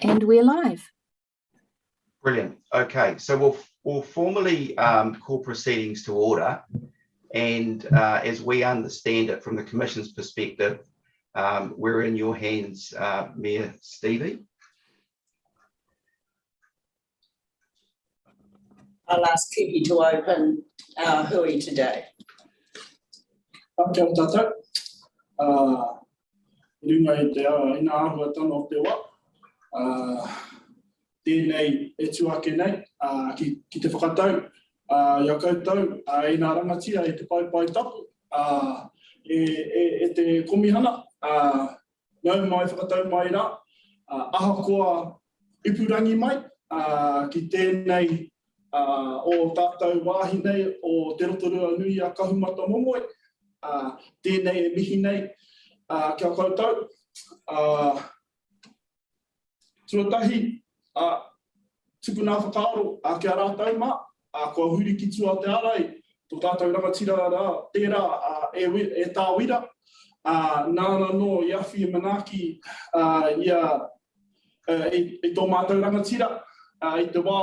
And we're live. Brilliant. Okay, so we'll formally call proceedings to order, and as we understand it from the Commission's perspective, we're in your hands, Mayor Stevie. I'll ask Kiki to open our hui today. Kia ora tātou. Runga I te awa ina ahua tano o te wā. Tēnei e tuake nei ki te whakatau. Ia koutou ina rangatira e te pai tapu. E te komihana. Nau mai whakatau mai rā. Ahakoa ipurangi mai ki tēnei o tātou wāhi nei o te Rotorua nui a kahumata momoi. Tēnei e mihi nei kia koutou. Tuatahi, tupuna whakaaro kia rātou mā, kua huri ki tua te arai, tō tātou rangatira rā, tērā e tāwira. Nāna no i awhi e manaki i tō mātou rangatira, i te wā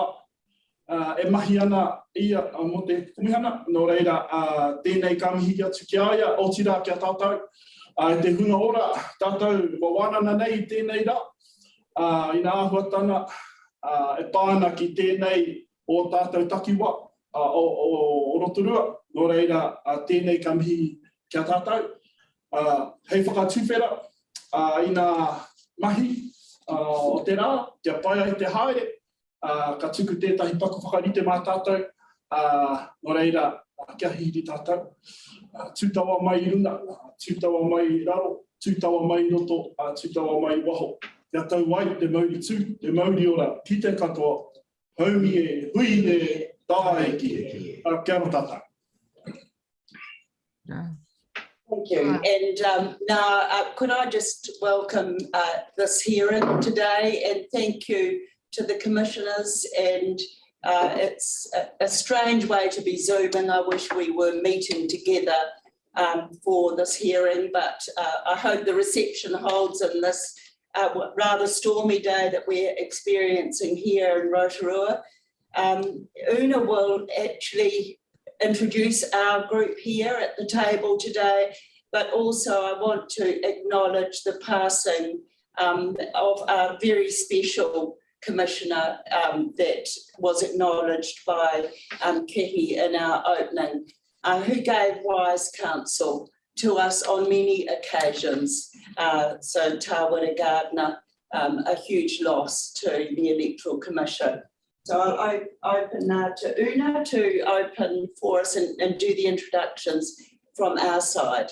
e mahi ana ia mo te kumihana, no reira tēnei ka mihi atu ki aia, o tira kia tātou. Te hunga ora, tātou wawanana nei i tēnei rā. Ina ahuatana e pāna ki tēnei o tātou takiwa o Rotorua, no reira tēnei ka mihi kia tātou. Hei whakatūwhera, ina mahi o te rā, kia pai ai te haere, ka tuku tētahi paku whakarite mā tātou, no reira kia hiri tātou. Tūtawa mai i runga, tūtawa mai i raro, tūtawa mai i roto, tūtawa mai i waho. Kia tau wai te mauri tū, te mauri ora, ki te katoa, haumi e, hui ne, tae ki e. Kia ora tātou. Thank you. And now, could I just welcome this hearing today and thank you to the commissioners, and it's a strange way to be Zooming. I wish we were meeting together for this hearing, but I hope the reception holds in this rather stormy day that we're experiencing here in Rotorua. Una will actually introduce our group here at the table today, but also I want to acknowledge the passing of our very special Commissioner that was acknowledged by Kihi in our opening, who gave wise counsel to us on many occasions. So Tāwira Gardner, a huge loss to the Electoral Commission. So I'll open now to Una to open for us and do the introductions from our side.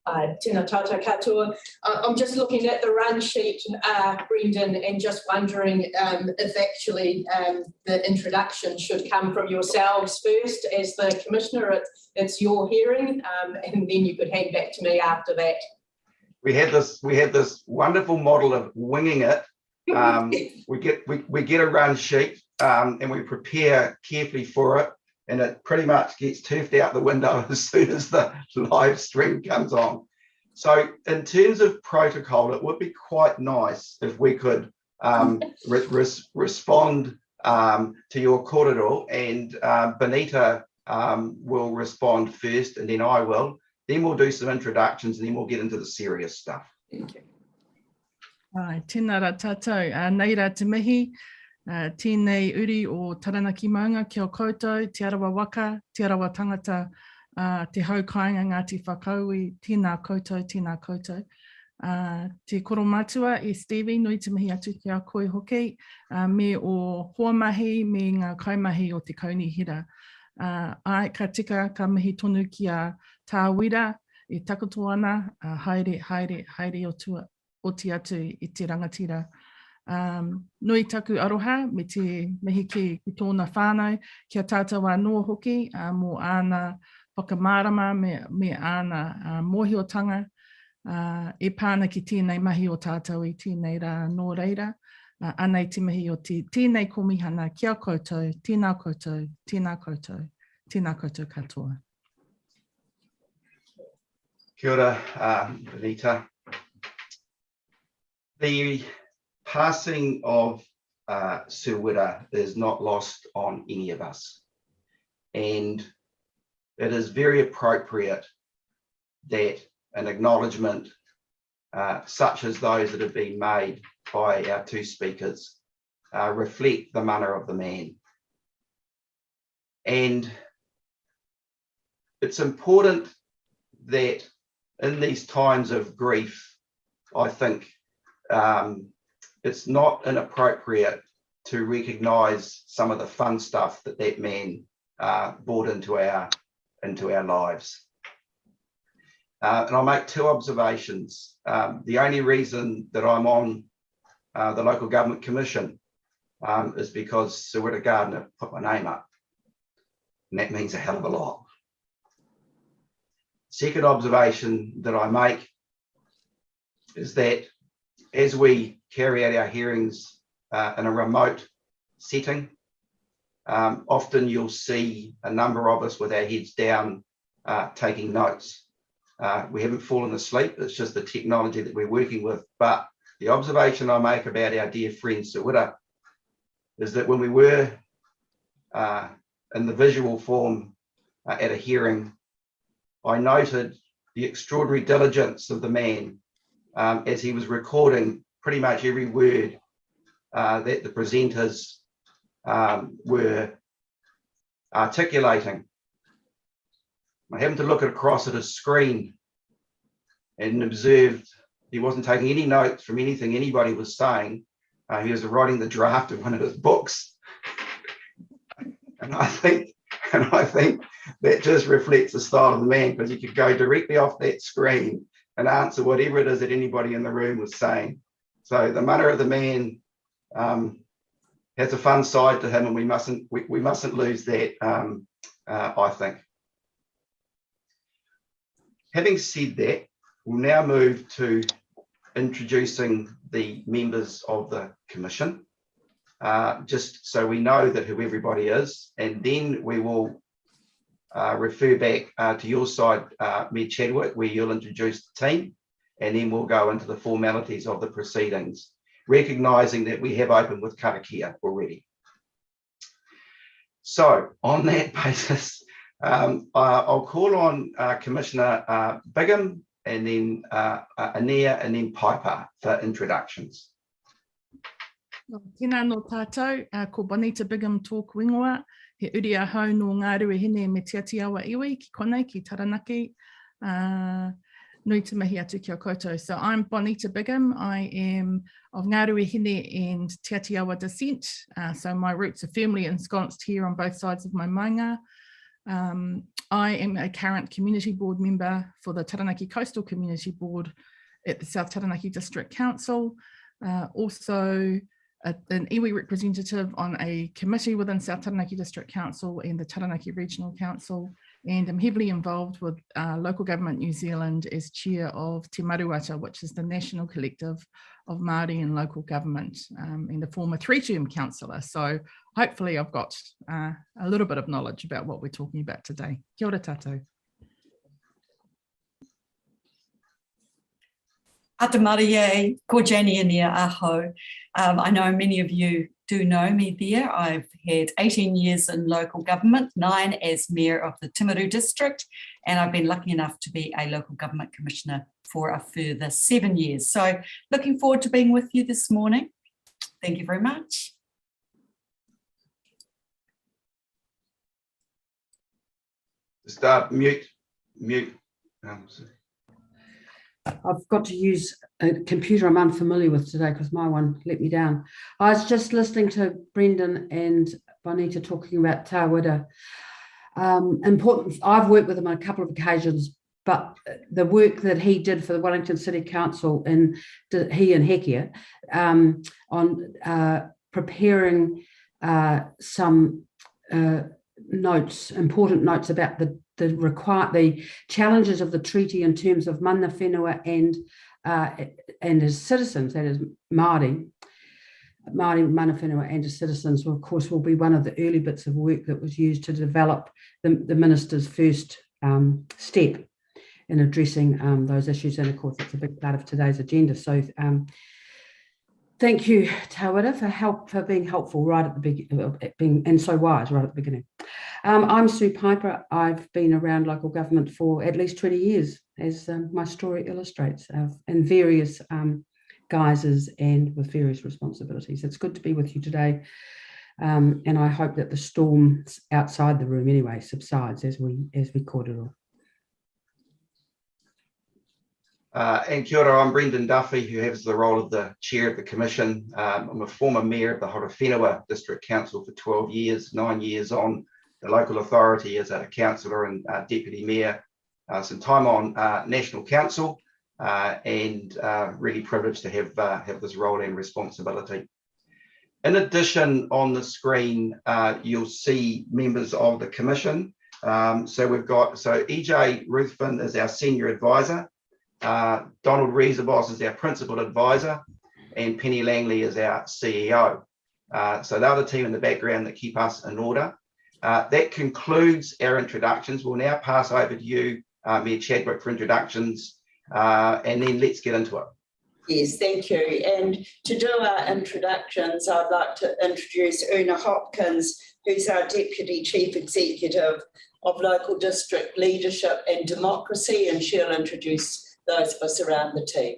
Tēnā tātou katoa. I'm just looking at the run sheet, Brendan, and just wondering if actually the introduction should come from yourselves first as the Commissioner. It's your hearing, and then you could hand back to me after that. We had this wonderful model of winging it. We get a run sheet and we prepare carefully for it, and it pretty much gets toothed out the window as soon as the live stream comes on. So in terms of protocol, it would be quite nice if we could respond to your korero, and Benita will respond first, and then I will. Then we'll do some introductions, and then we'll get into the serious stuff. Thank you. Tēnā rā tātou, nei rā te mihi. Tēnei uri o taranaki maunga kia koutou, te arawa waka, te arawa tangata, te haukainga Ngāti Whakaui, tēnā koutou, tēnā koutou. Te koro mātua e Stevie, nui te mihi atu ki a koe hoki, me o hoa mahi, me ngā kaimahi o te kaunihira. Ai, ka tika ka mihi tonu ki a Tāwira, e takoto ana, haere o te atu i te rangatira. Nui taku aroha me te mihi ki tōna whānau, kia tātou anō hoki, mō āna whakamārama me āna mōhiotanga, e pāna ki tēnei mahi o tātou i tēnei rā nō reira, anei te mihi o tēnei komihana kia koutou, tēnā koutou, tēnā koutou, tēnā koutou katoa. Kia ora, Benita. The passing of Sir Wira is not lost on any of us. And it is very appropriate that an acknowledgement such as those that have been made by our two speakers reflect the mana of the man. And it's important that in these times of grief, I think it's not inappropriate to recognise some of the fun stuff that that man brought into our lives. And I'll make two observations. The only reason that I'm on the Local Government Commission is because Sir Wira Gardner put my name up. And that means a hell of a lot. Second observation that I make is that as we carry out our hearings in a remote setting, often you'll see a number of us with our heads down taking notes. We haven't fallen asleep, it's just the technology that we're working with. But the observation I make about our dear friend Sir Wira is that when we were in the visual form at a hearing, I noted the extraordinary diligence of the man as he was recording pretty much every word that the presenters were articulating. I happened to look across at his screen and observed he wasn't taking any notes from anything anybody was saying. He was writing the draft of one of his books. And I think that just reflects the style of the man, because you could go directly off that screen and answer whatever it is that anybody in the room was saying. So the manner of the man has a fun side to him, and we mustn't lose that, I think. Having said that, we'll now move to introducing the members of the Commission, just so we know that who everybody is, and then we will refer back to your side, Mayor Chadwick, where you'll introduce the team, and then we'll go into the formalities of the proceedings, recognising that we have opened with karakia already. So on that basis, I'll call on Commissioner Bigham, and then Anea, and then Piper for introductions. Tēnā no tātou, ko Bonita Bigham tōku ingoa, he uri ahau no ngā ruehine me te atiawa iwi, ki konei, ki Taranaki, nui te mihi atu kia koutou. So I'm Bonita Bigham, I am of ngā ruehine and te atiawa descent, so my roots are firmly ensconced here on both sides of my maunga. I am a current community board member for the Taranaki Coastal Community Board at the South Taranaki District Council, also an iwi representative on a committee within South Taranaki District Council and the Taranaki Regional Council, and I'm heavily involved with Local Government New Zealand as chair of Te Maruata, which is the national collective of Māori in local government, and a former 3-term councillor. So hopefully I've got a little bit of knowledge about what we're talking about today. Kia ora tātou. Ata Maria, ko Janie Anea aho. I know many of you do know me there. I've had 18 years in local government, 9 as Mayor of the Timaru District, and I've been lucky enough to be a Local Government Commissioner for a further 7 years. So looking forward to being with you this morning. Thank you very much. Start mute. I've got to use a computer I'm unfamiliar with today because my one let me down. I was just listening to Brendan and Bonita talking about Tā Wira. Important. I've worked with him on a couple of occasions, but the work that he did for the Wellington City Council, and he and Hekia, on preparing some notes, important notes about the challenges of the treaty in terms of mana whenua and his citizens, that is Māori mana whenua and his citizens, of course, will be one of the early bits of work that was used to develop the minister's first step in addressing those issues. And of course, it's a big part of today's agenda. So Thank you, Tawera, for being helpful right at the beginning, and so wise right at the beginning. I'm Sue Piper. I've been around local government for at least 20 years, as my story illustrates, in various guises and with various responsibilities. It's good to be with you today, and I hope that the storm outside the room anyway subsides as we kōrero. And kia ora, I'm Brendan Duffy, who has the role of the chair of the commission. I'm a former mayor of the Rotorua District Council for 12 years, 9 years on the local authority as a councillor and deputy mayor, some time on national council, and really privileged to have this role and responsibility. In addition, on the screen, you'll see members of the commission. So we've got, EJ Ruthven is our senior advisor. Donald Reesabos is our principal advisor, and Penny Langley is our CEO. So they're the team in the background that keep us in order. That concludes our introductions. We'll now pass over to you, Mayor Chadwick, for introductions, and then let's get into it. Yes, thank you. And to do our introductions, I'd like to introduce Una Hopkins, who's our Deputy Chief Executive of Local District Leadership and Democracy, and she'll introduce those of us around the team.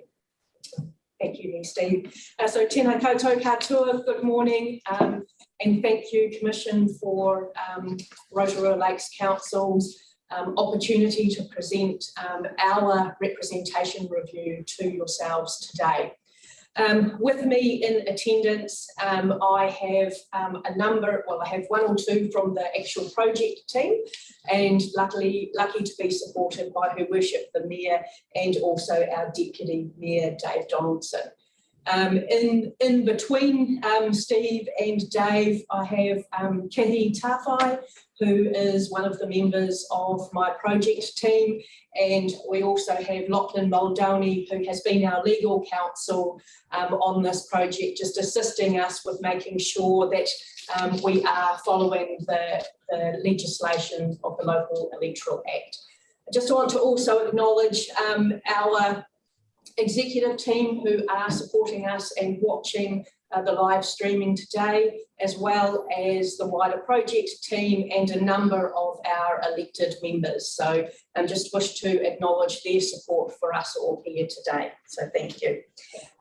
Thank you, Steve. So tēnā koutou katoa, good morning, and thank you, Commission, for Rotorua Lakes Council's opportunity to present our representation review to yourselves today. With me in attendance, I have I have one or two from the actual project team, and lucky to be supported by Her Worship the Mayor and also our Deputy Mayor, Dave Donaldson. In between Steve and Dave, I have Kihi Tawhai, who is one of the members of my project team, and we also have Lachlan Muldowney, who has been our legal counsel on this project, just assisting us with making sure that we are following the legislation of the Local Electoral Act. I just want to also acknowledge our executive team who are supporting us and watching the live streaming today, as well as the wider project team and a number of our elected members. So I just wish to acknowledge their support for us all here today. So thank you.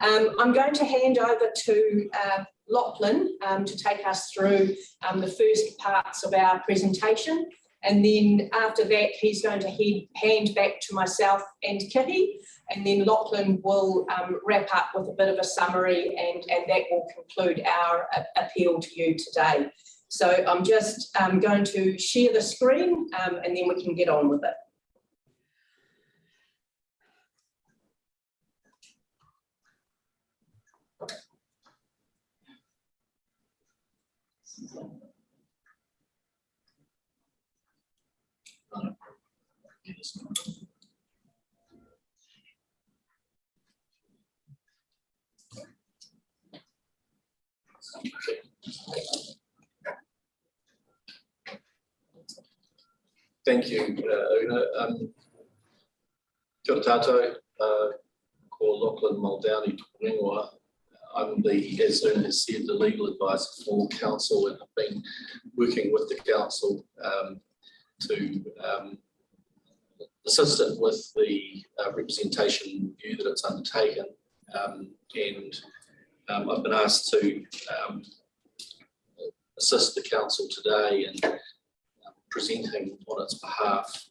I'm going to hand over to Lachlan to take us through the first parts of our presentation. And then after that, he's going to hand back to myself and Kihi, and then Lachlan will wrap up with a bit of a summary, and that will conclude our appeal to you today. So I'm just going to share the screen and then we can get on with it. Thank you, Una. Kia ora tātou, ko Lachlan Muldowney Tōrengoa. I'm as Una has said, the legal advisor for council, and I've been working with the council to assist it with the representation review that it's undertaken, and I've been asked to assist the council today in presenting on its behalf.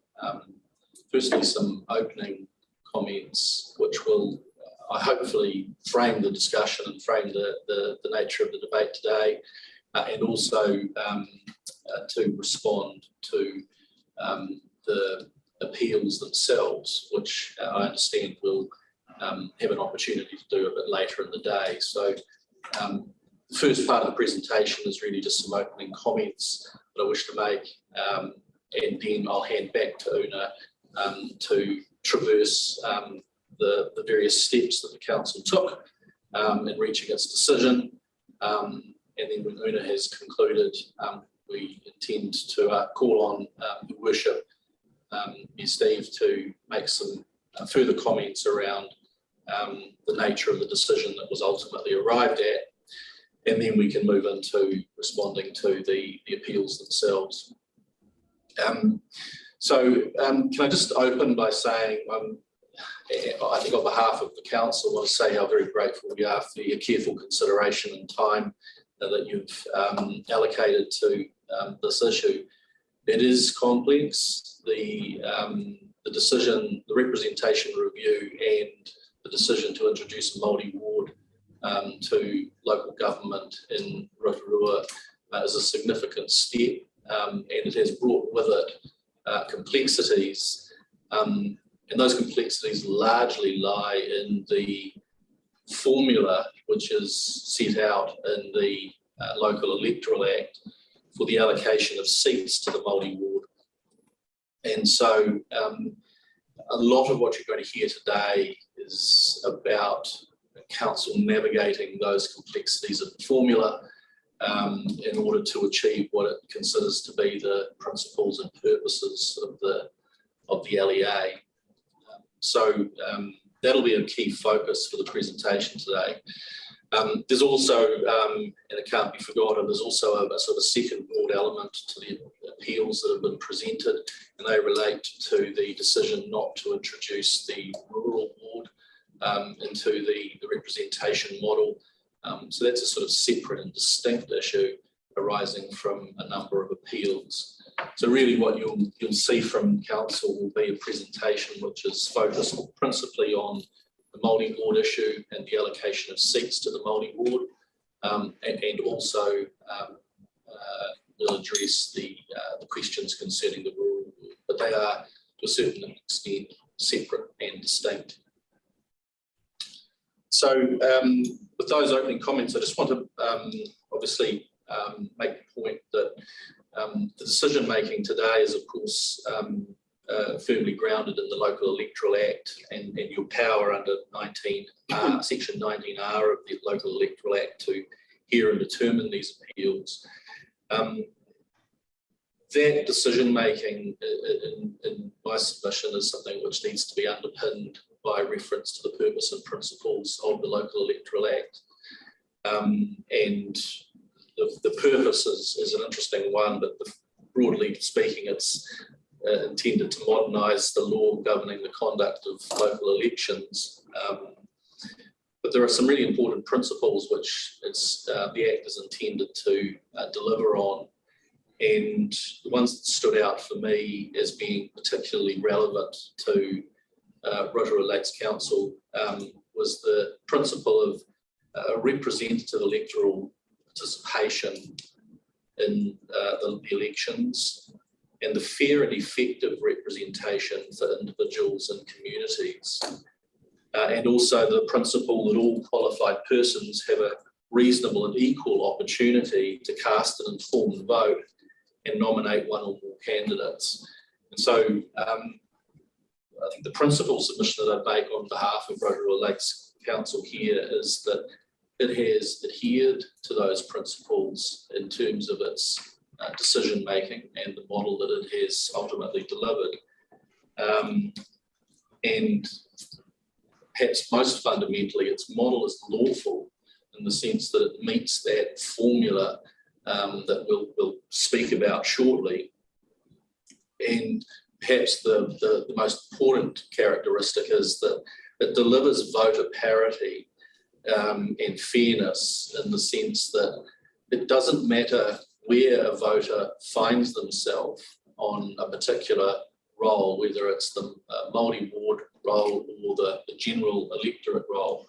Firstly, some opening comments which will hopefully frame the discussion and frame the nature of the debate today, and also to respond to the appeals themselves, which I understand will have an opportunity to do a bit later in the day. So the first part of the presentation is really just some opening comments that I wish to make, and then I'll hand back to Una to traverse the various steps that the council took in reaching its decision. And then when Una has concluded, we intend to call on Her Worship Steve to make some further comments around the nature of the decision that was ultimately arrived at, and then we can move into responding to the appeals themselves. Can I just open by saying, I think on behalf of the council, I want to say how very grateful we are for your careful consideration and time that you've allocated to this issue. It is complex. The decision, the representation review, and the decision to introduce a multi-ward to local government in Rotorua is a significant step, and it has brought with it complexities, and those complexities largely lie in the formula which is set out in the Local Electoral Act for the allocation of seats to the multi-ward. And so a lot of what you're going to hear today is about council navigating those complexities of the formula in order to achieve what it considers to be the principles and purposes of the LEA. That'll be a key focus for the presentation today. There's also, and it can't be forgotten, there's also a sort of second broad element to the appeals that have been presented, and they relate to the decision not to introduce the rural ward into the representation model. So that's a sort of separate and distinct issue arising from a number of appeals. So really what you'll see from council will be a presentation which is focused principally on the multi-ward issue and the allocation of seats to the multi-ward, and also will address the questions concerning the rural ward, but they are to a certain extent separate and distinct. So with those opening comments, I just want to obviously make the point that the decision making today is of course firmly grounded in the Local Electoral Act and your power under Section 19R of the Local Electoral Act to hear and determine these appeals. That decision making in my submission is something which needs to be underpinned by reference to the purpose and principles of the Local Electoral Act. And the purpose is an interesting one, but broadly speaking, it's intended to modernise the law governing the conduct of local elections. But there are some really important principles which the Act is intended to deliver on. And the ones that stood out for me as being particularly relevant to Rotorua Lakes Council was the principle of representative electoral participation in the elections and the fair and effective representation for individuals and communities. And also the principle that all qualified persons have a reasonable and equal opportunity to cast an informed vote and nominate one or more candidates. And so I think the principal submission that I make on behalf of Rotorua Lakes Council here is that it has adhered to those principles in terms of its decision making and the model that it has ultimately delivered. And perhaps most fundamentally, its model is lawful in the sense that it meets that formula that we'll speak about shortly. And perhaps the most important characteristic is that it delivers voter parity and fairness in the sense that it doesn't matter where a voter finds themselves on a particular role, whether it's the multi-ward role or the general electorate role.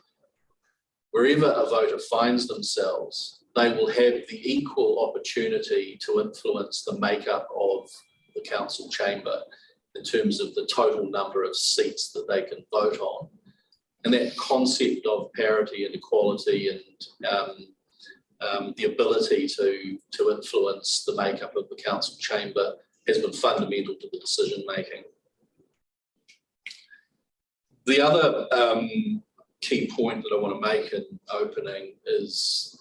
Wherever a voter finds themselves, they will have the equal opportunity to influence the makeup of the council chamber in terms of the total number of seats that they can vote on. And that concept of parity and equality and the ability to influence the makeup of the council chamber has been fundamental to the decision making. The other key point that I want to make in opening is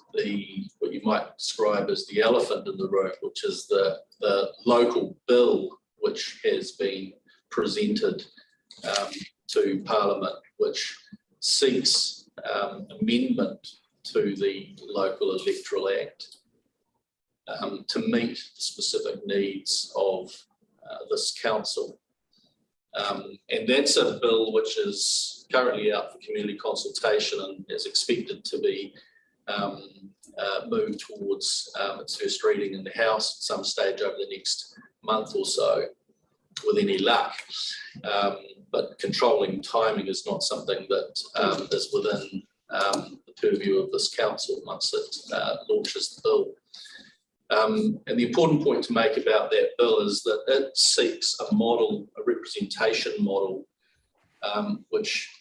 what you might describe as the elephant in the room, which is the local bill which has been presented to Parliament, which seeks amendment to the Local Electoral Act to meet the specific needs of this council. And that's a bill which is currently out for community consultation and is expected to be moved towards its first reading in the House at some stage over the next month or so, with any luck. But controlling timing is not something that is within the purview of this council once it launches the bill. And the important point to make about that bill is that it seeks a model, a representation model, which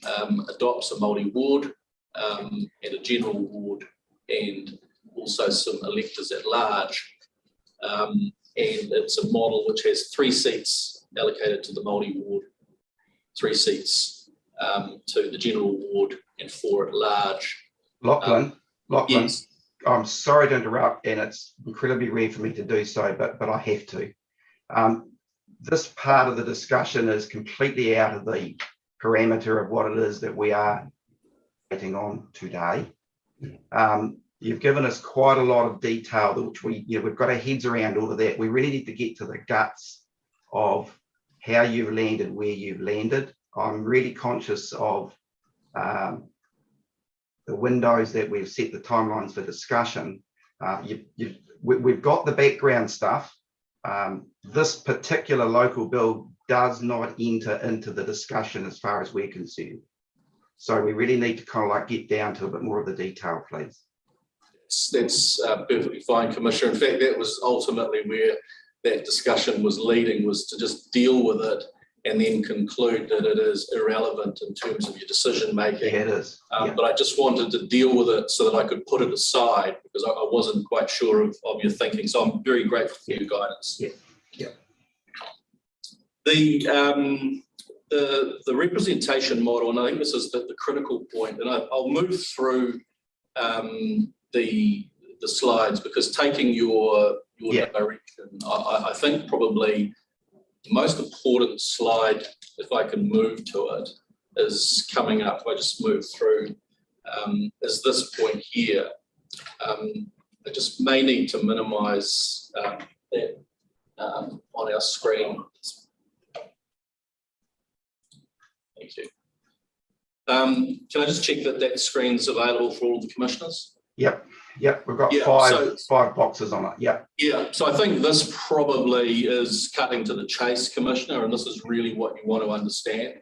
adopts a multi-ward and a general ward and also some electors at large. And it's a model which has 3 seats allocated to the multi-ward, 3 seats to the general ward and 4 at large. Lachlan, Yes. I'm sorry to interrupt, and it's incredibly rare for me to do so, but I have to. This part of the discussion is completely out of the parameter of what it is that we are getting on today. You've given us quite a lot of detail, which we've got our heads around all of that. We really need to get to the guts of how you've landed where you've landed. I'm really conscious of the windows that we've set, the timelines for discussion. We've got the background stuff. This particular local bill does not enter into the discussion as far as we're concerned. So we really need to kind of like get down to a bit more of the detail, please. That's perfectly fine, Commissioner. In fact, that was ultimately where that discussion was leading, was to just deal with it and then conclude that it is irrelevant in terms of your decision making. Yeah, it is. But I just wanted to deal with it so that I could put it aside because I wasn't quite sure of your thinking. So I'm very grateful for your guidance. Yeah. The representation model, and I think this is the critical point, and I'll move through the slides because taking your direction, I think probably the most important slide, if I can move to it, is coming up. If I just move through, is this point here. I just may need to minimise that on our screen. Thank you. Can I just check that that screen's available for all of the commissioners? Yep, we've got five boxes on it. Yeah, so I think this probably is cutting to the chase, Commissioner, and this is really what you want to understand.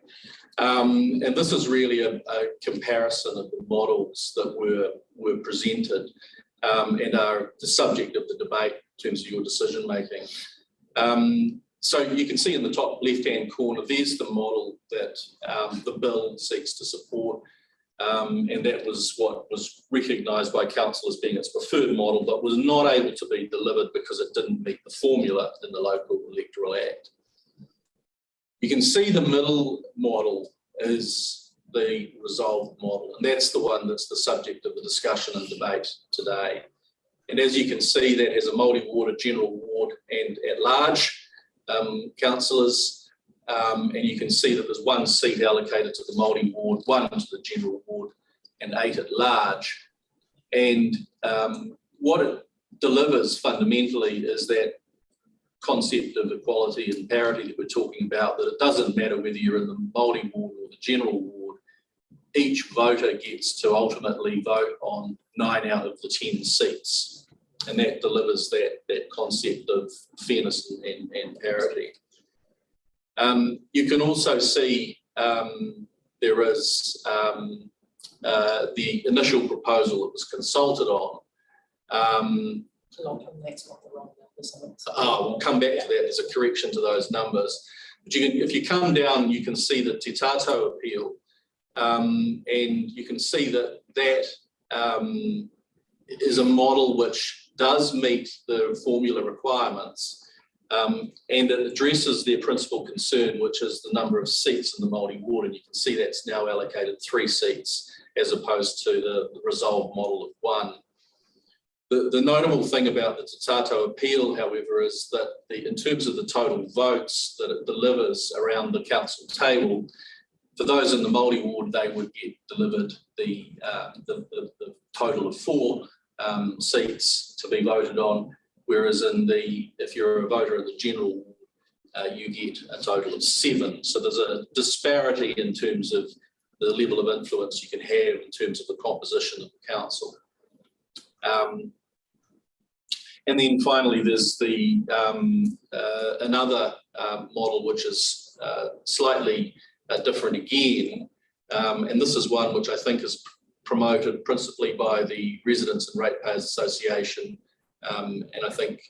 And this is really a comparison of the models that were presented and are the subject of the debate in terms of your decision making. So you can see in the top left-hand corner, there's the model that the bill seeks to support. And that was what was recognised by council as being its preferred model, but was not able to be delivered because it didn't meet the formula in the Local Electoral Act. You can see the middle model is the resolved model, and that's the one that's the subject of the discussion and debate today. And as you can see, that has a multi-ward, a general ward, and at-large councillors. And you can see that there's 1 seat allocated to the multi-ward, 1 to the general ward, and 8 at large. And what it delivers fundamentally is that concept of equality and parity that we're talking about, that it doesn't matter whether you're in the multi-ward or the general ward, each voter gets to ultimately vote on 9 out of the 10 seats. And that delivers that concept of fairness and parity. You can also see there is the initial proposal that was consulted on. That's not the wrong numbers. We'll come back to that. There's a correction to those numbers. But if you come down, you can see the Te Tātou appeal, and you can see that is a model which does meet the formula requirements. And it addresses their principal concern, which is the number of seats in the multi-ward, and you can see that's now allocated 3 seats as opposed to the resolved model of 1. The notable thing about the Te Tātou appeal, however, is that in terms of the total votes that it delivers around the council table, For those in the Māori ward, they would get delivered the total of 4 seats to be voted on, whereas if you're a voter in the general ward, you get a total of 7. So there's a disparity in terms of the level of influence you can have in terms of the composition of the council. And then finally, there's the another model which is slightly different again, and this is one which I think is promoted principally by the Residents and Ratepayers Association, and I think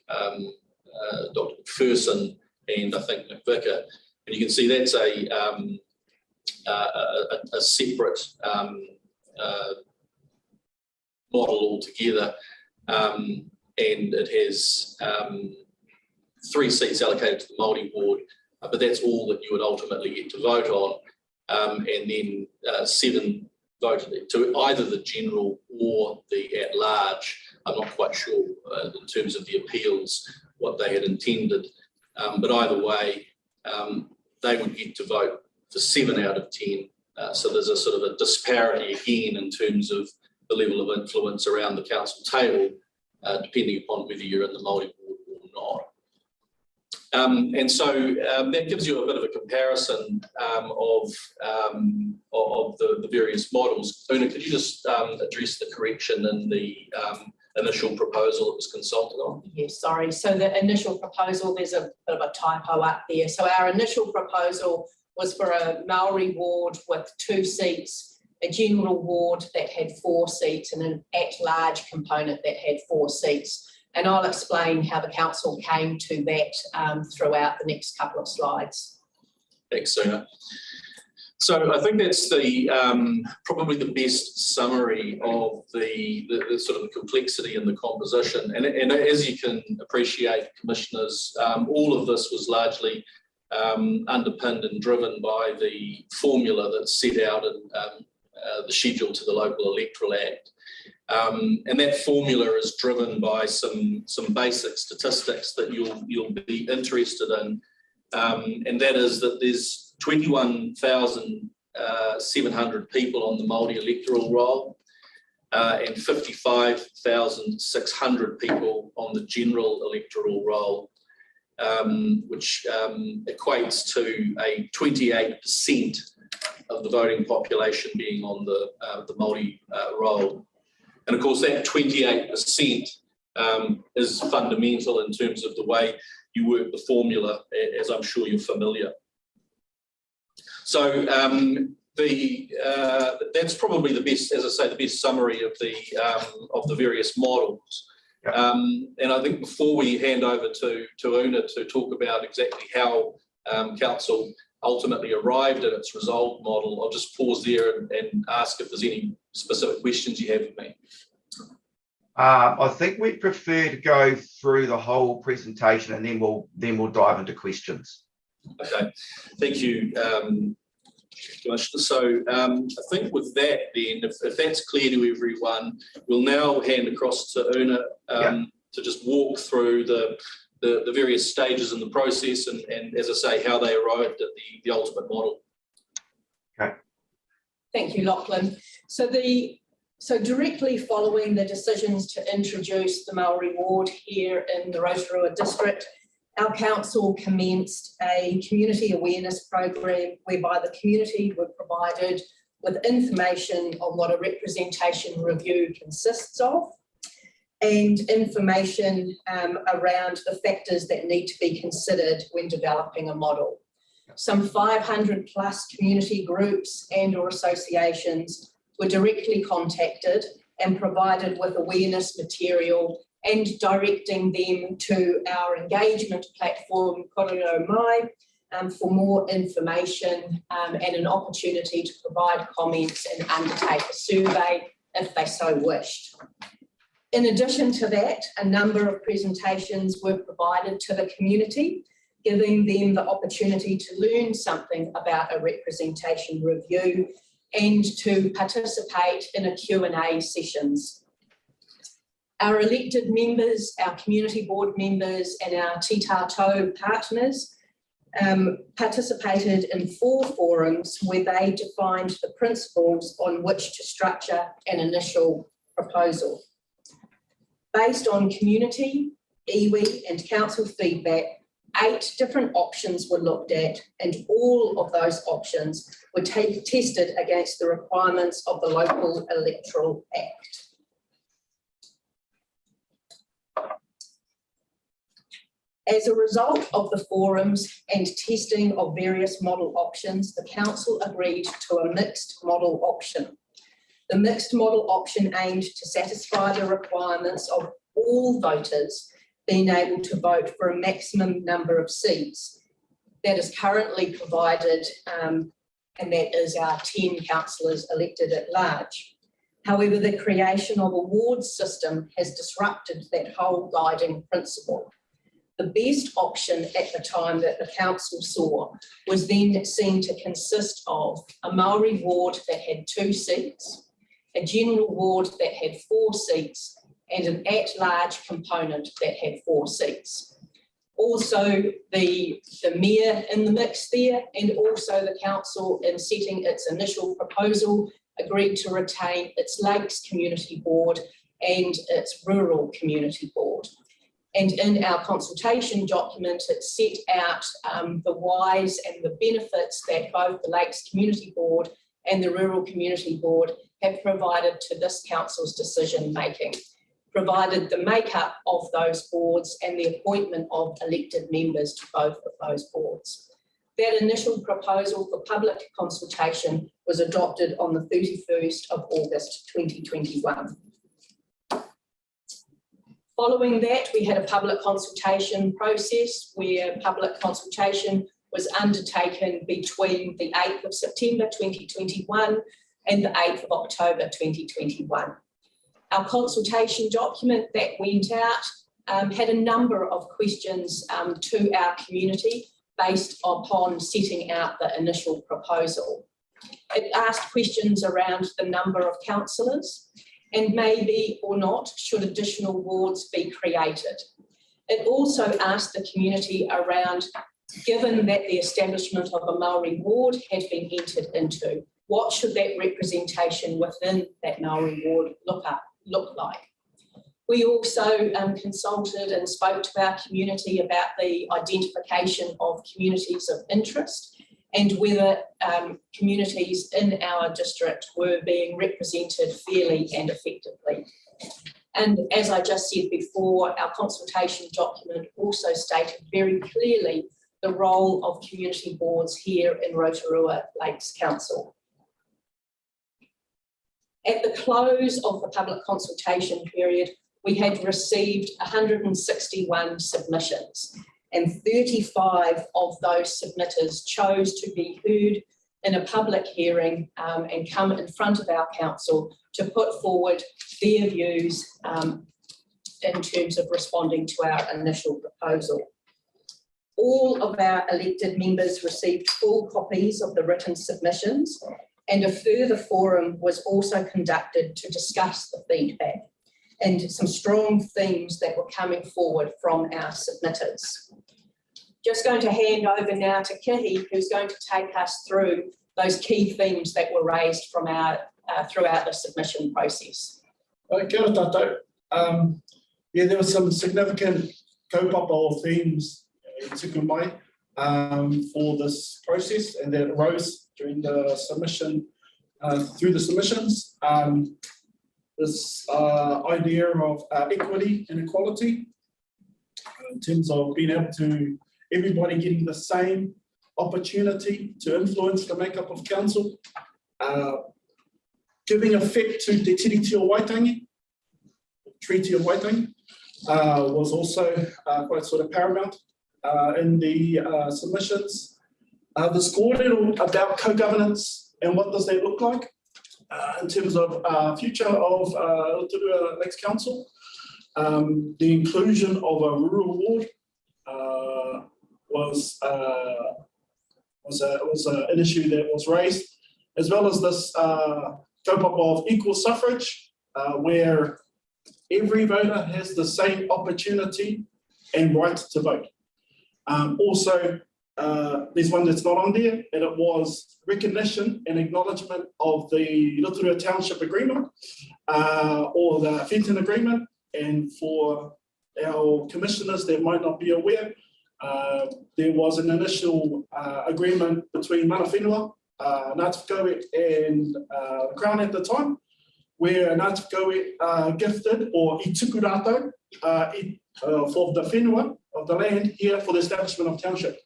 Dr. McPherson and I think McVicker, and you can see that's a separate model altogether, and it has 3 seats allocated to the Māori ward, but that's all that you would ultimately get to vote on, and then 7 voted to either the general or the at-large. I'm not quite sure in terms of the appeals what they had intended, but either way, they would get to vote for 7 out of 10. So there's a sort of a disparity again in terms of the level of influence around the council table, depending upon whether you're in the Māori ward or not. And so that gives you a bit of a comparison of the various models. Una, could you just address the correction in the initial proposal that was consulted on? Yes, sorry. So the initial proposal, there's a bit of a typo up there. So our initial proposal was for a Maori ward with 2 seats, a general ward that had 4 seats, and an at-large component that had 4 seats. And I'll explain how the council came to that throughout the next couple of slides. Thanks, Una. So I think that's the probably the best summary of the sort of the complexity and the composition. And as you can appreciate, commissioners, all of this was largely underpinned and driven by the formula that's set out in the schedule to the Local Electoral Act. And that formula is driven by some basic statistics that you'll be interested in, and that is that there's 21,700 people on the Māori electoral roll, and 55,600 people on the general electoral roll, which equates to a 28% of the voting population being on the Māori roll. And of course, that 28% is fundamental in terms of the way you work the formula, as I'm sure you're familiar. So that's probably the best, as I say, the best summary of the various models. And I think before we hand over to Una to talk about exactly how council ultimately arrived at its resolved model, I'll just pause there and ask if there's any specific questions you have of me. I think we prefer to go through the whole presentation and then we'll dive into questions. Okay, thank you, Commissioner. So I think with that then, if that's clear to everyone, we'll now hand across to Una to just walk through the various stages in the process and as I say, how they arrived at the ultimate model. Okay. Thank you, Lachlan. So directly following the decisions to introduce the Maori ward here in the Rotorua district, our council commenced a community awareness program whereby the community were provided with information on what a representation review consists of and information around the factors that need to be considered when developing a model. Some 500 plus community groups and or associations were directly contacted and provided with awareness material and directing them to our engagement platform, Korero Mai, for more information and an opportunity to provide comments and undertake a survey if they so wished. In addition to that, a number of presentations were provided to the community, giving them the opportunity to learn something about a representation review and to participate in a Q&A sessions. Our elected members, our community board members and our Te Tātou partners participated in 4 forums where they defined the principles on which to structure an initial proposal. Based on community, iwi and council feedback, 8 different options were looked at, and all of those options were tested against the requirements of the Local Electoral Act. As a result of the forums and testing of various model options, the council agreed to a mixed model option. The mixed model option aimed to satisfy the requirements of all voters being able to vote for a maximum number of seats. That is currently provided, and that is our 10 councillors elected at large. However, the creation of a ward system has disrupted that whole guiding principle. The best option at the time that the council saw was then seen to consist of a Maori ward that had 2 seats, a general ward that had 4 seats, and an at-large component that had 4 seats. Also, the mayor in the mix there, and also the council in setting its initial proposal agreed to retain its Lakes Community Board and its Rural Community Board. And in our consultation document, it set out the whys and the benefits that both the Lakes Community Board and the Rural Community Board have provided to this council's decision making, provided the makeup of those boards and the appointment of elected members to both of those boards. That initial proposal for public consultation was adopted on the 31st of August 2021. Following that, we had a public consultation process where public consultation was undertaken between the 8th of September 2021 and the 8th of October 2021. Our consultation document that went out had a number of questions to our community based upon setting out the initial proposal. It asked questions around the number of councillors and maybe or not should additional wards be created. It also asked the community around, given that the establishment of a Maori ward had been entered into, what should that representation within that Maori ward look like? We also consulted and spoke to our community about the identification of communities of interest and whether communities in our district were being represented fairly and effectively. And as I just said before, our consultation document also stated very clearly the role of community boards here in Rotorua Lakes Council. At the close of the public consultation period, we had received 161 submissions, and 35 of those submitters chose to be heard in a public hearing and come in front of our council to put forward their views in terms of responding to our initial proposal. All of our elected members received full copies of the written submissions, and a further forum was also conducted to discuss the feedback and some strong themes that were coming forward from our submitters. Just going to hand over now to Kihi, who's going to take us through those key themes that were raised from our throughout the submission process. Kia ora tātou. There were some significant kaupapa of themes in tuku mai for this process, and that arose during the submission, through the submissions. This idea of equity and equality in terms of being able to everybody getting the same opportunity to influence the makeup of council, giving effect to Te Tiriti o Waitangi, Treaty of Waitangi, was also quite sort of paramount in the submissions. This kōrero about co-governance and what does that look like in terms of future of Rotorua Lakes Council. The inclusion of a rural ward was an issue that was raised, as well as this kaupapa of equal suffrage, where every voter has the same opportunity and right to vote. Also, there's one that's not on there, and it was recognition and acknowledgement of the Rotorua Township Agreement or the Fenton Agreement. And for our commissioners that might not be aware, there was an initial agreement between Mana Whenua, Ngāti Whakauē and the Crown at the time, where Ngāti Whakauē gifted or I tuku rātou for the whenua of the land here for the establishment of township.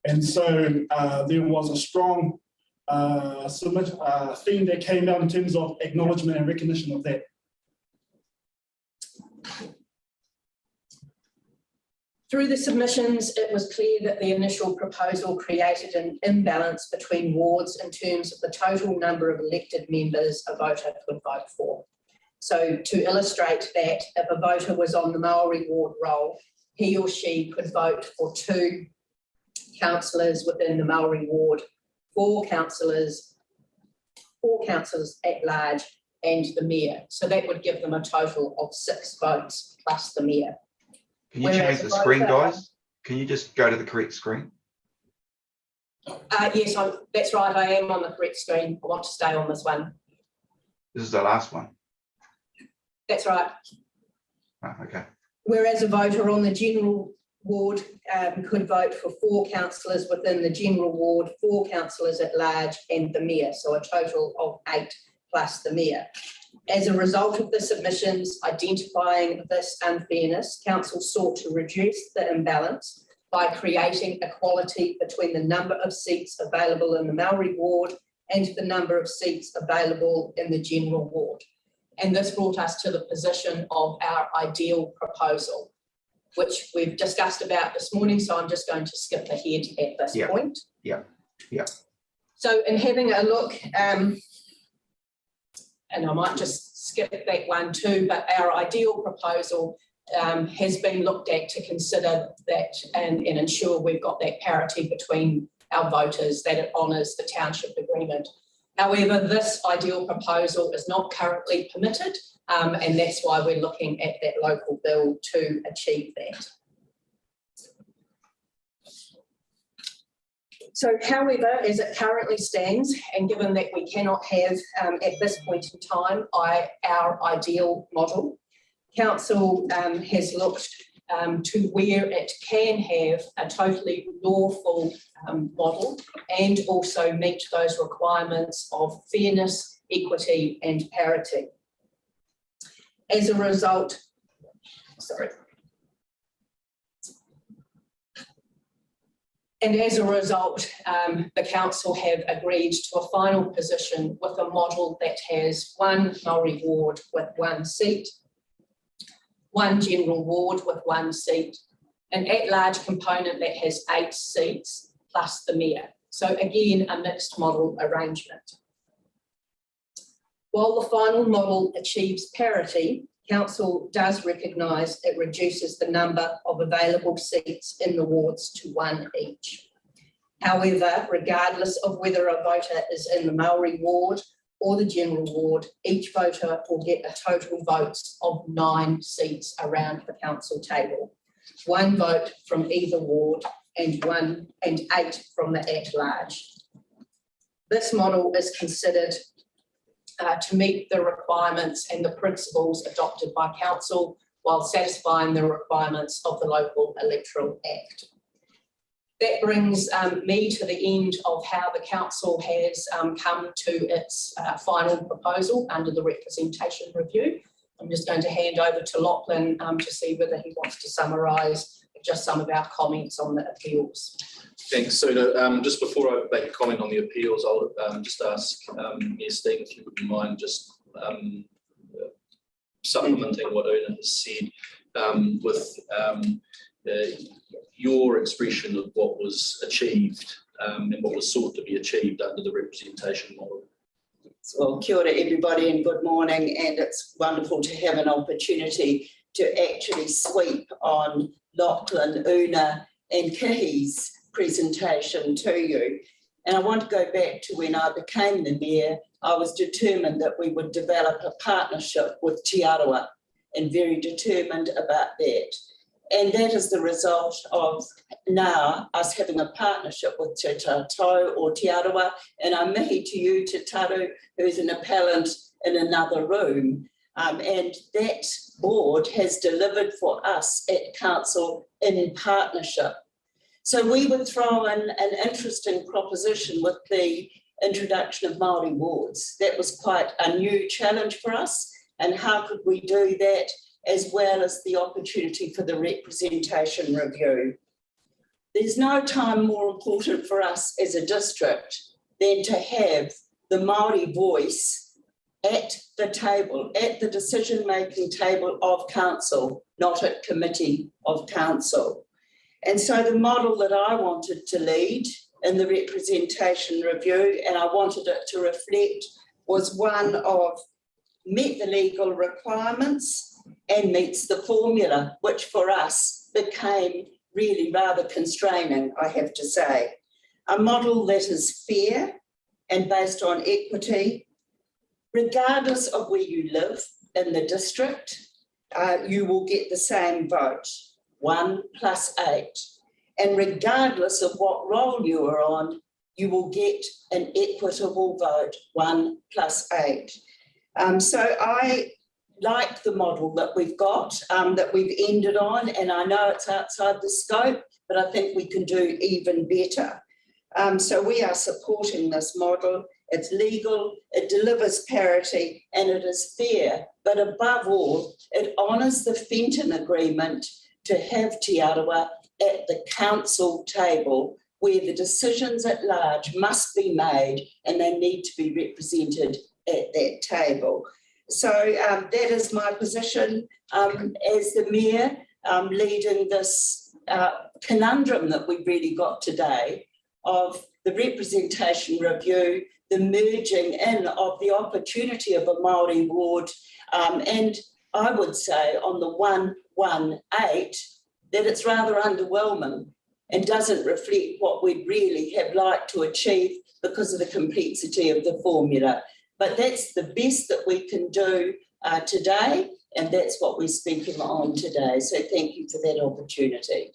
And so there was a strong theme that came out in terms of acknowledgement and recognition of that. Through the submissions, it was clear that the initial proposal created an imbalance between wards in terms of the total number of elected members a voter could vote for. So to illustrate that, if a voter was on the Maori ward roll, he or she could vote for 2 councillors within the Maori ward, 4 councillors at large, and the mayor. So that would give them a total of 6 votes plus the mayor. Can you change the screen, guys? Can you just go to the correct screen? Yes, that's right. I am on the correct screen. I want to stay on this one. This is the last one. That's right. Oh, okay. Whereas a voter on the general ward could vote for 4 councillors within the general ward, 4 councillors at large, and the mayor. So a total of 8 plus the mayor. As a result of the submissions identifying this unfairness, council sought to reduce the imbalance by creating equality between the number of seats available in the Maori ward and the number of seats available in the general ward. And this brought us to the position of our ideal proposal, which we've discussed about this morning. So I'm just going to skip ahead at this point. Yeah. So in having a look, and I might just skip that one too, but our ideal proposal has been looked at to consider that and ensure we've got that parity between our voters, that it honours the township agreement. However, this ideal proposal is not currently permitted, and that's why we're looking at that local bill to achieve that. So, however, as it currently stands, and given that we cannot have at this point in time our ideal model, council has looked to where it can have a totally lawful model and also meet those requirements of fairness, equity and parity. As a result, the council have agreed to a final position with a model that has 1 Maori ward with 1 seat, 1 general ward with 1 seat, an at-large component that has 8 seats plus the mayor. So again, a mixed model arrangement. While the final model achieves parity, council does recognise it reduces the number of available seats in the wards to 1 each. However, regardless of whether a voter is in the Maori ward or the general ward, each voter will get a total votes of 9 seats around the council table. 1 vote from either ward and 8 from the at-large. This model is considered to meet the requirements and the principles adopted by council while satisfying the requirements of the Local Electoral Act. That brings me to the end of how the council has come to its final proposal under the representation review. I'm just going to hand over to Lachlan to see whether he wants to summarise just some of our comments on the appeals. Thanks, Suna. Just before I make a comment on the appeals, I'll just ask Mayor Steen if you wouldn't mind just supplementing what Una has said with your expression of what was achieved and what was sought to be achieved under the representation model. Well, kia ora everybody and good morning, and it's wonderful to have an opportunity to actually sweep on Lachlan, Una and Kihi's presentation to you. And I want to go back to when I became the mayor. I was determined that we would develop a partnership with Te Arawa and very determined about that. And that is the result of now us having a partnership with Te Tātou or Te Arawa, and I'm mihi to you, Te Taru, who's an appellant in another room. And that board has delivered for us at council in partnership. So we would throw in an interesting proposition with the introduction of Māori wards. That was quite a new challenge for us, and how could we do that, as well as the opportunity for the representation review. There's no time more important for us as a district than to have the Māori voice at the table, at the decision-making table of council, not at committee of council. And so the model that I wanted to lead in the representation review, and I wanted it to reflect, was one of met the legal requirements and meets the formula, which for us became really rather constraining, I have to say. A model that is fair and based on equity, regardless of where you live in the district, you will get the same vote, 1 + 8. And regardless of what role you are on, you will get an equitable vote, 1 + 8. So I like the model that we've got, that we've ended on, and I know it's outside the scope, but I think we can do even better. So we are supporting this model. It's legal, it delivers parity, and it is fair. But above all, it honours the Fenton Agreement to have Te Arawa at the council table, where the decisions at large must be made and they need to be represented at that table. So that is my position as the Mayor, leading this conundrum that we've really got today of the representation review, the merging in of the opportunity of a Māori ward, and I would say on the 118 that it's rather underwhelming and doesn't reflect what we'd really have liked to achieve because of the complexity of the formula. But that's the best that we can do today, and that's what we're speaking on today. So thank you for that opportunity.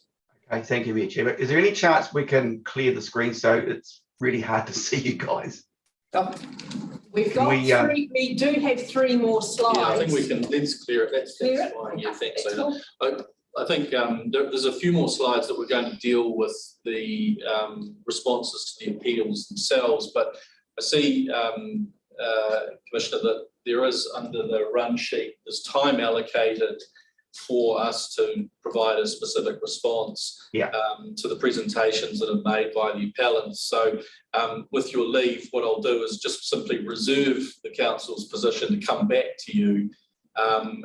Okay, thank you, Mayor Chair. Is there any chance we can clear the screen so it's really hard to see you guys? We've got three. We do have 3 more slides. Yeah, I think we can. Let's clear it. That's fine. Yeah, thanks. So I think there's a few more slides that we're going to deal with the responses to the appeals themselves, but I see, Commissioner, that there is, under the run sheet, there's time allocated for us to provide a specific response to the presentations that are made by the appellants. So with your leave, what I'll do is just simply reserve the council's position to come back to you on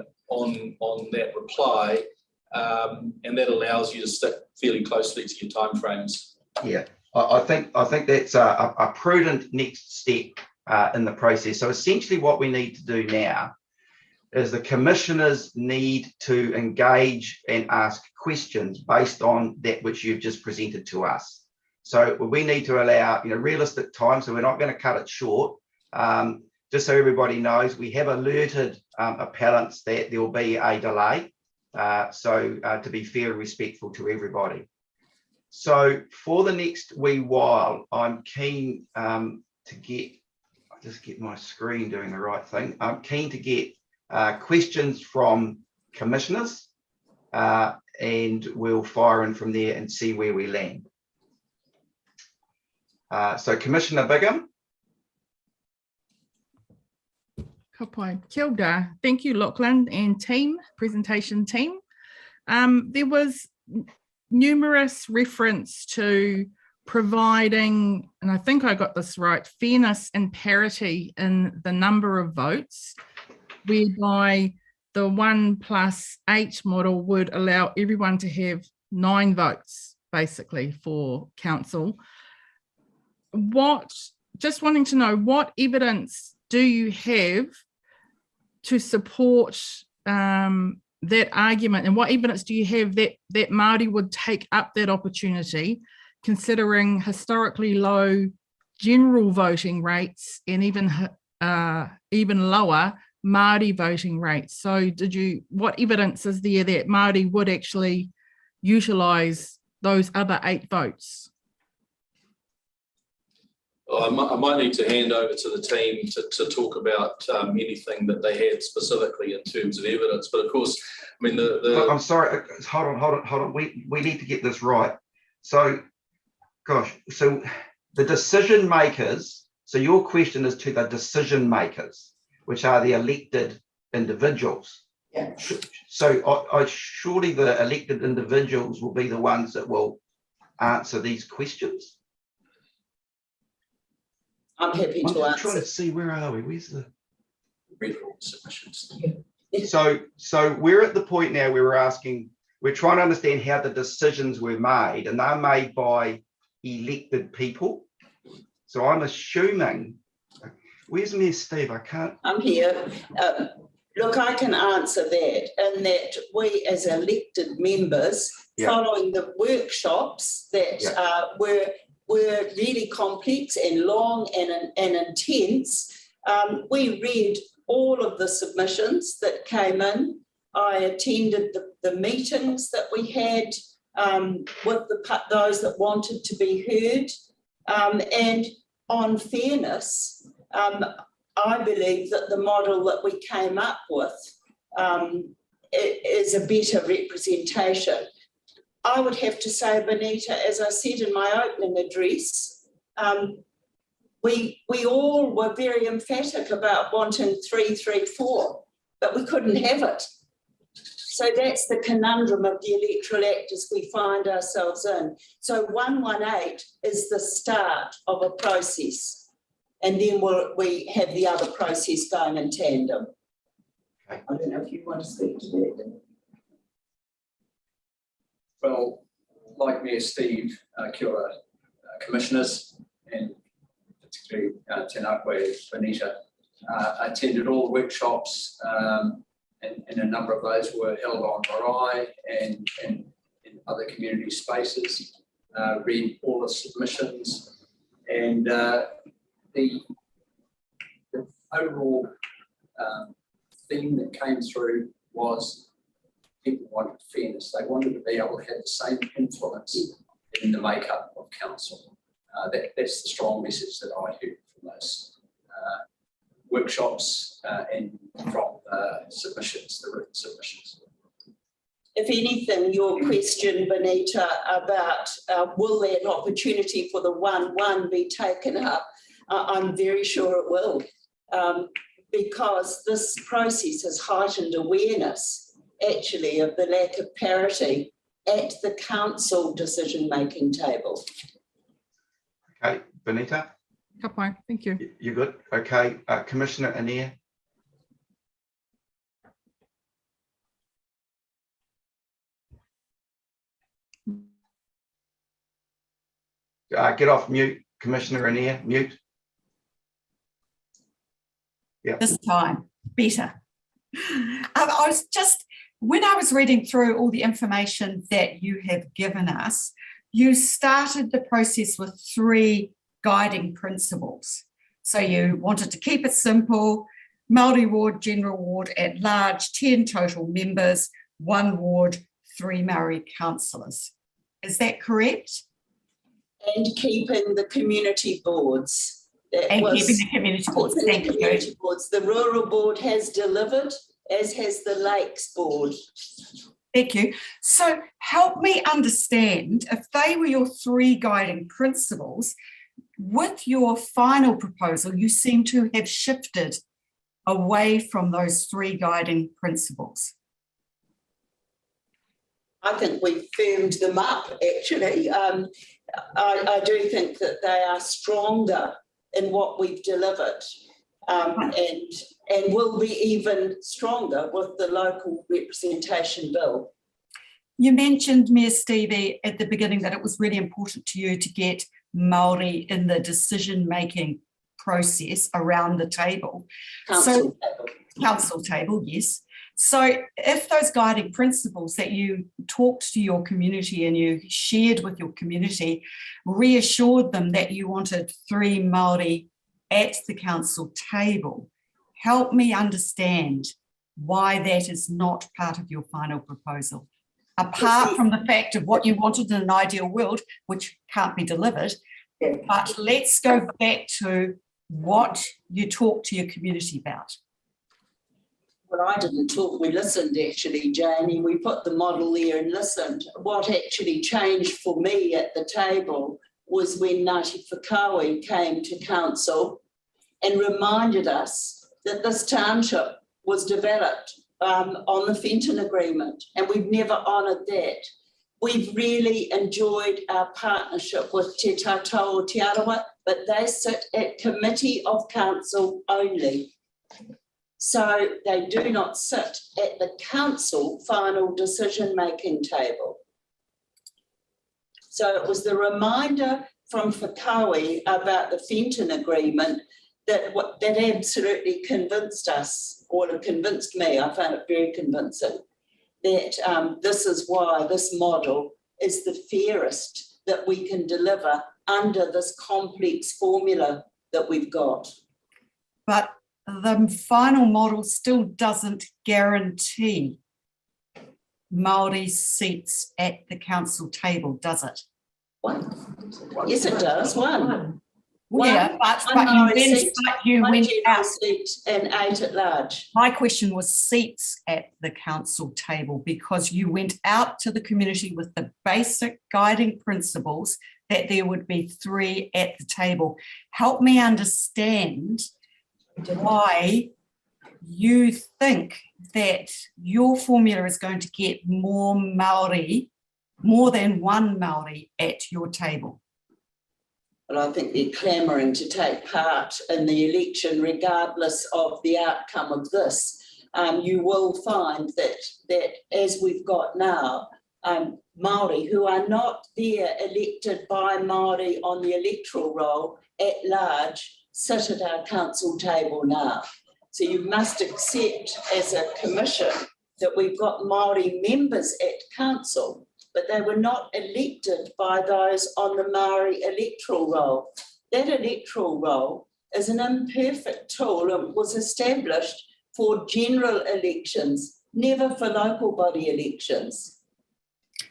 that reply, and that allows you to stick fairly closely to your timeframes. Yeah, I think that's a prudent next step in the process. So essentially what we need to do now is the commissioners need to engage and ask questions based on that which you've just presented to us. So we need to allow realistic time, so we're not going to cut it short. Just so everybody knows, we have alerted appellants that there will be a delay, to be fair and respectful to everybody. So for the next wee while, I'm keen to get, I'll just get my screen doing the right thing. I'm keen to get questions from commissioners, and we'll fire in from there and see where we land. So Commissioner Bigham. Kia ora. Thank you, Lachlan and presentation team. There was numerous reference to providing, and I think I got this right, fairness and parity in the number of votes, whereby the 1 + 8 model would allow everyone to have 9 votes, basically, for council. Just wanting to know, what evidence do you have to support that argument, and what evidence do you have that Māori would take up that opportunity, considering historically low general voting rates and even lower Māori voting rates? So what evidence is there that Māori would actually utilise those other 8 votes? I might need to hand over to the team to talk about anything that they had specifically in terms of evidence. But of course, I mean, I'm sorry, hold on. We need to get this right. So, gosh, so the decision makers, so your question is to the decision makers, which are the elected individuals. Yeah. So I surely the elected individuals will be the ones that will answer these questions. I'm happy I'm to just trying to answer. see, where are we? Where's the... federal submissions. So we're at the point now where we're trying to understand how the decisions were made, and they're made by elected people. So I'm assuming, where's Mayor Steve? I can't. I'm here. Look, I can answer that, in that we as elected members, following the workshops that were really complex and long and intense, we read all of the submissions that came in. I attended the meetings that we had with those that wanted to be heard. And on fairness, I believe that the model that we came up with is a better representation. I would have to say, Benita, as I said in my opening address, we all were very emphatic about wanting 334, but we couldn't have it. So that's the conundrum of the Electoral Act as we find ourselves in. So 118 is the start of a process, and then we have the other process going in tandem. Okay. I don't know if you want to speak to that. Well, like Mayor Steve, kia ora, commissioners, and particularly tēnā koe, Benita, attended all the workshops, and a number of those were held on Marae and in other community spaces, read all the submissions, and the overall theme that came through was people wanted fairness. They wanted to be able to have the same influence in the makeup of council. That's the strong message that I heard from those workshops and from submissions, the written submissions. If anything, your question, Benita, about will there an opportunity for the 1-1 be taken up, I'm very sure it will, because this process has heightened awareness actually of the lack of parity at the council decision-making table. Okay, Benita? Ka pai, thank you. You good? Okay, Commissioner Anir? Get off mute, Commissioner Anir, mute. Yeah. This time, better. I was just, when I was reading through all the information that you have given us, you started the process with 3 guiding principles. So you wanted to keep it simple: Māori ward, general ward at large, 10 total members, 1 ward, 3 Māori councillors. Is that correct? And keeping the community boards. Keeping the community boards. Thank you. Community boards. The rural board has delivered, as has the Lakes board. Thank you. So help me understand, if they were your 3 guiding principles, with your final proposal, you seem to have shifted away from those 3 guiding principles. I think we firmed them up, actually. I do think that they are stronger in what we've delivered, and will be even stronger with the local representation bill. You mentioned, Mayor Stevie, at the beginning that it was really important to you to get Māori in the decision-making process around the table. Council table, yes. So if those guiding principles that you talked to your community and you shared with your community reassured them that you wanted 3 Māori at the council table, help me understand why that is not part of your final proposal. apart from the fact of what you wanted in an ideal world, which can't be delivered. Yeah. But let's go back to what you talk to your community about. Well, I didn't talk, we listened actually, Janie. We put the model there and listened. What actually changed for me at the table was when Ngāti Whakaui came to council and reminded us that this township was developed on the Fenton Agreement, and we've never honoured that. We've really enjoyed our partnership with Te Tātou o Te Arawa, but they sit at Committee of Council only. So they do not sit at the council final decision-making table. So it was the reminder from Whakaui about the Fenton Agreement that absolutely convinced us, or it convinced me, I found it very convincing, that this is why this model is the fairest that we can deliver under this complex formula that we've got. But the final model still doesn't guarantee Māori seats at the council table, does it? One. Yes, it does. One. Yeah, but you went out. Seat and 8 at large. My question was seats at the council table, because you went out to the community with the basic guiding principles that there would be 3 at the table. Help me understand why you think that your formula is going to get more Māori, more than one Māori at your table. Well, I think they're clamouring to take part in the election regardless of the outcome of this. You will find that as we've got now, Māori who are not there elected by Māori on the electoral roll at large sit at our council table now. So you must accept as a commission that we've got Māori members at council, but they were not elected by those on the Māori electoral roll. That electoral roll is an imperfect tool and was established for general elections, never for local body elections.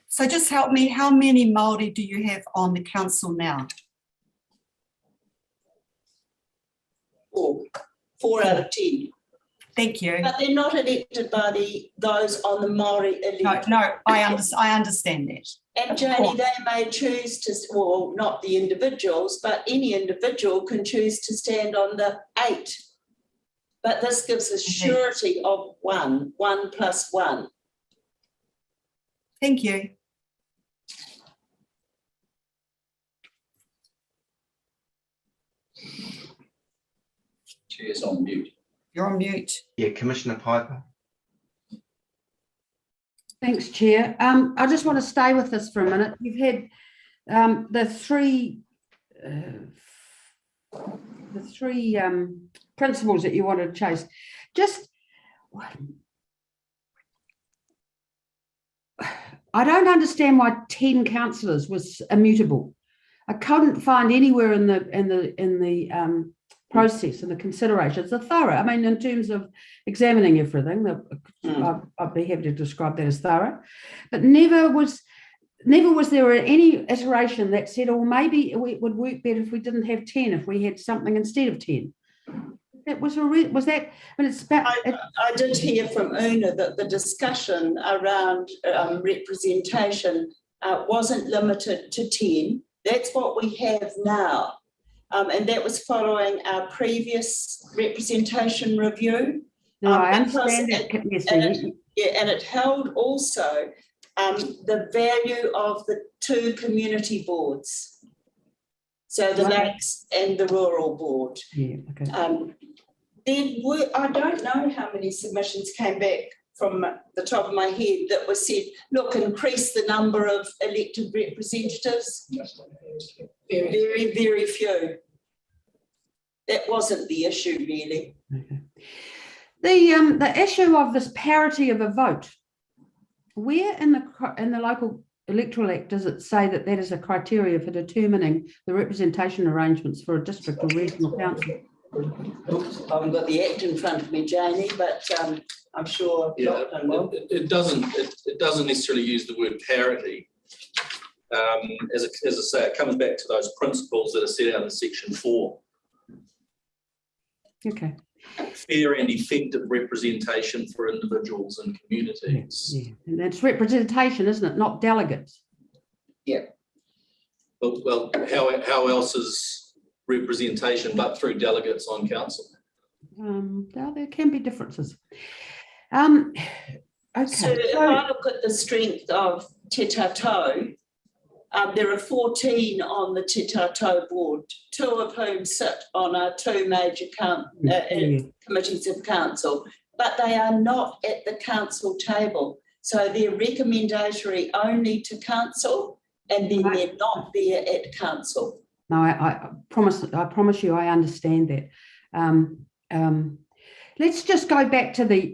So just help me, how many Māori do you have on the council now? 4 out of 10. Thank you. But they're not elected by those on the Māori electorate. No, I understand that. And Janie, they may choose to, well, not the individuals, but any individual can choose to stand on the 8. But this gives us surety of 1 plus 1. Thank you. Chair's on mute. You're on mute. Yeah, Commissioner Piper. Thanks, Chair. I just want to stay with this for a minute. You've had the three principles that you want to chase. Just, I don't understand why 10 councillors was immutable. I couldn't find anywhere in the process and the considerations are thorough. I mean, in terms of examining everything, I'd be happy to describe that as thorough, but never was there any iteration that said, oh, maybe it would work better if we didn't have 10, if we had something instead of 10. That was that. I mean, it's about. I did hear from Una that the discussion around representation wasn't limited to 10. That's what we have now. And that was following our previous representation review. No, I understand that. And it held also the value of the 2 community boards. So the Lakes and the Rural Board. Yeah, okay. I don't know how many submissions came back from the top of my head that was said, look, increase the number of elected representatives. Very, very few. That wasn't the issue, really. Okay. The issue of this parity of a vote, where in the local electoral act does it say that is a criteria for determining the representation arrangements for a district or regional council? I haven't got the act in front of me, Janie, but I'm sure. Yeah, Dr. will. it doesn't necessarily use the word parity. As I say, it comes back to those principles that are set out in section 4. Okay. Fair and effective representation for individuals and communities. Yeah. And that's representation, isn't it? Not delegates. Yeah. Well, how else is representation but through delegates on council? There can be differences. Okay. So if I look at the strength of Te Tātou, there are 14 on the Te Tātou board, 2 of whom sit on our 2 major committees of council, but they are not at the council table. So they're recommendatory only to council, and then they're not there at council. No, I promise you I understand that. Let's just go back to the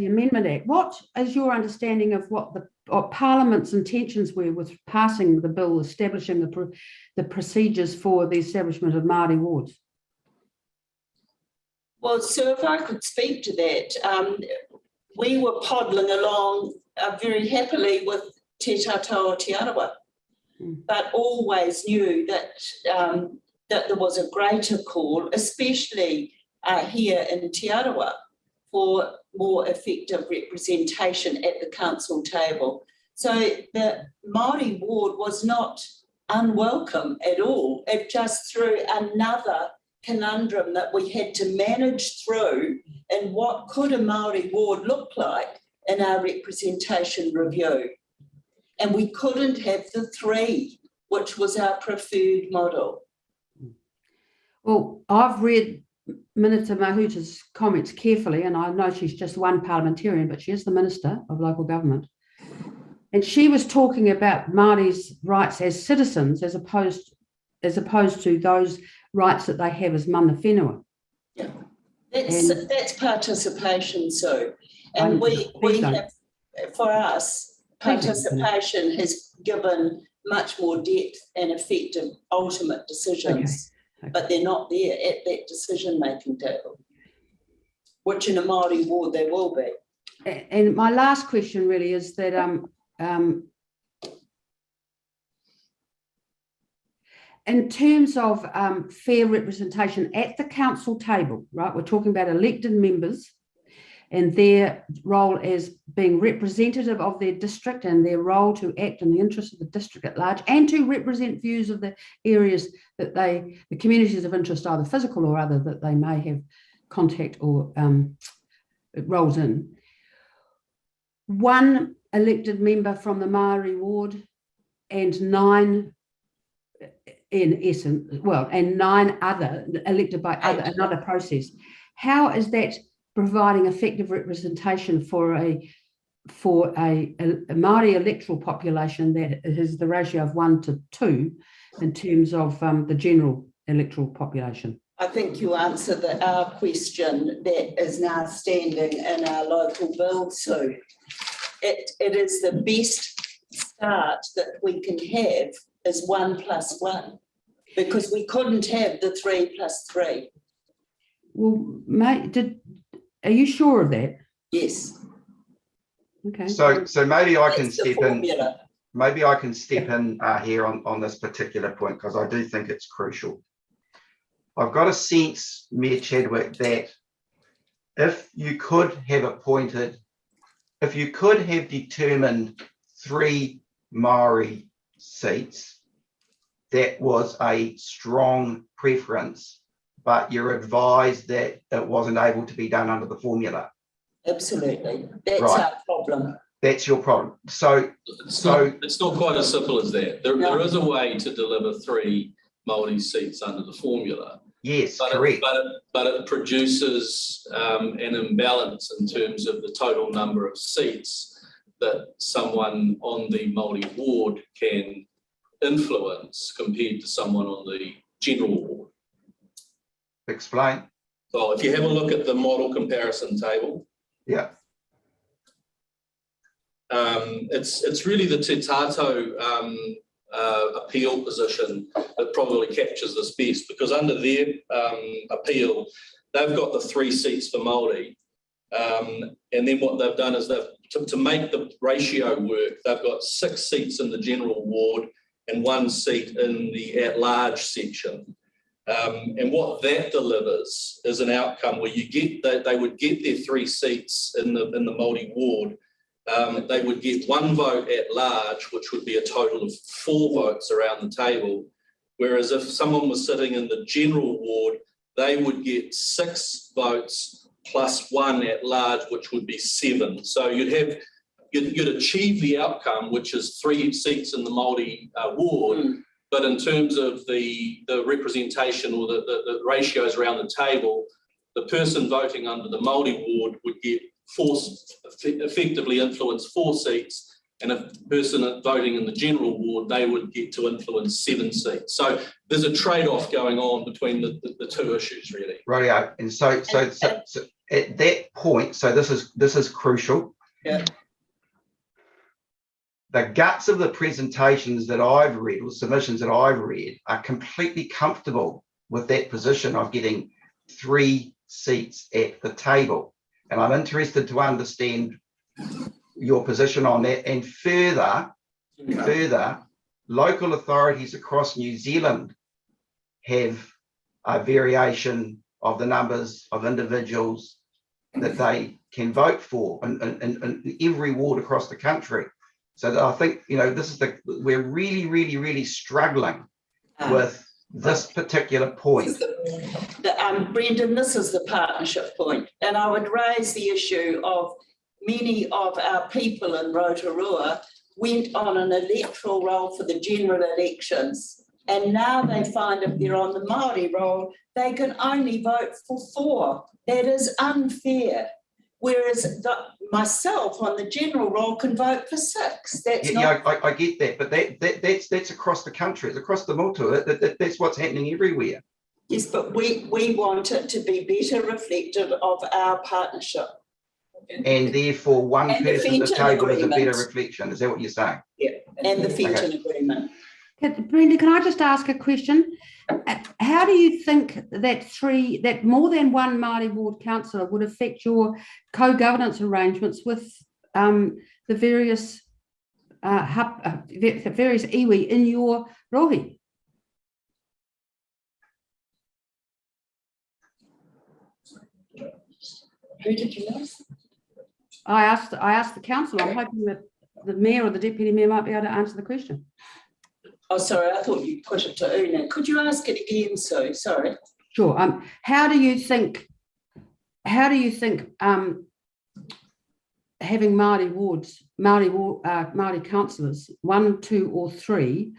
Amendment Act. What is your understanding of what Parliament's intentions were with passing the bill establishing the procedures for the establishment of Māori wards? Well, so if I could speak to that, we were poddling along very happily with Te Tātou Aotearoa, but always knew that that there was a greater call, especially here in Te Arawa, for more effective representation at the council table. So the Māori ward was not unwelcome at all. It just threw another conundrum that we had to manage through, and what could a Māori ward look like in our representation review. And we couldn't have the 3, which was our preferred model. Well, I've read Minister Mahuta's comments carefully, and I know she's just one parliamentarian, but she is the Minister of Local Government. And she was talking about Māori's rights as citizens as opposed to those rights that they have as mana whenua. Yeah, that's participation, Sue. And we have, for us, participation has given much more depth and effective ultimate decisions. Okay. But they're not there at that decision-making table, which in a Māori ward there will be. And my last question really is that in terms of fair representation at the council table, right, we're talking about elected members and their role as being representative of their district and their role to act in the interest of the district at large and to represent views of the areas that the communities of interest, either physical or other, that they may have contact or roles in. 1 elected member from the Māori ward and 9 in essence, well, and 9 other elected by another process. How is that providing effective representation for a Māori electoral population that is the ratio of 1 to 2 in terms of the general electoral population? I think you answered our question that is now standing in our local bill, Sue. It is the best start that we can have is 1 + 1, because we couldn't have the 3 + 3. Well, mate, are you sure of that? Yes. Okay. So maybe I can step in. Formula. Maybe I can step in here on this particular point, because I do think it's crucial. I've got a sense, Mayor Chadwick, that if you could have determined 3 Māori seats, that was a strong preference, but you're advised that it wasn't able to be done under the formula. Absolutely. That's Right. our problem. That's your problem. It's not quite as simple as that. There is a way to deliver 3 Māori seats under the formula. Yes, correct. But it produces an imbalance in terms of the total number of seats that someone on the Māori ward can influence compared to someone on the general ward. Explain. So if you have a look at the model comparison table, yeah, it's really the Te Tātou appeal position that probably captures this best, because under their appeal, they've got the 3 seats for Māori, And then what they've done is to make the ratio work, they've got 6 seats in the general ward and 1 seat in the at-large section. And what that delivers is an outcome where they would get their 3 seats in the Māori ward. They would get 1 vote at large, which would be a total of 4 votes around the table. Whereas if someone was sitting in the general ward, they would get 6 votes plus 1 at large, which would be 7. So you'd achieve the outcome, which is 3 seats in the Māori ward. But in terms of the representation or the ratios around the table, the person voting under the Māori ward would get effectively influence 4 seats, and a person voting in the general ward, they would get to influence 7 seats. So there's a trade-off going on between the 2 issues, really. Rightio. And so at that point, so this is crucial. Yeah. The guts of the presentations that I've read, or submissions that I've read, are completely comfortable with that position of getting 3 seats at the table. And I'm interested to understand your position on that. And further, local authorities across New Zealand have a variation of the numbers of individuals that they can vote for in every ward across the country. So that I think, this is we're really, really, really struggling with this particular point. Brendan, this is the partnership point. And I would raise the issue of many of our people in Rotorua went on an electoral roll for the general elections. And now they find if they're on the Māori roll, they can only vote for 4. That is unfair. Whereas myself on the general roll can vote for 6. I get that, but that's across the country. It's across the motu. That's what's happening everywhere. Yes, but we want it to be better reflective of our partnership. And therefore, one person at the table is a better reflection. Is that what you're saying? Yeah, and the Fenton Agreement. Brenda, can I just ask a question? How do you think that more than 1 Māori ward councillor would affect your co-governance arrangements with the various iwi in your rohi? Who did you ask? I asked the council. I'm hoping that the mayor or the deputy mayor might be able to answer the question. Oh, sorry, I thought you put it to Una. Could you ask it again, Sue? Sorry. Sure. How do you think having Māori wards, Māori councillors, 1, 2, or 3,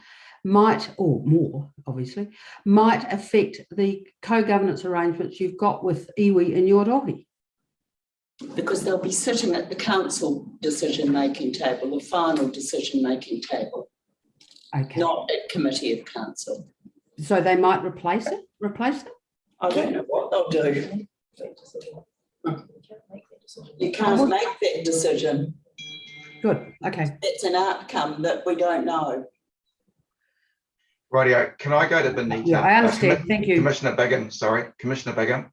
might, or more, obviously, might affect the co-governance arrangements you've got with iwi in your rohi? Because they'll be sitting at the council decision-making table, the final decision-making table. Okay. Not at committee of council. So they might replace it? I don't know what they'll do. You can't make that decision. Good. Okay. It's an outcome that we don't know. Rightio. Can I go to Benita? Yeah, I understand. Thank you. Commissioner Bigham. Sorry, Commissioner Bigham.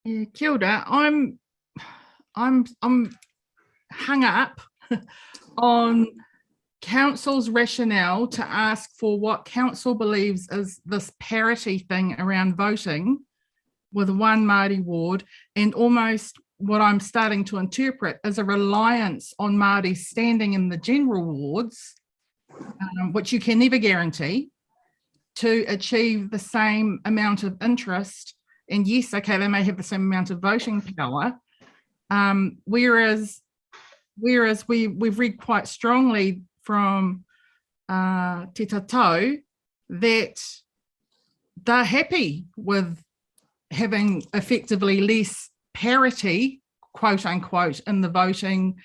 Yeah, kia ora. I'm hung up on council's rationale to ask for what council believes is this parity thing around voting with 1 Māori ward, and almost what I'm starting to interpret as a reliance on Māori standing in the general wards, which you can never guarantee, to achieve the same amount of interest. And yes, okay, they may have the same amount of voting power, whereas we've read quite strongly from Te Tatau that they're happy with having effectively less parity, quote unquote, in the voting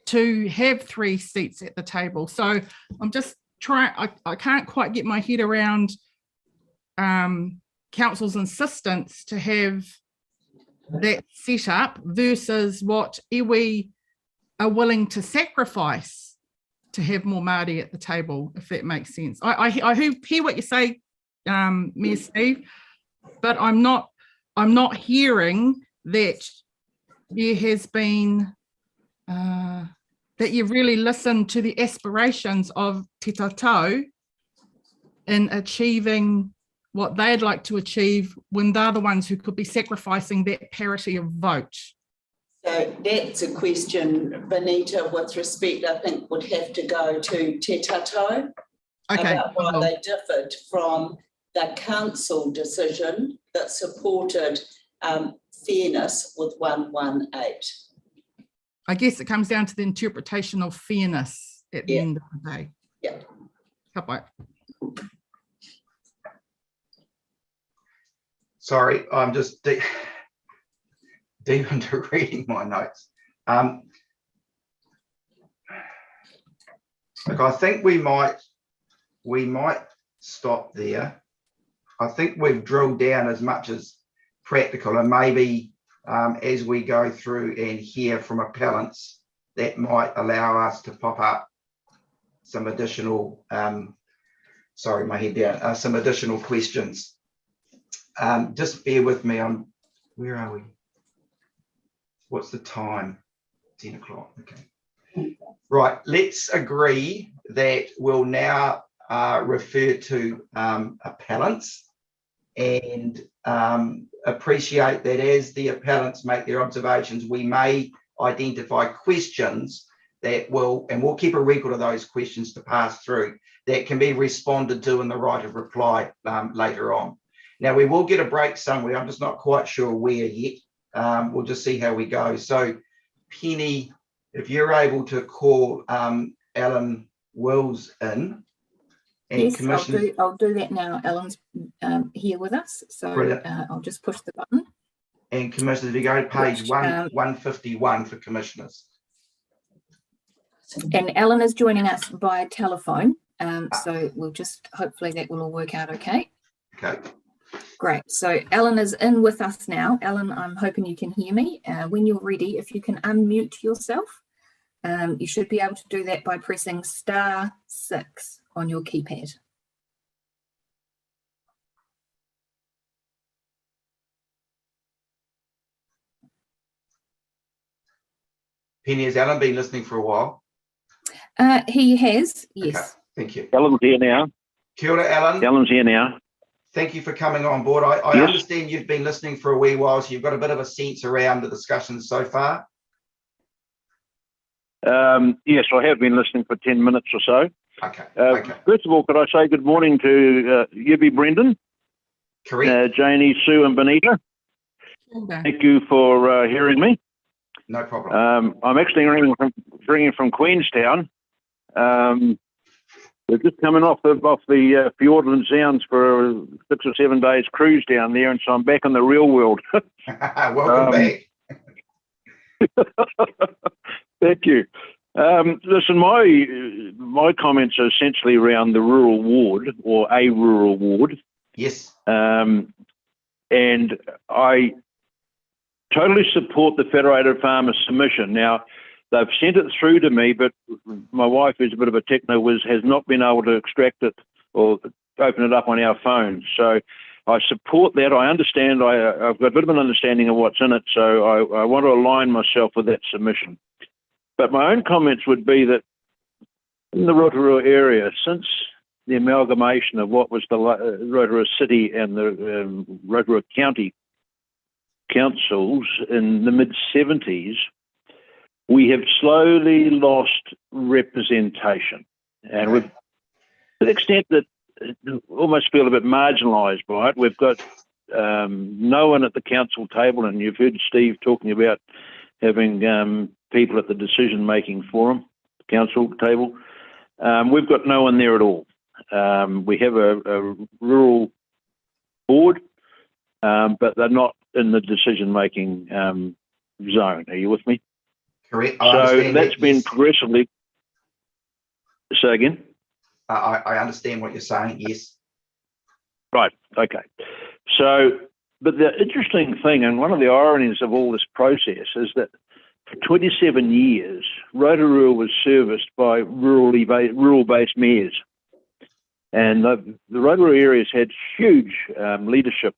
to have 3 seats at the table. So I'm just trying, I can't quite get my head around council's insistence to have that set up versus what iwi are willing to sacrifice to have more Māori at the table, if that makes sense. I hear what you say, Mayor Steve, but I'm not hearing that there has been, that you've really listened to the aspirations of Te Tatau in achieving what they'd like to achieve when they're the ones who could be sacrificing that parity of vote? So that's a question, Benita, with respect, I think would have to go to Te Tatau about why they differed from the council decision that supported fairness with 118. I guess it comes down to the interpretation of fairness at the end of the day. Yeah. Kapai. Sorry, I'm just deep into reading my notes. Look, I think we might stop there. I think we've drilled down as much as practical, and maybe as we go through and hear from appellants, that might allow us to pop up some additional, sorry, my head down, some additional questions. Just bear with me on, where are we? What's the time? 10 o'clock, okay. Right, let's agree that we'll now refer to appellants, and appreciate that as the appellants make their observations, we may identify questions that will, and we'll keep a record of those questions to pass through, that can be responded to in the right of reply later on. Now, we will get a break somewhere. I'm just not quite sure where yet. We'll just see how we go. So, Penny, if you're able to call Alan Wills in. And yes, I'll do that now. Alan's here with us, so I'll just push the button. And commissioners, if you go to page 151 for commissioners. And Alan is joining us by telephone, so we'll just, hopefully that will all work out okay. Okay. Great, so Alan is in with us now. Alan, I'm hoping you can hear me. When you're ready, if you can unmute yourself, you should be able to do that by pressing *6 on your keypad. Penny, has Alan been listening for a while? He has, yes. Okay, thank you. Alan's here now. Kia ora, Alan. Alan's here now. Thank you for coming on board. I understand you've been listening for a wee while, so you've got a bit of a sense around the discussion so far. Yes, I have been listening for 10 minutes or so. Okay. First of all, could I say good morning to Yubi, Brendan, correct, Janie, Sue and Benita. Okay. Thank you for hearing me. No problem. I'm actually ringing from Queenstown. We're just coming off the Fiordland Sounds for a 6 or 7 days cruise down there, and so I'm back in the real world. Welcome back. Thank you. Listen, my comments are essentially around the rural ward, or a rural ward. Yes. And I totally support the Federated Farmers submission. Now, they've sent it through to me, but my wife, who's a bit of a techno whiz, has not been able to extract it or open it up on our phone. So I support that. I understand. I've got a bit of an understanding of what's in it, so I want to align myself with that submission. But my own comments would be that in the Rotorua area, since the amalgamation of what was the Rotorua City and the Rotorua County councils in the mid-70s, we have slowly lost representation. And we've, to the extent that almost feel a bit marginalised by it. We've got no one at the council table, and you've heard Steve talking about having people at the decision-making forum, council table. We've got no one there at all. We have a rural board, but they're not in the decision-making zone. Are you with me? Correct. So that's been progressively. Say again? I understand what you're saying, yes. Right, okay. So, but the interesting thing, and one of the ironies of all this process, is that for 27 years, Rotorua was serviced by rural-based mayors. And the Rotorua area's had huge leadership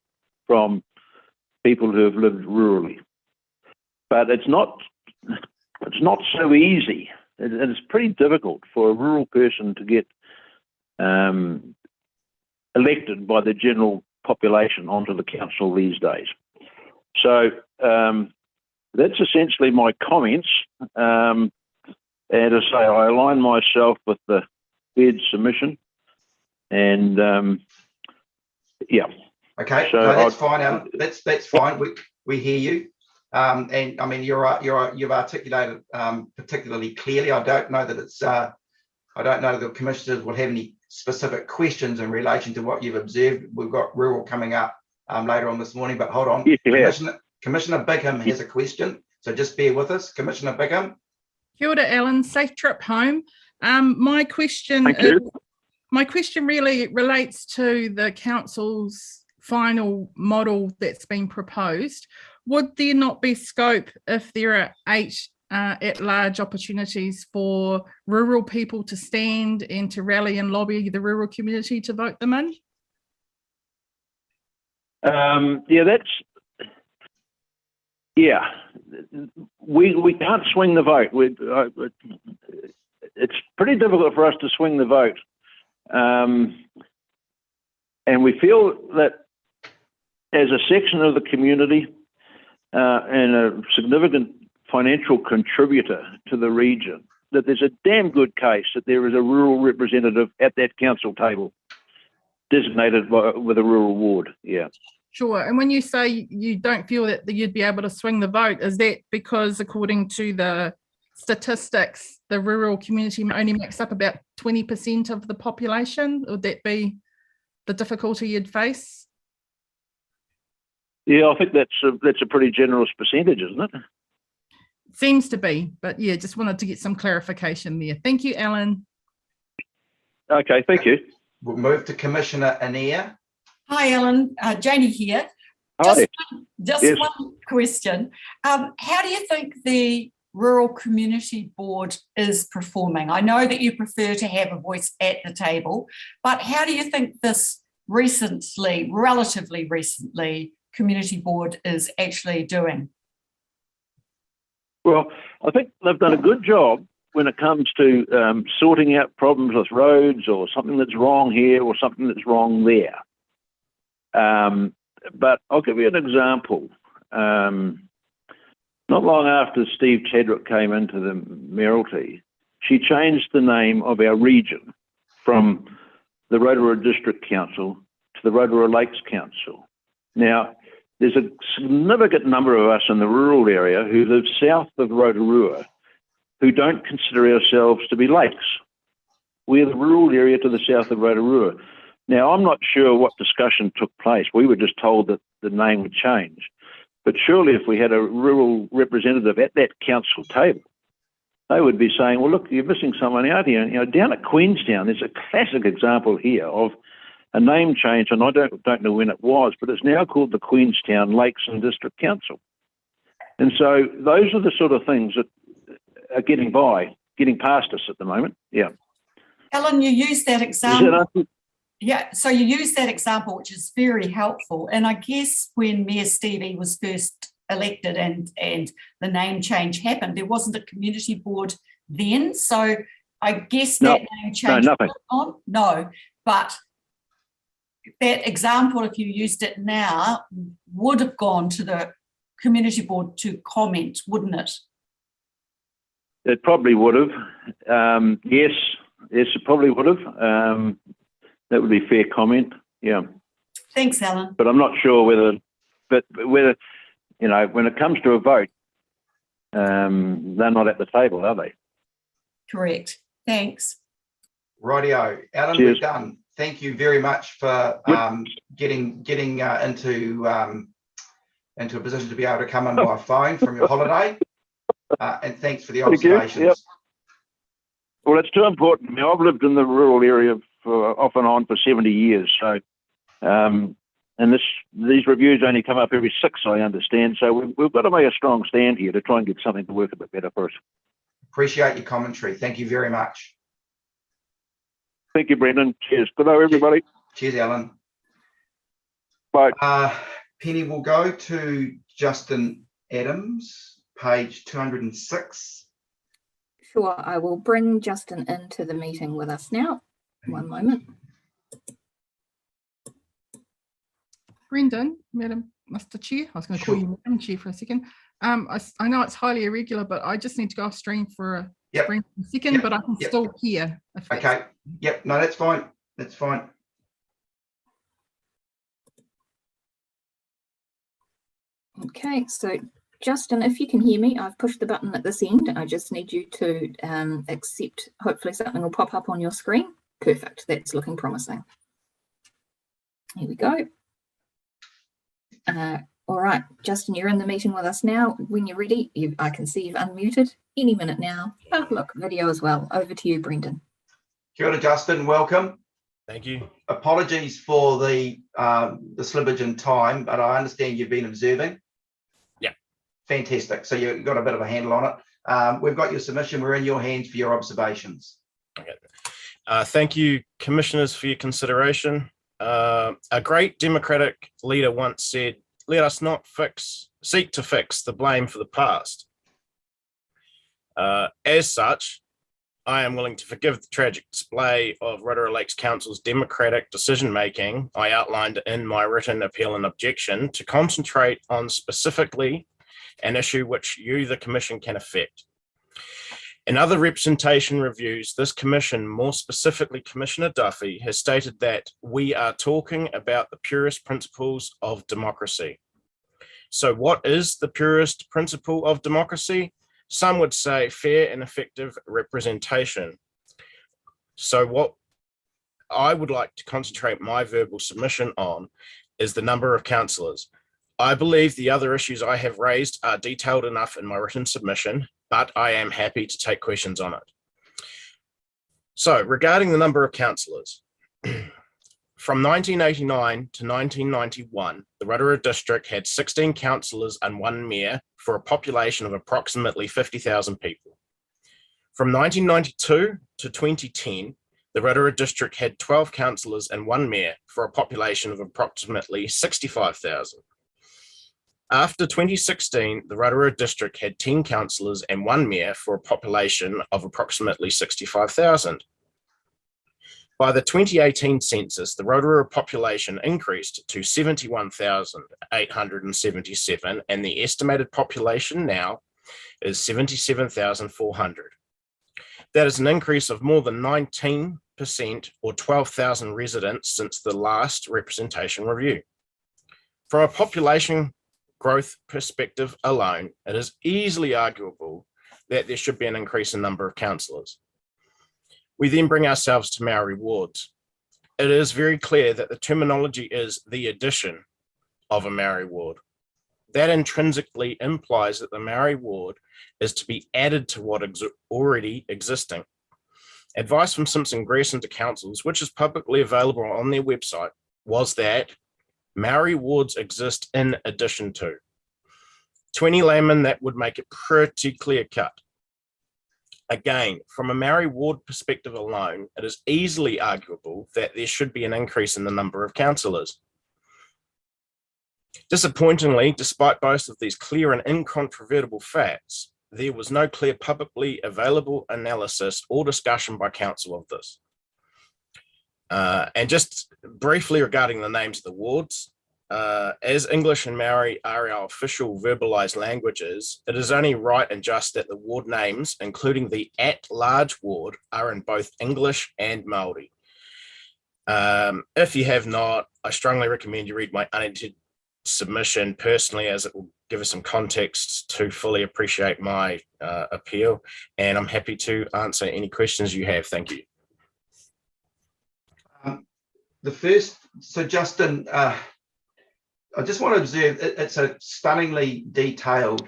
from people who have lived rurally. but it's not so easy. It's pretty difficult for a rural person to get elected by the general population onto the council these days. So that's essentially my comments. And as I say, I align myself with the Fed submission, and yeah. Okay, So no, that's fine, Alan. That's fine. We hear you, and I mean you've articulated particularly clearly. I don't know that it's I don't know that the commissioners will have any specific questions in relation to what you've observed. We've got rural coming up later on this morning, but hold on. Yeah. Commissioner Bigham has a question, so just bear with us. Commissioner Bigham. Kia ora, Alan. Safe trip home. My question really relates to the council's final model that's been proposed. Would there not be scope if there are 8 at-large opportunities for rural people to stand and to rally and lobby the rural community to vote them in? We can't swing the vote. It's pretty difficult for us to swing the vote, and we feel that as a section of the community and a significant financial contributor to the region, that there's a damn good case that there is a rural representative at that council table designated with a rural ward. Yeah. Sure. And when you say you don't feel that you'd be able to swing the vote, is that because according to the statistics, the rural community only makes up about 20% of the population? Would that be the difficulty you'd face? Yeah, I think that's a pretty generous percentage, isn't it? Seems to be, but yeah, just wanted to get some clarification there. Thank you, Alan. Okay, thank you. We'll move to Commissioner Anea. Hi, Ellen. Janie here. Hi. Just Yes. one question. How do you think the Rural Community Board is performing? I know that you prefer to have a voice at the table, but how do you think this relatively recently, Community Board is actually doing? Well, I think they've done a good job when it comes to sorting out problems with roads or something that's wrong here or something that's wrong there. But I'll give you an example. Not long after Steve Chadwick came into the Mayoralty, she changed the name of our region from the Rotorua District Council to the Rotorua Lakes Council. Now, there's a significant number of us in the rural area who live south of Rotorua who don't consider ourselves to be lakes. We're the rural area to the south of Rotorua. Now, I'm not sure what discussion took place. We were just told that the name would change. But surely if we had a rural representative at that council table, they would be saying, well, look, you're missing someone out here. You know, down at Queenstown, there's a classic example here of a name change, and I don't know when it was, but it's now called the Queenstown Lakes and District Council. And so those are the sort of things that are getting past us at the moment. Yeah. Ellen, you used that example. Yeah, so you use that example, which is very helpful. And I guess when Mayor Stevie was first elected and the name change happened, there wasn't a community board then. So I guess that name change. No, nothing. No, but that example, if you used it now, would have gone to the community board to comment, wouldn't it? It probably would have. Yes, it probably would have. That would be fair comment. Yeah. Thanks, Alan. But I'm not sure whether, you know, when it comes to a vote, they're not at the table, are they? Correct. Thanks. Rightio. Alan, Cheers. we're done. Thank you very much for getting into a position to be able to come in by phone from your holiday. And thanks for the observations. Yep. Well, it's too important. I've lived in the rural area for off and on for 70 years. So, and these reviews only come up every 6, I understand. So we've got to make a strong stand here to try and get something to work a bit better for us. Appreciate your commentary. Thank you very much. Thank you, Brendan. Cheers. Good night, everybody. Cheers, Alan. Bye. Penny, we'll go to Justin Adams, page 206. Sure, I will bring Justin into the meeting with us now. One moment. Brendan, Mr. Chair, I was going to call you Madam Chair for a second. I know it's highly irregular, but I just need to go off stream for a second, but I can still hear. Okay. Yep. No, that's fine. That's fine. Okay, so Justin, if you can hear me, I've pushed the button at this end. I just need you to accept. Hopefully something will pop up on your screen. Perfect. That's looking promising. Here we go. All right, Justin, you're in the meeting with us now. When you're ready, I can see you've unmuted any minute now. Oh, look, video as well. Over to you, Brendan. Kia ora, Justin. Welcome. Thank you. Apologies for the slippage in time, but I understand you've been observing. Yeah. Fantastic. So you've got a bit of a handle on it. We've got your submission. We're in your hands for your observations. Okay. Thank you, commissioners, for your consideration. A great democratic leader once said, "Let us not seek to fix the blame for the past." As such, I am willing to forgive the tragic display of Rotorua Lakes Council's democratic decision-making I outlined in my written appeal and objection to concentrate on specifically an issue which you, the Commission, can affect. In other representation reviews, this Commission, more specifically Commissioner Duffy, has stated that we are talking about the purest principles of democracy. So what is the purest principle of democracy? Some would say fair and effective representation. So what I would like to concentrate my verbal submission on is the number of councillors. I believe the other issues I have raised are detailed enough in my written submission, but I am happy to take questions on it. So regarding the number of councillors, from 1989 to 1991, the Rotorua district had 16 councillors and 1 mayor for a population of approximately 50,000 people. From 1992 to 2010, the Rotorua district had 12 councillors and 1 mayor for a population of approximately 65,000. After 2016, the Rotorua district had 10 councillors and 1 mayor for a population of approximately 65,000. By the 2018 census, the Rotorua population increased to 71,877, and the estimated population now is 77,400. That is an increase of more than 19% or 12,000 residents since the last representation review. From a population growth perspective alone, it is easily arguable that there should be an increase in number of councillors. We then bring ourselves to Maori wards. It is very clear that the terminology is the addition of a Maori ward. That intrinsically implies that the Maori ward is to be added to what is already existing. Advice from Simpson Grierson to councils, which is publicly available on their website, was that Maori wards exist in addition to. To any layman, that would make it pretty clear cut. Again, from a Maori ward perspective alone, it is easily arguable that there should be an increase in the number of councillors. Disappointingly, despite both of these clear and incontrovertible facts, there was no clear publicly available analysis or discussion by council of this. And just briefly regarding the names of the wards, as English and Maori are our official verbalized languages, it is only right and just that the ward names, including the at-large ward, are in both English and Māori. If you have not, I strongly recommend you read my unedited submission personally, as it will give us some context to fully appreciate my appeal, and I'm happy to answer any questions you have. Thank you. So Justin, I just want to observe it's a stunningly detailed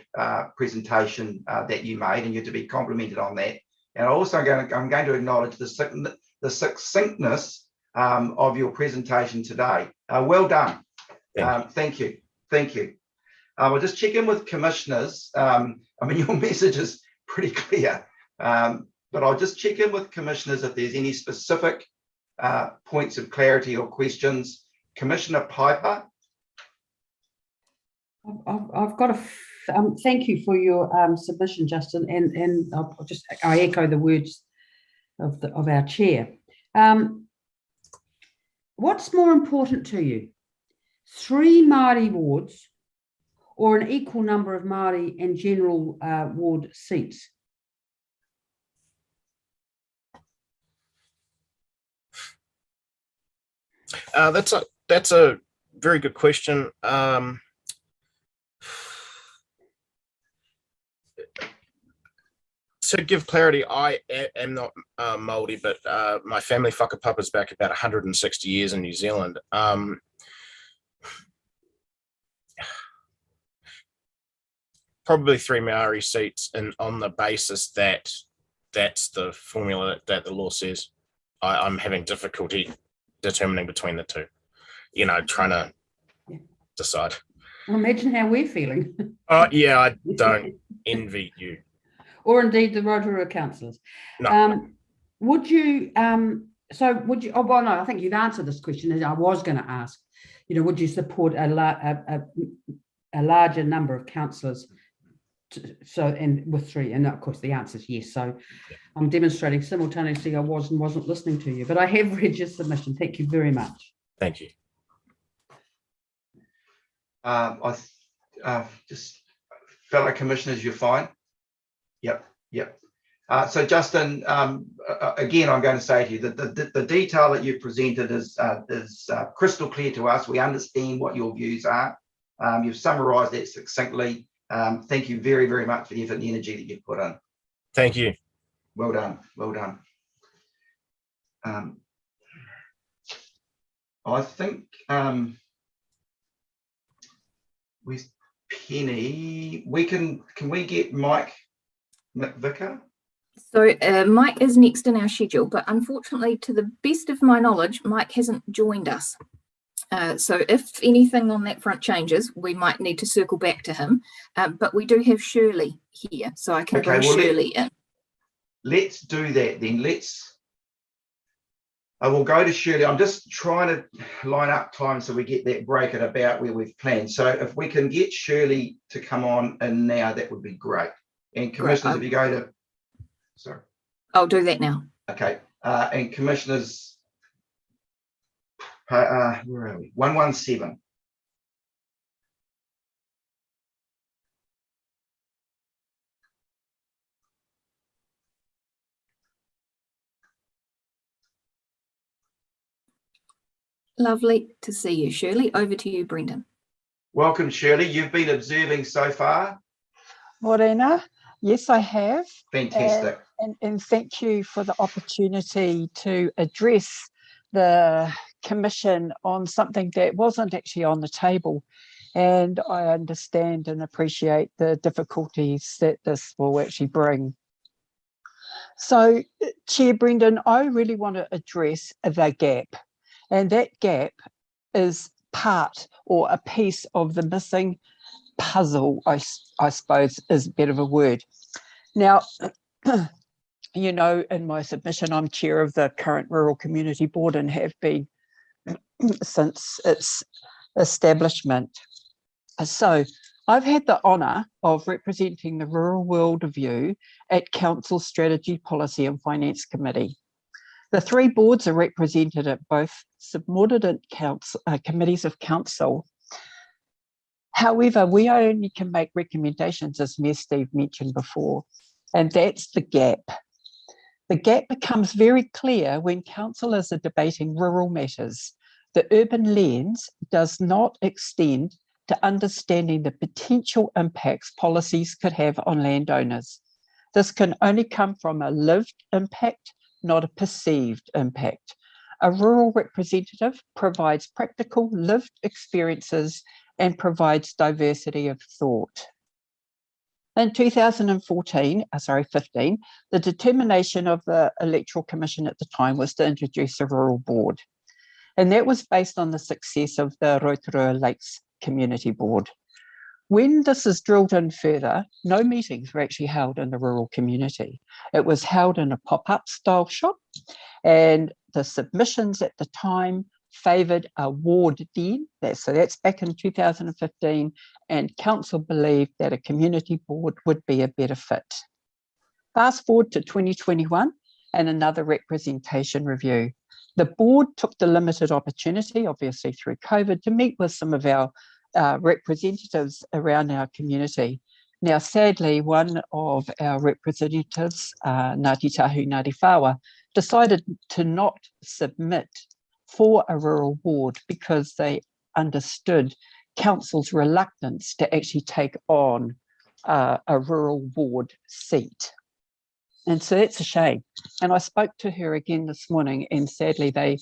presentation that you made, and you're to be complimented on that. And I'm going to acknowledge the succinctness of your presentation today. Well done. Thank you. Thank you. I'll just check in with commissioners. I mean, your message is pretty clear, but I'll just check in with commissioners if there's any specific points of clarity or questions. Commissioner Piper. I've got a thank you for your submission, Justin, and I echo the words of our chair. What's more important to you, 3 Māori wards or an equal number of Māori and general ward seats? That's a very good question. To give clarity, I am not Māori, but my family whakapapa's back about 160 years in New Zealand. Probably 3 Maori seats, and on the basis that that's the formula that the law says. I'm having difficulty determining between the two. Trying to decide. Well, imagine how we're feeling. Oh yeah, I don't envy you. Or indeed the Rotorua councillors. No. Would you? Would you? Oh well, no. I think you've answered this question. As I was going to ask, would you support a larger number of councillors? And with 3, and of course the answer is yes. So I'm demonstrating simultaneously I was and wasn't listening to you, but I have read your submission. Thank you very much. Thank you. Just fellow commissioners, you're fine. Yep. So Justin, again, I'm going to say to you that the detail that you've presented is crystal clear to us. We understand what your views are. You've summarised that succinctly. Thank you very, very much for the effort and the energy that you've put in. Thank you. Well done. Well done. I think with Penny, can we get Mike McVicker? So Mike is next in our schedule, but unfortunately, to the best of my knowledge, Mike hasn't joined us. So if anything on that front changes, we might need to circle back to him. But we do have Shirley here, so I can bring Shirley in. Let's do that then. I will go to Shirley. I'm just trying to line up time so we get that break at about where we've planned. So if we can get Shirley to come on in now, that would be great. And commissioners, if you go to, sorry. I'll do that now. Okay. And commissioners, where are we? 117. Lovely to see you, Shirley. Over to you, Brendan. Welcome, Shirley. You've been observing so far. Morena, yes, I have. Fantastic. And thank you for the opportunity to address the Commission on something that wasn't actually on the table. And I understand and appreciate the difficulties that this will actually bring. So, Chair Brendan, I really want to address the gap. And that gap is part or a piece of the missing puzzle, I suppose is a bit of a word. Now, in my submission, I'm chair of the current Rural Community Board and have been since its establishment. So I've had the honour of representing the Rural World View at Council Strategy, Policy and Finance Committee. The 3 boards are represented at both subordinate committees of council. However, we only can make recommendations, as Mayor Steve mentioned before, and that's the gap. The gap becomes very clear when councillors are debating rural matters. The urban lens does not extend to understanding the potential impacts policies could have on landowners. This can only come from a lived impact, not a perceived impact. A rural representative provides practical lived experiences and provides diversity of thought. In 15, the determination of the Electoral Commission at the time was to introduce a rural board. And that was based on the success of the Rotorua Lakes Community Board. When this is drilled in further, no meetings were actually held in the rural community. It was held in a pop-up style shop, and the submissions at the time favoured a ward then, that's back in 2015, and council believed that a community board would be a better fit. Fast forward to 2021 and another representation review. The board took the limited opportunity, obviously through COVID, to meet with some of our representatives around our community. Now, sadly, one of our representatives, Ngāti Tahu Ngāti Whawa, decided to not submit for a rural ward because they understood council's reluctance to actually take on a rural ward seat. And so that's a shame. And I spoke to her again this morning, and sadly they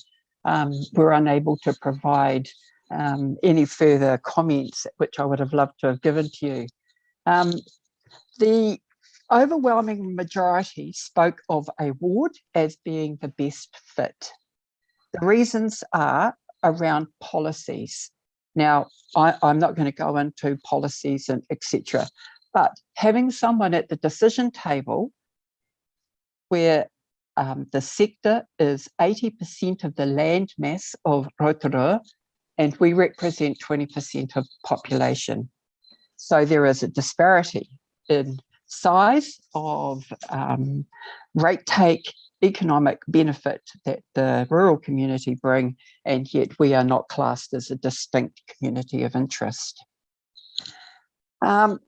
were unable to provide any further comments, which I would have loved to have given to you. The overwhelming majority spoke of a ward as being the best fit. The reasons are around policies. Now, I'm not going to go into policies and etc., but having someone at the decision table where the sector is 80% of the land mass of Rotorua, and we represent 20% of population. So there is a disparity in size of rate take, economic benefit that the rural community bring, and yet we are not classed as a distinct community of interest. The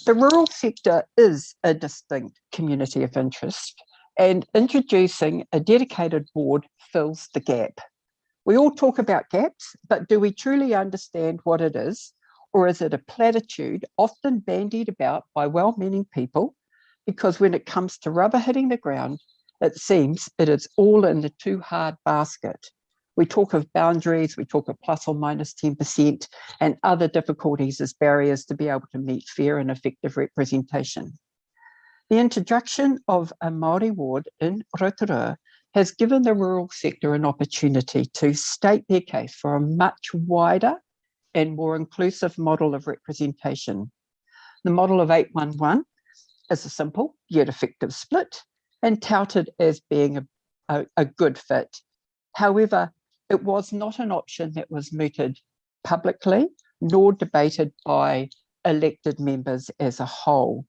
rural sector is a distinct community of interest, and introducing a dedicated board fills the gap. We all talk about gaps, but do we truly understand what it is? Or is it a platitude often bandied about by well-meaning people? Because when it comes to rubber hitting the ground, it seems it is all in the too hard basket. We talk of boundaries, we talk of plus or minus 10%, and other difficulties as barriers to be able to meet fair and effective representation. The introduction of a Māori ward in Rotorua has given the rural sector an opportunity to state their case for a much wider and more inclusive model of representation. The model of 811 is a simple yet effective split and touted as being a good fit. However, it was not an option that was mooted publicly nor debated by elected members as a whole.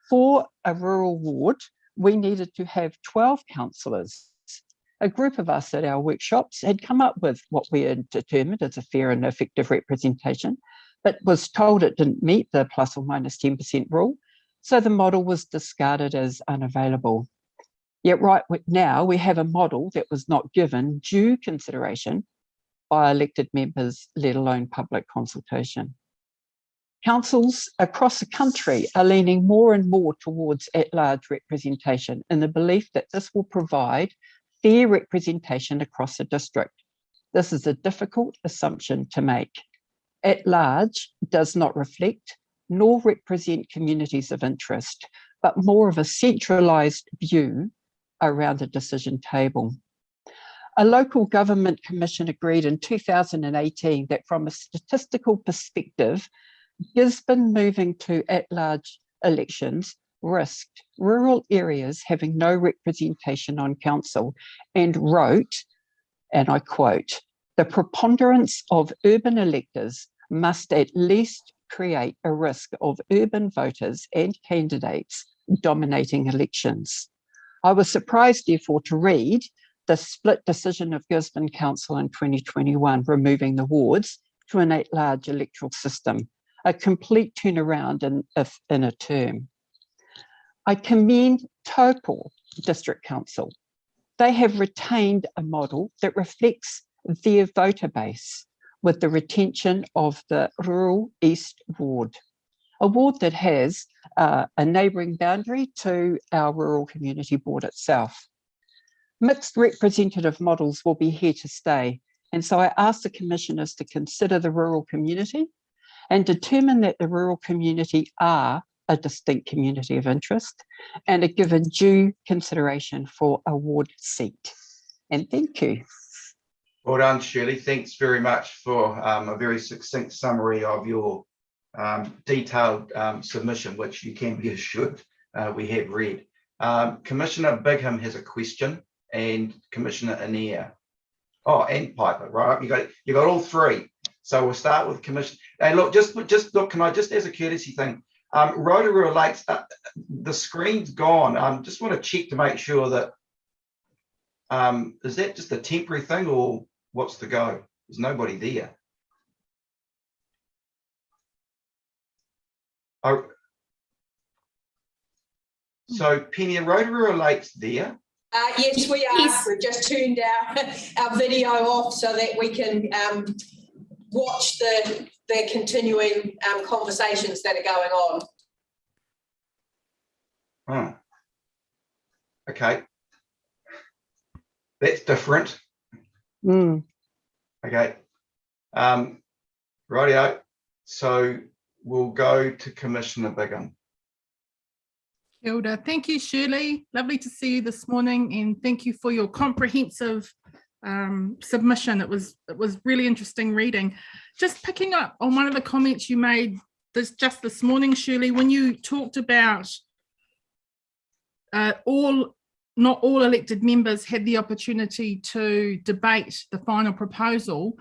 For a rural ward, we needed to have 12 councillors. A group of us at our workshops had come up with what we had determined as a fair and effective representation, but was told it didn't meet the plus or minus 10% rule, so the model was discarded as unavailable. Yet right now we have a model that was not given due consideration by elected members, let alone public consultation. Councils across the country are leaning more and more towards at-large representation in the belief that this will provide fair representation across the district. This is a difficult assumption to make. At-large does not reflect nor represent communities of interest, but more of a centralised view around a decision table. A local government commission agreed in 2018 that from a statistical perspective, Gisborne moving to at-large elections risked rural areas having no representation on council, and wrote, and I quote, "The preponderance of urban electors must at least create a risk of urban voters and candidates dominating elections." I was surprised, therefore, to read the split decision of Gisborne Council in 2021, removing the wards to an at-large electoral system, a complete turnaround in a term. I commend Taupo District Council. They have retained a model that reflects their voter base with the retention of the Rural East Ward, a ward that has a neighbouring boundary to our Rural Community Board itself. Mixed representative models will be here to stay, and so I ask the commissioners to consider the rural community and determine that the rural community are a distinct community of interest and are given due consideration for a ward seat. And thank you. Well done, Shirley. Thanks very much for a very succinct summary of your detailed submission, which you can be assured we have read. Commissioner Bigham has a question, and Commissioner Anea. Oh, and Piper, right? You got all three. So we'll start with Commission. And look, just look. Can I just, as a courtesy thing, Rotorua Lakes, the screen's gone. Just want to check to make sure that is that just a temporary thing or what's the go? There's nobody there. Oh, so Penny, and Rotorua Lakes there? Yes, we are. Yes. We've just turned our video off so that we can watch the continuing conversations that are going on. Oh. Okay. That's different. Mm. Okay. Rightio. So we'll go to Commissioner Bigham. Kia ora. Thank you, Shirley. Lovely to see you this morning, and thank you for your comprehensive submission. It was really interesting reading. Just picking up on one of the comments you made just this morning, Shirley, when you talked about not all elected members had the opportunity to debate the final proposal.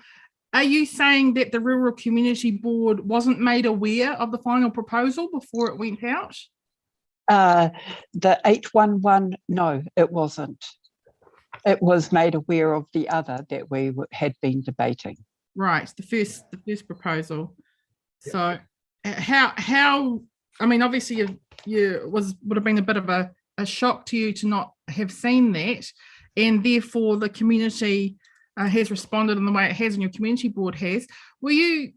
Are you saying that the Rural Community Board wasn't made aware of the final proposal before it went out? The 811, no, it wasn't. It was made aware of the other that we had been debating. Right, the first proposal. So how I mean, obviously would have been a bit of a shock to you to not have seen that, and therefore the community has responded in the way it has and your community board has. Were you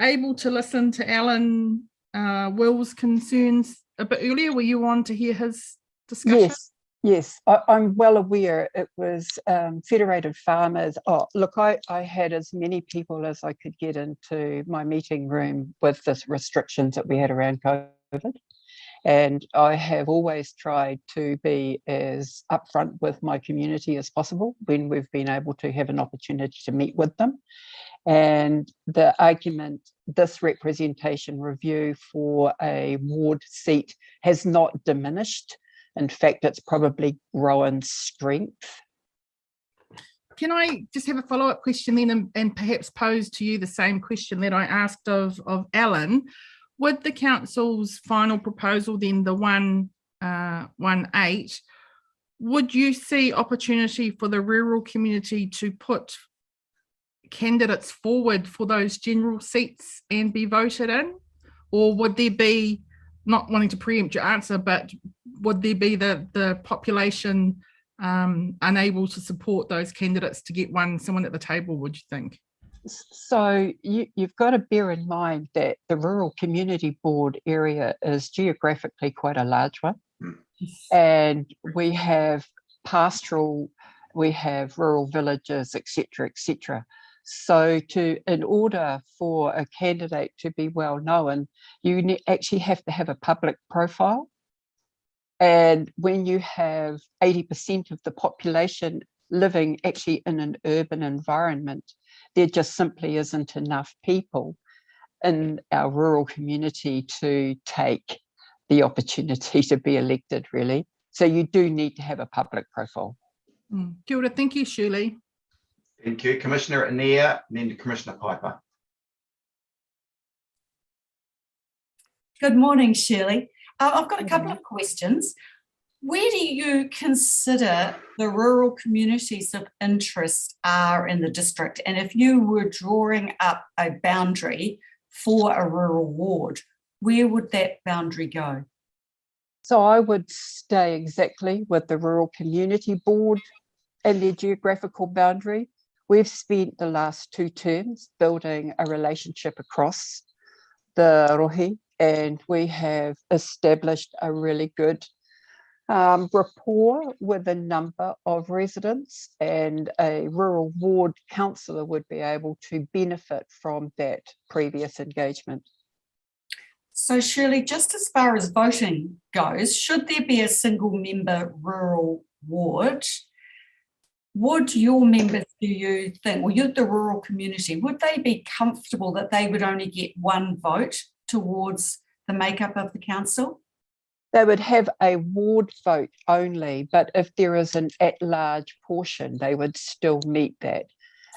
able to listen to Alan Will's concerns a bit earlier? Were you on to hear his discussion? Yes, I'm well aware. It was Federated Farmers. Oh, look, I had as many people as I could get into my meeting room with the restrictions that we had around COVID. And I have always tried to be as upfront with my community as possible when we've been able to have an opportunity to meet with them. And the argument, this representation review for a ward seat has not diminished. In fact, it's probably grown strength. Can I just have a follow-up question then and perhaps pose to you the same question that I asked of Alan? With the council's final proposal, then the 118, would you see opportunity for the rural community to put candidates forward for those general seats and be voted in? Or would there be, not wanting to preempt your answer, but would there be the population unable to support those candidates to get someone at the table, would you think? So you've got to bear in mind that the Rural Community Board area is geographically quite a large one. And we have pastoral, we have rural villages, etc., etc. So in order for a candidate to be well known, you actually have to have a public profile. And when you have 80% of the population living actually in an urban environment, there just simply isn't enough people in our rural community to take the opportunity to be elected, really. So you do need to have a public profile. Kia ora. Thank you, Shirley. Thank you, Commissioner Anea, and then Commissioner Piper. Good morning, Shirley. I've got a couple of questions. Where do you consider the rural communities of interest are in the district? And if you were drawing up a boundary for a rural ward, where would that boundary go? So I would stay exactly with the Rural Community Board and their geographical boundary. We've spent the last 2 terms building a relationship across the rohi, and we have established a really good rapport with a number of residents, and a rural ward councillor would be able to benefit from that previous engagement. So Shirley, just as far as voting goes, should there be a single member rural ward, would your members, do you think, or the rural community, would they be comfortable that they would only get 1 vote towards the makeup of the council? They would have a ward vote only, but if there is an at-large portion, they would still meet that.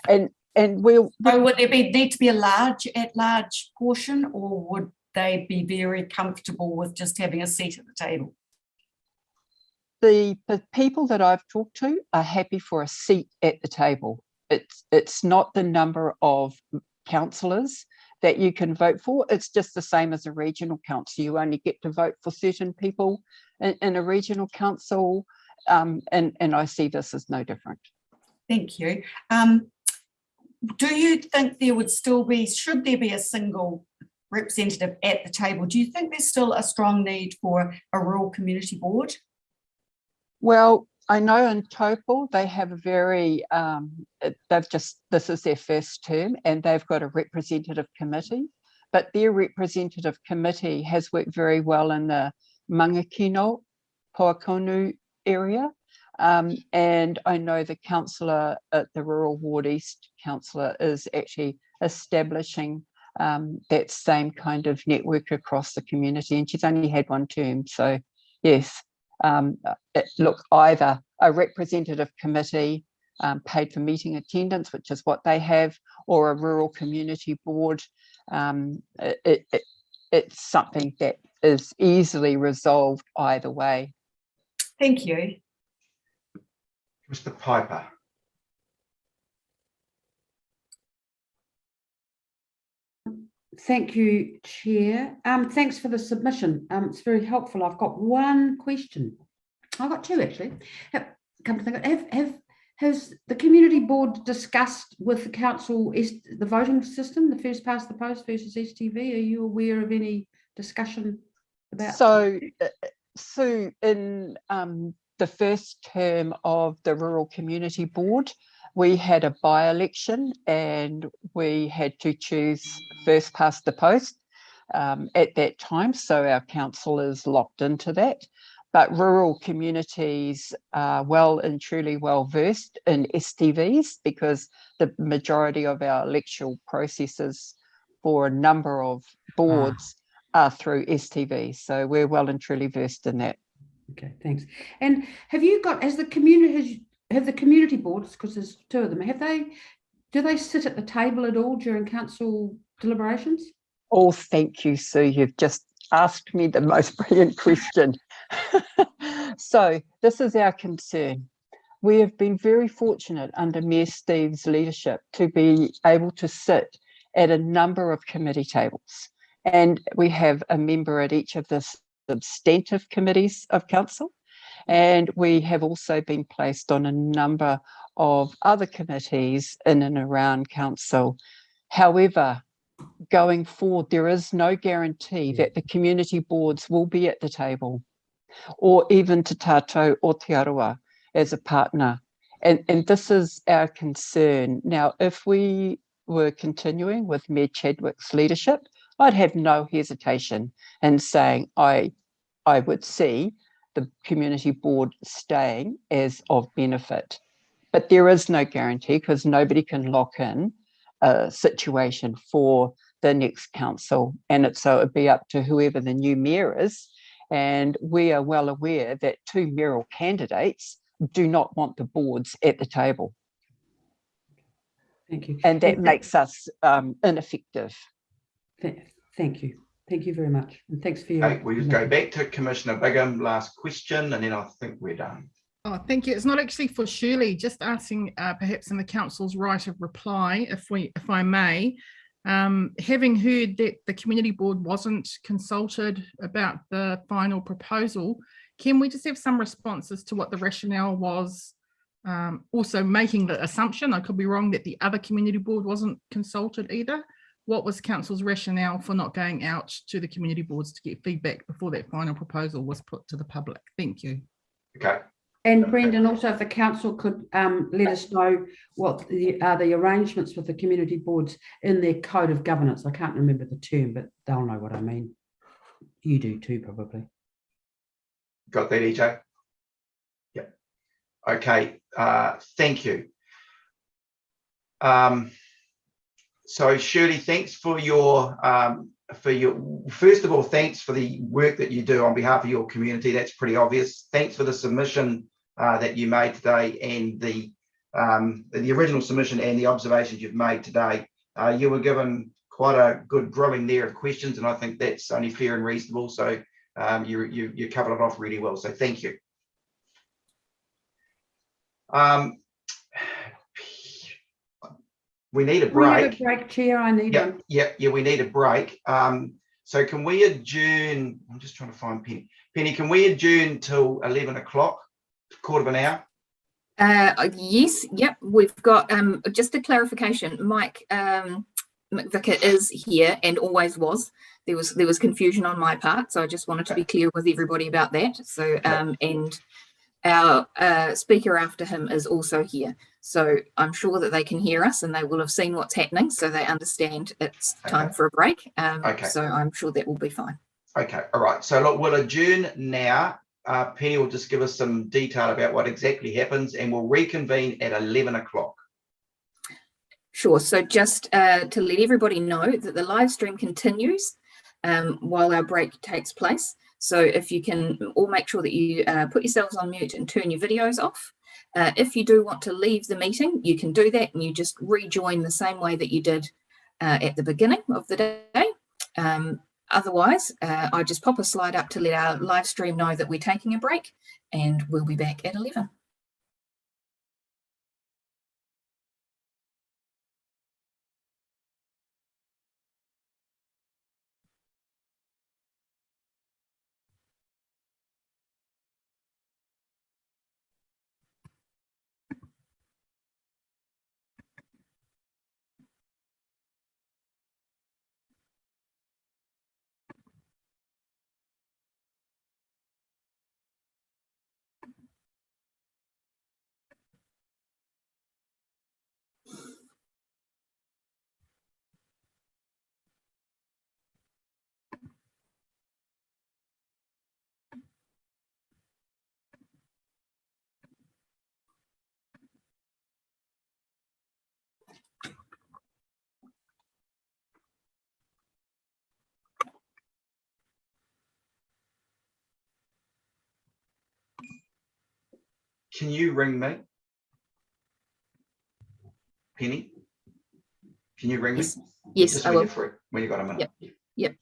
And we'll. So would there need to be a at-large portion, or would they be very comfortable with just having a seat at the table? The people that I've talked to are happy for a seat at the table. It's not the number of councillors that you can vote for. It's just the same as a regional council. You only get to vote for certain people in a regional council, and I see this as no different. Thank you. Do you think there would still be, should there be a single representative at the table, do you think there's still a strong need for a rural community board? Well, I know in Taupo they have a very, this is their first term and they've got a representative committee, but their representative committee has worked very well in the Mangakino, Poakonu area. And I know the councillor at the Rural Ward East councillor is actually establishing that same kind of network across the community, and she's only had one term. So yes, look, either a representative committee paid for meeting attendance, which is what they have, or a rural community board, it's something that is easily resolved either way. Thank you. Mr. Piper. Thank you, Chair. Thanks for the submission. It's very helpful. I've got one question. I've got two actually. Come to think of it, has the community board discussed with the council the voting system, the first past the post versus STV? Are you aware of any discussion about? So, Sue, in the first term of the Rural Community Board, we had a by-election and we had to choose first past the post at that time. So our council is locked into that. But rural communities are well and truly well versed in STVs because the majority of our electoral processes for a number of boards are through STVs. So we're well and truly versed in that. Okay, thanks. And have you got, as the community, have the community boards, because there's two of them, do they sit at the table at all during council deliberations? Oh, thank you, Sue. You've just asked me the most brilliant question. So this is our concern. We have been very fortunate under Mayor Steve's leadership to be able to sit at a number of committee tables. And we have a member at each of the substantive committees of council. And we have also been placed on a number of other committees in and around council. However, going forward, there is no guarantee that the community boards will be at the table, or even Te Tātou or Te Arawa as a partner. And this is our concern. Now, if we were continuing with Mayor Chadwick's leadership, I'd have no hesitation in saying I would see the community board staying as of benefit. But there is no guarantee because nobody can lock in a situation for the next council. And so it'd be up to whoever the new mayor is. And we are well aware that two mayoral candidates do not want the boards at the table. Thank you. And that makes us ineffective. Thank you. Thank you very much. And thanks for your... Okay, we'll just go back to Commissioner Bigham, last question, and then I think we're done. Oh, thank you. It's not actually for Shirley, just asking perhaps in the council's right of reply, if I may. Having heard that the community board wasn't consulted about the final proposal, can we just have some responses to what the rationale was? Also making the assumption, I could be wrong, that the other community board wasn't consulted either. What was council's rationale for not going out to the community boards to get feedback before that final proposal was put to the public? Thank you. Okay. And Brendan, also if the council could let us know what are the arrangements with the community boards in their code of governance. I can't remember the term, but they'll know what I mean. You do too, probably. Got that, EJ? Yeah. Okay. Thank you. So Shirley, thanks for your first of all, thanks for the work that you do on behalf of your community. That's pretty obvious. Thanks for the submission that you made today and the the original submission and the observations you've made today. You were given quite a good grilling there of questions, and I think that's only fair and reasonable. So you covered it off really well. So thank you. We need a break. We need a break, Chair. I need one. Yeah, we need a break. So can we adjourn? I'm just trying to find Penny. Penny, can we adjourn till 11 o'clock, quarter of an hour? Yes, yep. We've got just a clarification. Mike McVicker is here and always was. There was confusion on my part, so I just wanted to be clear with everybody about that. So and our speaker after him is also here. So I'm sure that they can hear us and they will have seen what's happening, so they understand it's time for a break. So I'm sure that will be fine. Okay, all right. So look, we'll adjourn now. Penny will just give us some detail about what exactly happens, and we'll reconvene at 11 o'clock. Sure. So just to let everybody know that the live stream continues while our break takes place. So if you can all make sure that you put yourselves on mute and turn your videos off. If you do want to leave the meeting, you can do that, and you just rejoin the same way that you did at the beginning of the day. Otherwise, I just pop a slide up to let our live stream know that we're taking a break, and we'll be back at 11. Can you ring me? Penny? Can you ring me? Yes, just I when will. you're free, when you got a minute. Yep.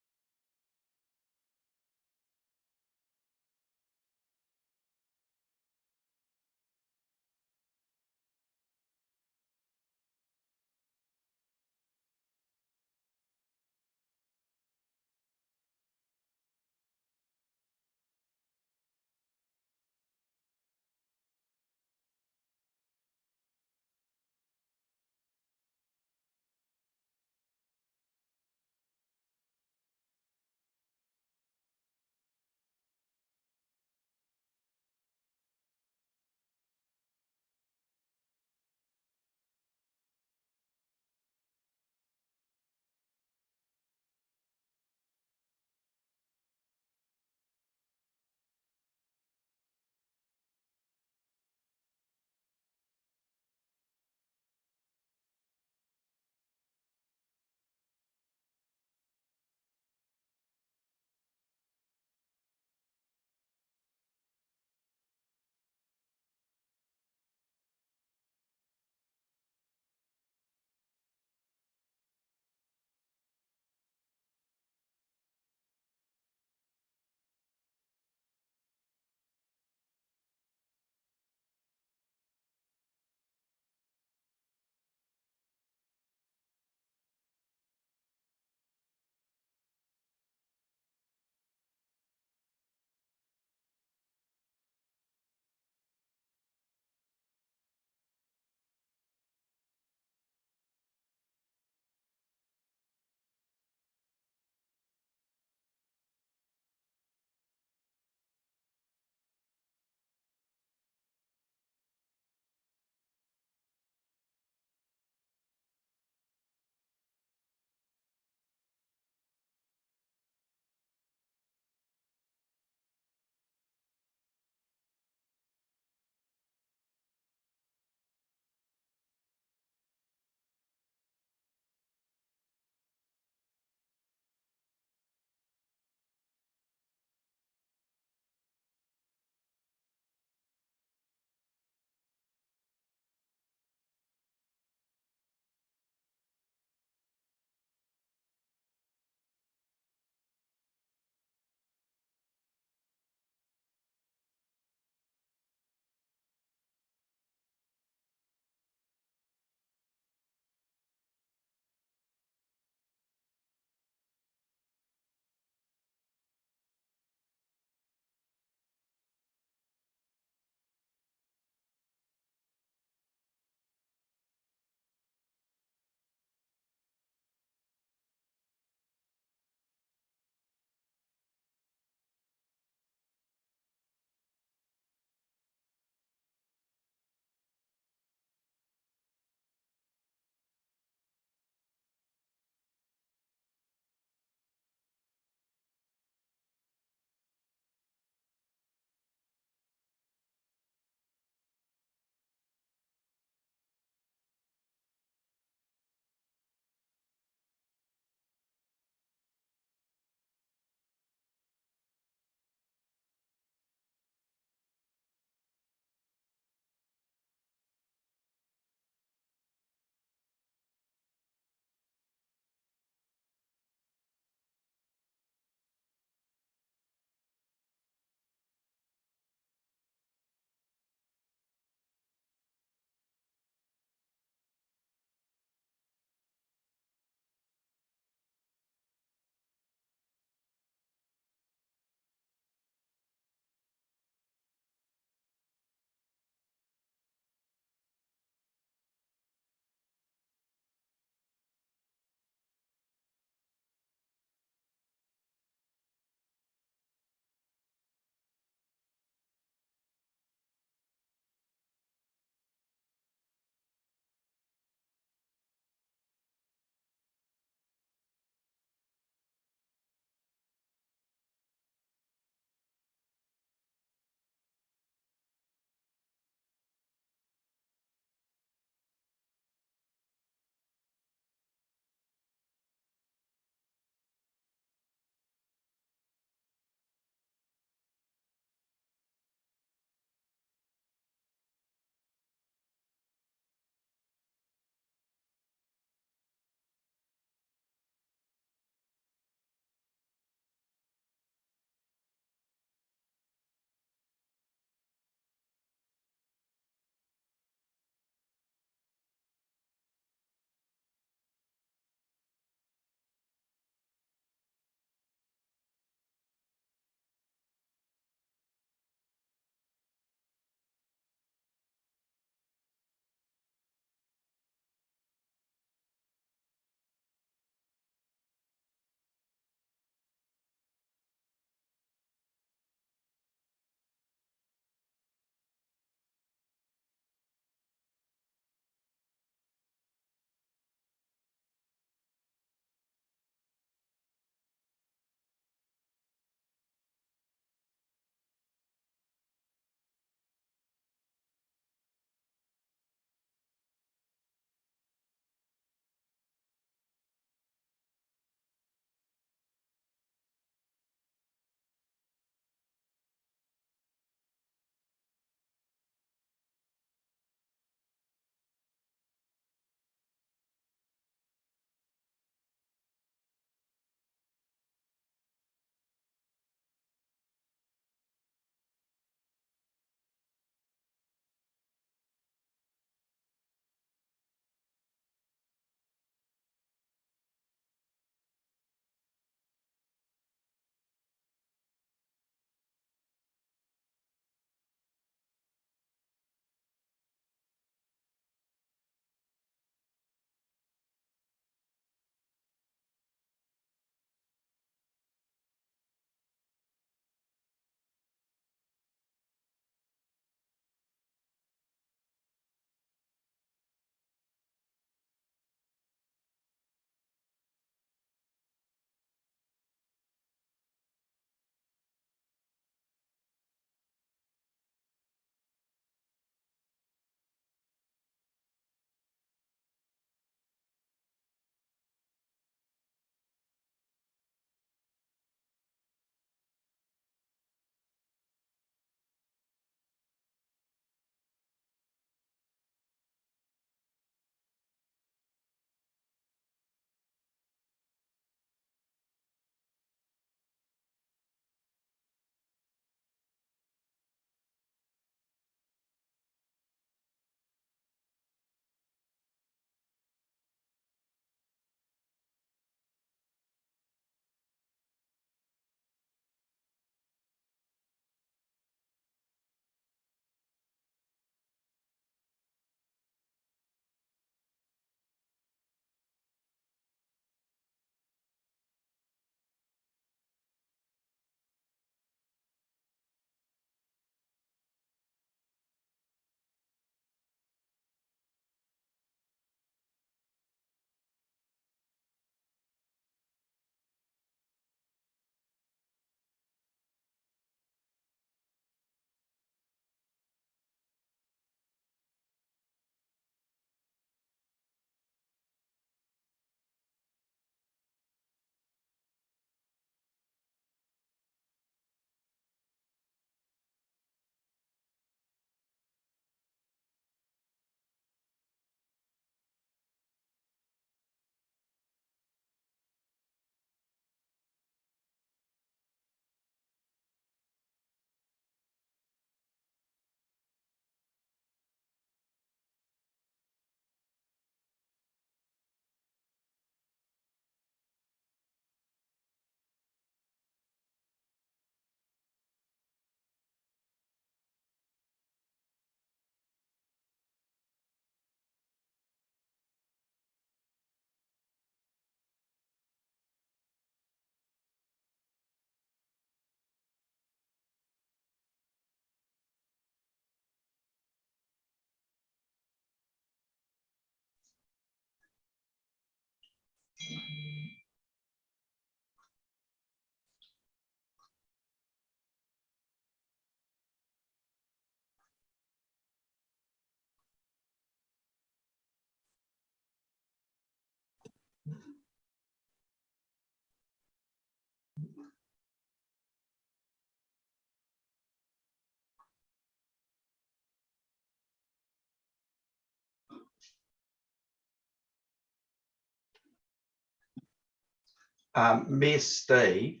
Mayor Steve,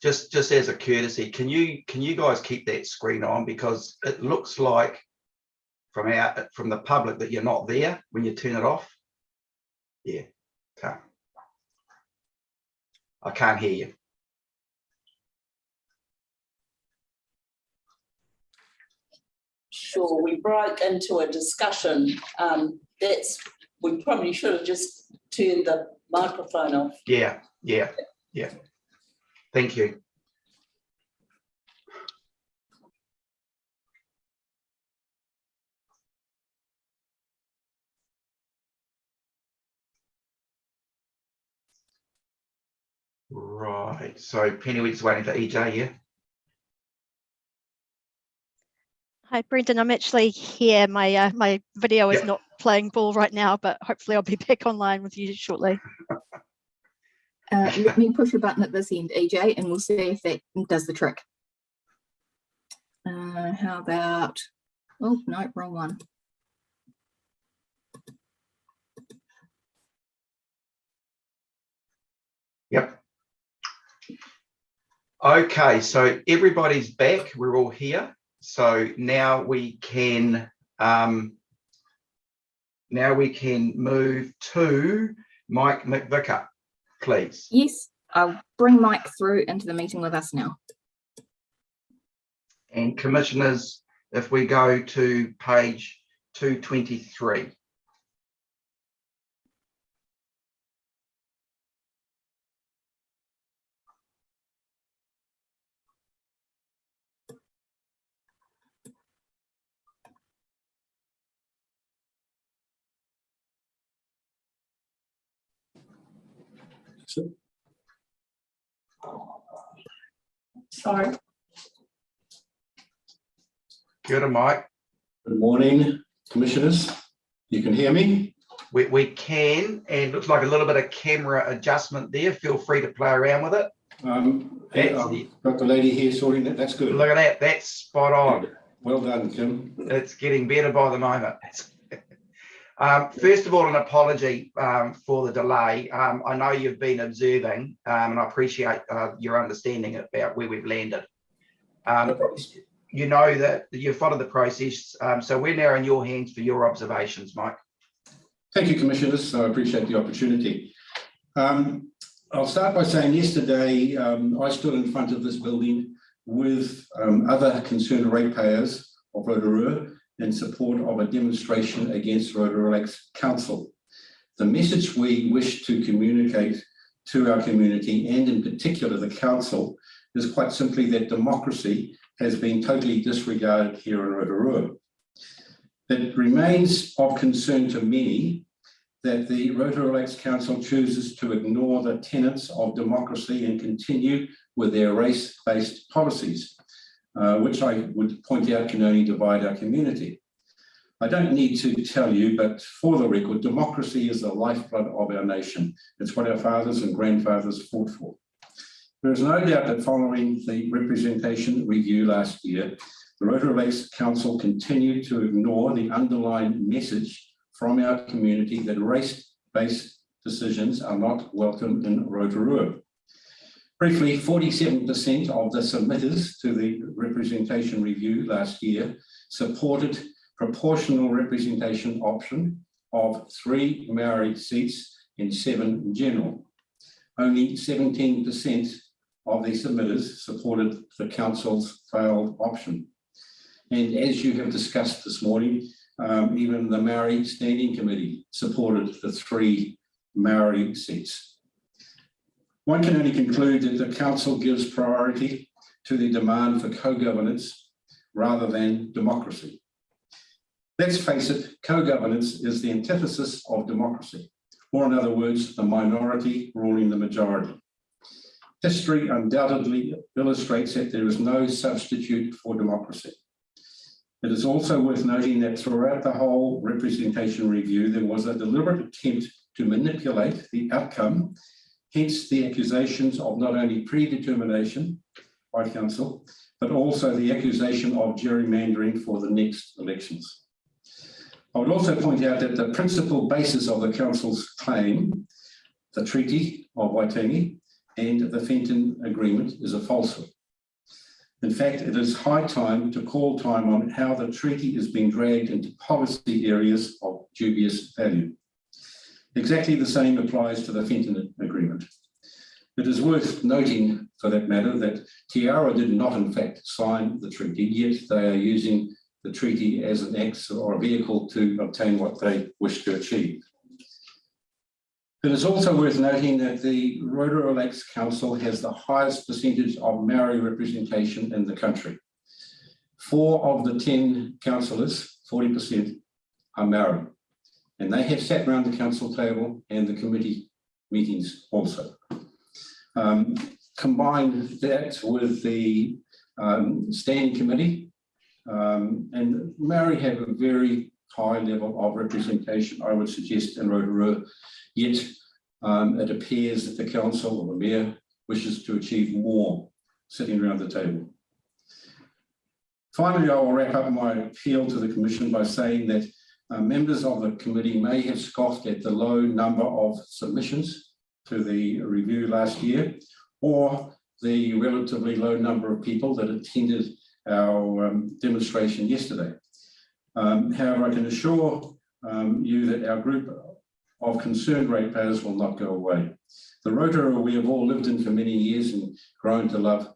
just as a courtesy, can you guys keep that screen on, because it looks like from the public that you're not there when you turn it off. Yeah, I can't hear you. Sure, we broke into a discussion. We probably should have just turned the microphone off. Yeah. Thank you. Right, so Penny, we're just waiting for EJ, yeah? Hi, Brendan. I'm actually here. My my video is not playing ball right now, but hopefully I'll be back online with you shortly. Let me push a button at this end, EJ, and we'll see if that does the trick. How about, oh, no, wrong one. Yep. Okay, so everybody's back. We're all here. So now we can move to Mike McVicker, please. Yes, I'll bring Mike through into the meeting with us now. And commissioners, if we go to page 223. Sorry. Kia ora, Mike. Good morning, commissioners. You can hear me? We can, and looks like a little bit of camera adjustment there. Feel free to play around with it. I've got the lady here sorting it. That's good. Look at that. That's spot on. Well done, Kim. It's getting better by the moment. First of all, an apology for the delay. I know you've been observing, and I appreciate your understanding about where we've landed. You know that you followed the process, so we're now in your hands for your observations, Mike. Thank you, commissioners. I appreciate the opportunity. I'll start by saying yesterday I stood in front of this building with other concerned ratepayers of Rotorua in support of a demonstration against Rotorua Lakes Council. The message we wish to communicate to our community, and in particular the council, is quite simply that democracy has been totally disregarded here in Rotorua. It remains of concern to many that the Rotorua Lakes Council chooses to ignore the tenets of democracy and continue with their race-based policies, which I would point out can only divide our community. I don't need to tell you, but for the record, democracy is the lifeblood of our nation. It's what our fathers and grandfathers fought for. There is no doubt that following the representation review last year, the Rotorua Lakes Council continued to ignore the underlying message from our community that race-based decisions are not welcome in Rotorua. Briefly, 47% of the submitters to the representation review last year supported proportional representation option of 3 Maori seats and 7 general. Only 17% of the submitters supported the council's failed option. And as you have discussed this morning, even the Maori Standing Committee supported the 3 Maori seats. One can only conclude that the council gives priority to the demand for co-governance rather than democracy. Let's face it, co-governance is the antithesis of democracy, or in other words, the minority ruling the majority. History undoubtedly illustrates that there is no substitute for democracy. It is also worth noting that throughout the whole representation review, there was a deliberate attempt to manipulate the outcome, hence the accusations of not only predetermination by council, but also the accusation of gerrymandering for the next elections. I would also point out that the principal basis of the council's claim the Treaty of Waitangi and the Fenton Agreement is a falsehood. In fact, it is high time to call time on how the treaty is being dragged into policy areas of dubious value. Exactly the same applies to the Fenton Agreement. It is worth noting, for that matter, that Te Arawa did not in fact sign the treaty, yet they are using the treaty as an axe or a vehicle to obtain what they wish to achieve. It is also worth noting that the Rotorua Lakes Council has the highest percentage of Maori representation in the country. 4 of the 10 councillors, 40%, are Maori, and they have sat around the council table and the committee meetings also. Combine that with the standing committee, and Maori have a very high level of representation, I would suggest, in Rotorua, yet it appears that the council or the mayor wishes to achieve more sitting around the table. Finally, I will wrap up my appeal to the Commission by saying that members of the committee may have scoffed at the low number of submissions to the review last year, or the relatively low number of people that attended our demonstration yesterday. However, I can assure you that our group of concerned ratepayers will not go away. The Rotorua we have all lived in for many years and grown to love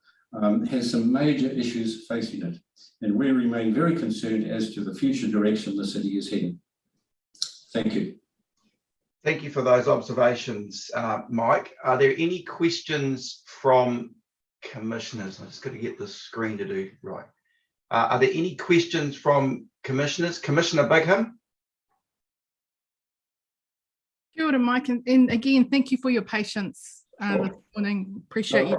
has some major issues facing it, and we remain very concerned as to the future direction the city is heading. Thank you. Thank you for those observations, Mike. Are there any questions from commissioners? I'm just going to get the screen to do right. Are there any questions from commissioners? Commissioner Bigham? Kia ora, Mike, and again, thank you for your patience this morning. Appreciate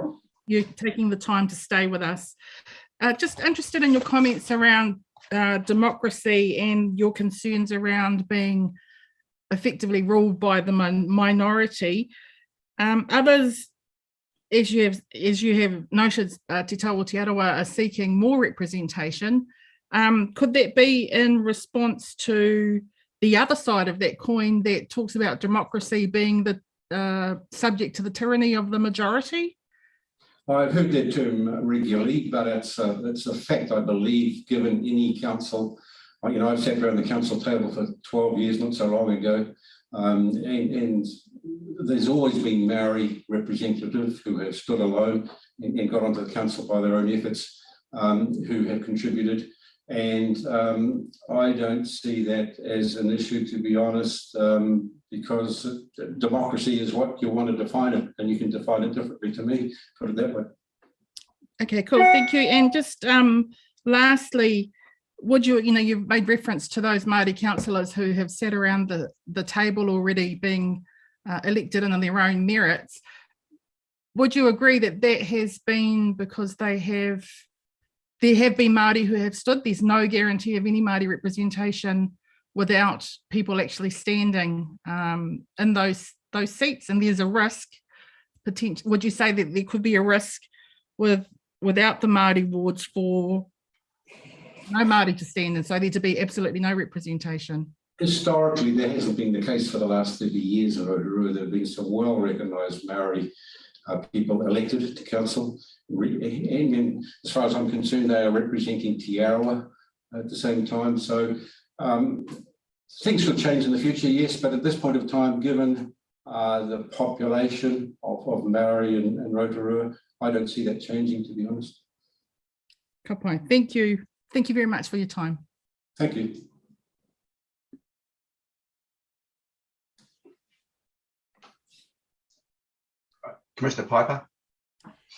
you taking the time to stay with us. Just interested in your comments around democracy and your concerns around being effectively ruled by the minority. Others, as you have noted, Te Taua Te Arawa are seeking more representation. Could that be in response to the other side of that coin that talks about democracy being the subject to the tyranny of the majority? I've heard that term regularly, but it's a fact, I believe, given any council. You know, I've sat around the council table for 12 years, not so long ago, and there's always been Maori representatives who have stood alone and got onto the council by their own efforts, who have contributed. And I don't see that as an issue, to be honest, because democracy is what you want to define it, and you can define it differently to me, put it that way. Okay, cool, thank you. And just lastly, would you've made reference to those Māori councillors who have sat around the table already being elected on their own merits. Would you agree that that has been because there have been Māori who have stood? There's no guarantee of any Māori representation without people actually standing in those seats, and there's a risk potential. Would you say that there could be a risk without the Māori wards for no Māori to stand, and so there to be absolutely no representation? Historically, that hasn't been the case for the last 30 years in Rotorua. There have been some well-recognised Māori people elected to council, and as far as I'm concerned, they are representing Te Arawa at the same time. So things could change in the future, yes, but at this point of time, given the population of Maori in Rotorua, I don't see that changing, to be honest. Ka pai. Thank you. Thank you very much for your time. Thank you. Commissioner Piper.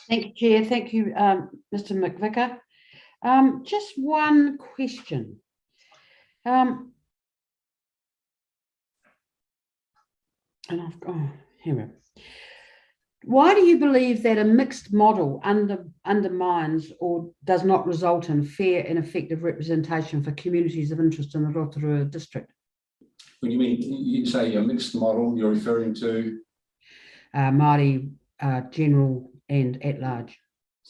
Thank you, Chair. Thank you, Mr. McVicker. Just one question. Here we go. Why do you believe that a mixed model undermines or does not result in fair and effective representation for communities of interest in the Rotorua district? When you say a mixed model, you're referring to? Māori, general and at large.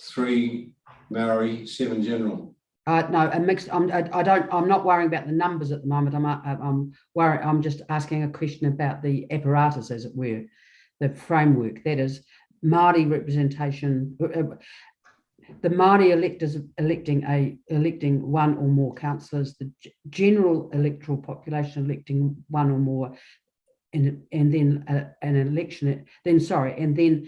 3 Maori, 7 general. No, a mixed. I'm not worrying about the numbers at the moment. I'm just asking a question about the apparatus, as it were. the framework, that is Māori representation, the Māori electors electing one or more councillors, the general electoral population electing one or more, and then an election, and then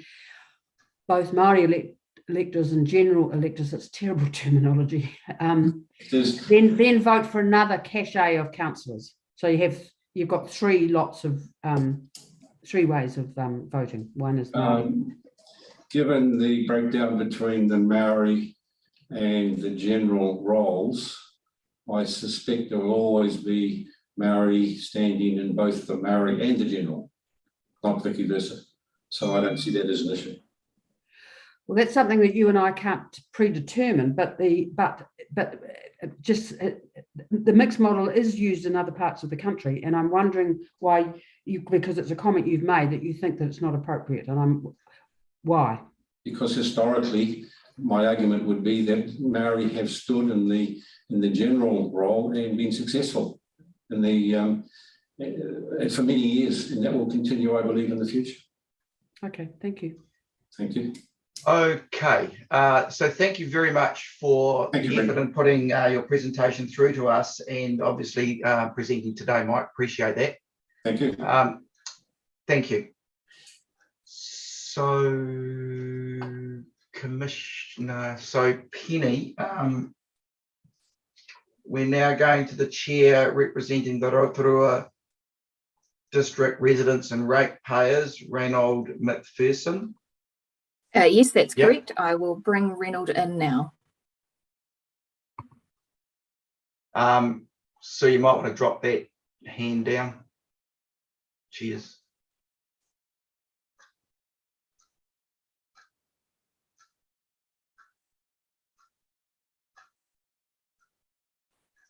both Māori electors and general electors, it's terrible terminology, then vote for another cachet of councillors. So you've got three ways of voting. One is Māori. Given the breakdown between the Maori and the general roles, I suspect there will always be Maori standing in both the Maori and the general, not vice versa. So I don't see that as an issue. Well, that's something that you and I can't predetermine, but the mixed model is used in other parts of the country, and I'm wondering why because it's a comment you've made that you think that it's not appropriate, and why? Because historically, my argument would be that Maori have stood in the general role and been successful in for many years, and that will continue, I believe, in the future. Okay, thank you. Thank you. Okay, so thank you very much for the effort in putting your presentation through to us, and obviously presenting today, Mike. Appreciate that. Thank you. Thank you. So, Commissioner, Penny, we're now going to the chair representing the Rotorua District Residents and Ratepayers, Reynold McPherson. Yes, that's correct. I will bring Reynold in now. So you might want to drop that hand down. Cheers.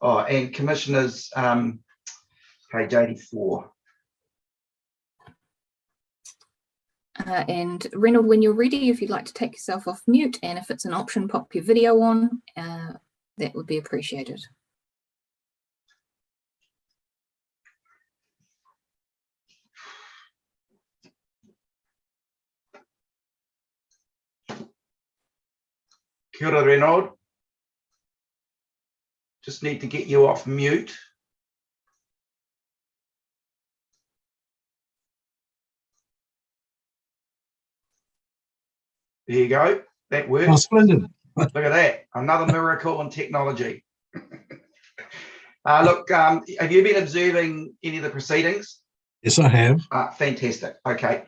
Oh, and commissioners, page 84. And Reynold, when you're ready, if you'd like to take yourself off mute, and if it's an option, pop your video on, that would be appreciated. Kia ora, Reynold. Just need to get you off mute. There you go. That works. Oh, splendid. Look at that. Another miracle in technology. Look, have you been observing any of the proceedings? Yes, I have. Fantastic. Okay.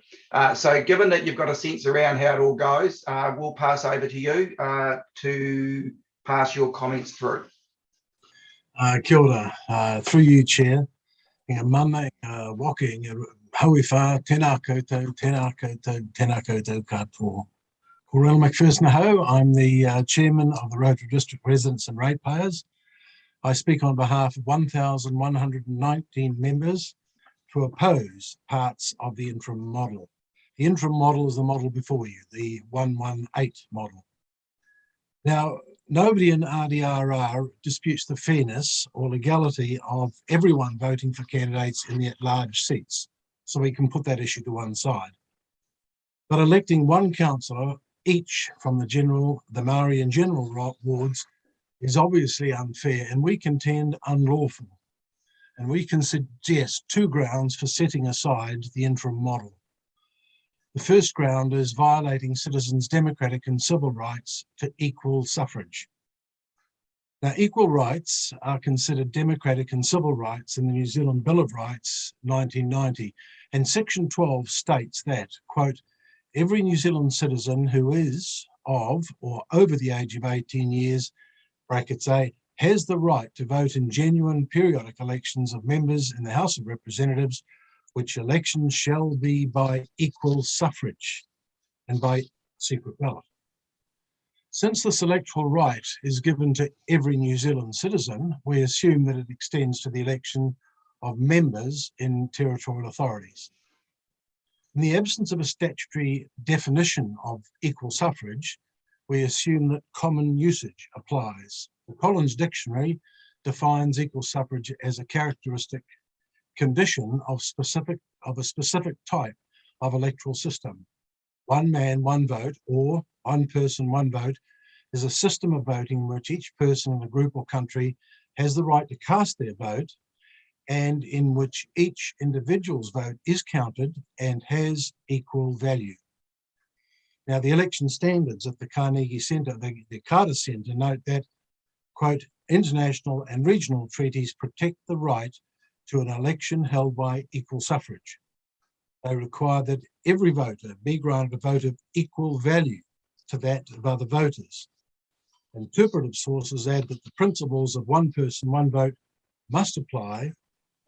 So given that you've got a sense around how it all goes, we'll pass over to you to pass your comments through. Kia ora, through you, Chair. Ngā mana, waka, ngā hauiwha, tēnā koutou, tēnā koutou, tēnā koutou katoa. Ko Reynold McPherson ho, I'm the Chairman of the Rotorua District Residents and Ratepayers. I speak on behalf of 1,119 members to oppose parts of the interim model. The interim model is the model before you, the 118 model. Now, nobody in RDRR disputes the fairness or legality of everyone voting for candidates in the at-large seats, so we can put that issue to one side. But electing one councillor each from the Maori and general wards is obviously unfair, and we contend unlawful. And we can suggest two grounds for setting aside the interim model. The first ground is violating citizens' democratic and civil rights to equal suffrage. Now, equal rights are considered democratic and civil rights in the New Zealand Bill of Rights 1990, and Section 12 states that, quote, every New Zealand citizen who is of or over the age of 18 years, brackets A, has the right to vote in genuine periodic elections of members in the House of Representatives, which elections shall be by equal suffrage and by secret ballot. Since this electoral right is given to every New Zealand citizen, we assume that it extends to the election of members in territorial authorities. In the absence of a statutory definition of equal suffrage, we assume that common usage applies. The Collins Dictionary defines equal suffrage as a characteristic condition of a specific type of electoral system. One man, one vote, or one person, one vote, is a system of voting in which each person in a group or country has the right to cast their vote, and in which each individual's vote is counted and has equal value. Now, the election standards at the Carnegie Centre, the Carter Centre, note that, quote, international and regional treaties protect the right to an election held by equal suffrage. They require that every voter be granted a vote of equal value to that of other voters. Interpretive sources add that the principles of one person, one vote must apply,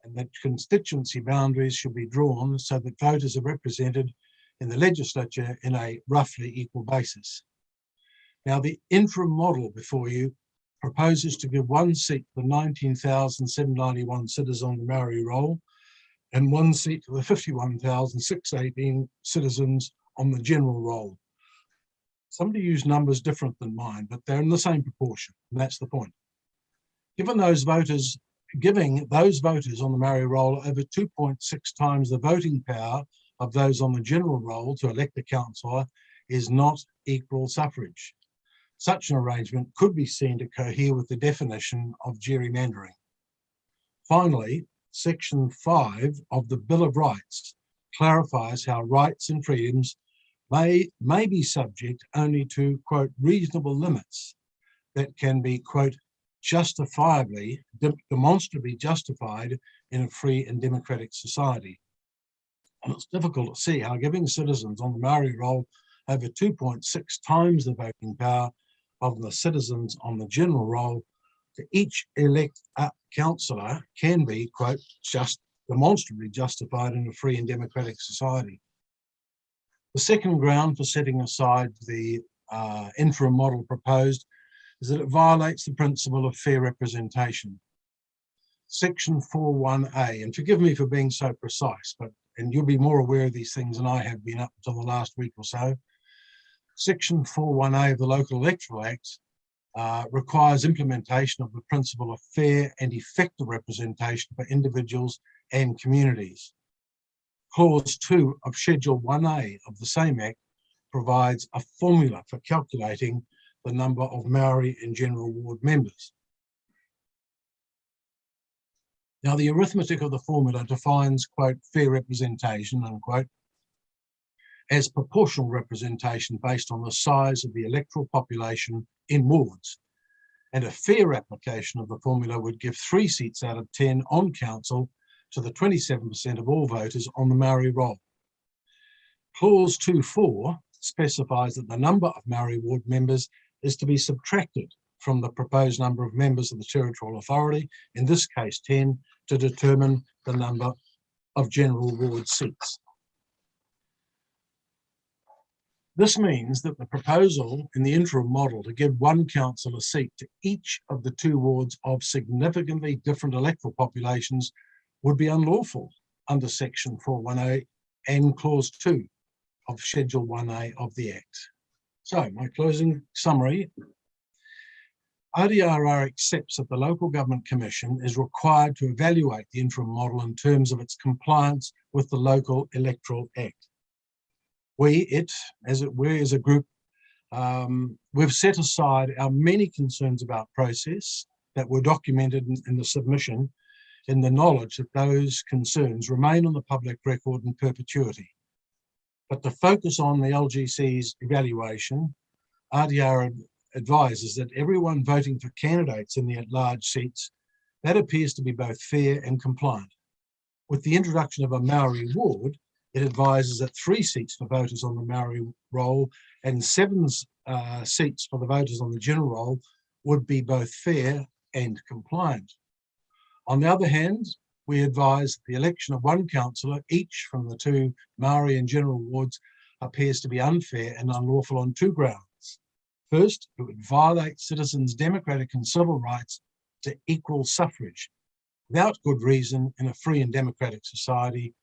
and that constituency boundaries should be drawn so that voters are represented in the legislature in a roughly equal basis. Now, the interim model before you proposes to give one seat to the 19,791 citizens on the Maori roll and one seat to the 51,618 citizens on the general roll. Somebody used numbers different than mine, but they're in the same proportion, and that's the point. Giving those voters on the Maori roll over 2.6 times the voting power of those on the general roll to elect a councillor is not equal suffrage. Such an arrangement could be seen to cohere with the definition of gerrymandering. Finally, Section 5 of the Bill of Rights clarifies how rights and freedoms may be subject only to, quote, reasonable limits that can be, quote, demonstrably justified in a free and democratic society. And it's difficult to see how giving citizens on the Maori roll over 2.6 times the voting power of the citizens on the general roll to each elect a councillor can be, quote, demonstrably justified in a free and democratic society. The second ground for setting aside the interim model proposed is that it violates the principle of fair representation. Section 4.1a, and forgive me for being so precise, and you'll be more aware of these things than I have been up until the last week or so. Section 4.1a of the Local Electoral Act requires implementation of the principle of fair and effective representation for individuals and communities. Clause 2 of Schedule 1A of the same Act provides a formula for calculating the number of Maori and General Ward members. Now, the arithmetic of the formula defines, quote, fair representation, unquote, as proportional representation based on the size of the electoral population in wards. And a fair application of the formula would give 3 seats out of 10 on council to the 27% of all voters on the Maori roll. Clause 2.4 specifies that the number of Maori ward members is to be subtracted from the proposed number of members of the territorial authority, in this case 10, to determine the number of general ward seats. This means that the proposal in the interim model to give one council a seat to each of the 2 wards of significantly different electoral populations would be unlawful under Section 4.1a and Clause 2 of Schedule 1a of the Act. So, my closing summary. RDRR accepts that the Local Government Commission is required to evaluate the interim model in terms of its compliance with the Local Electoral Act. We as a group, we've set aside our many concerns about process that were documented in the submission, in the knowledge that those concerns remain on the public record in perpetuity. But to focus on the LGC's evaluation, RDR advises that everyone voting for candidates in the at-large seats, that appears to be both fair and compliant. With the introduction of a Maori ward, it advises that 3 seats for voters on the Maori roll and 7 seats for the voters on the general roll would be both fair and compliant. On the other hand, we advise that the election of one councillor, each from the 2 Maori and general wards, appears to be unfair and unlawful on 2 grounds. First, it would violate citizens' democratic and civil rights to equal suffrage without good reason in a free and democratic society.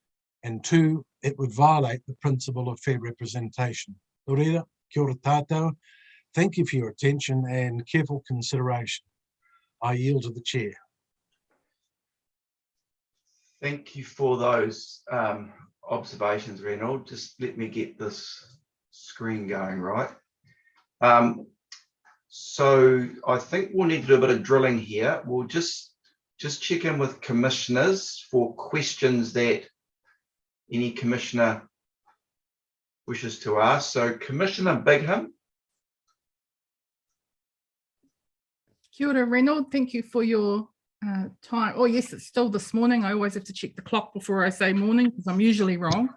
And 2, it would violate the principle of fair representation. Kia ora tātou. Thank you for your attention and careful consideration. I yield to the Chair. Thank you for those observations, Reynold. Just let me get this screen going right. So I think we'll need to do a bit of drilling here. We'll just check in with commissioners for questions that any commissioner wishes to ask. So Commissioner Bigham. Kia ora, Reynold. Thank you for your time. Oh, yes, it's still this morning. I always have to check the clock before I say morning because I'm usually wrong.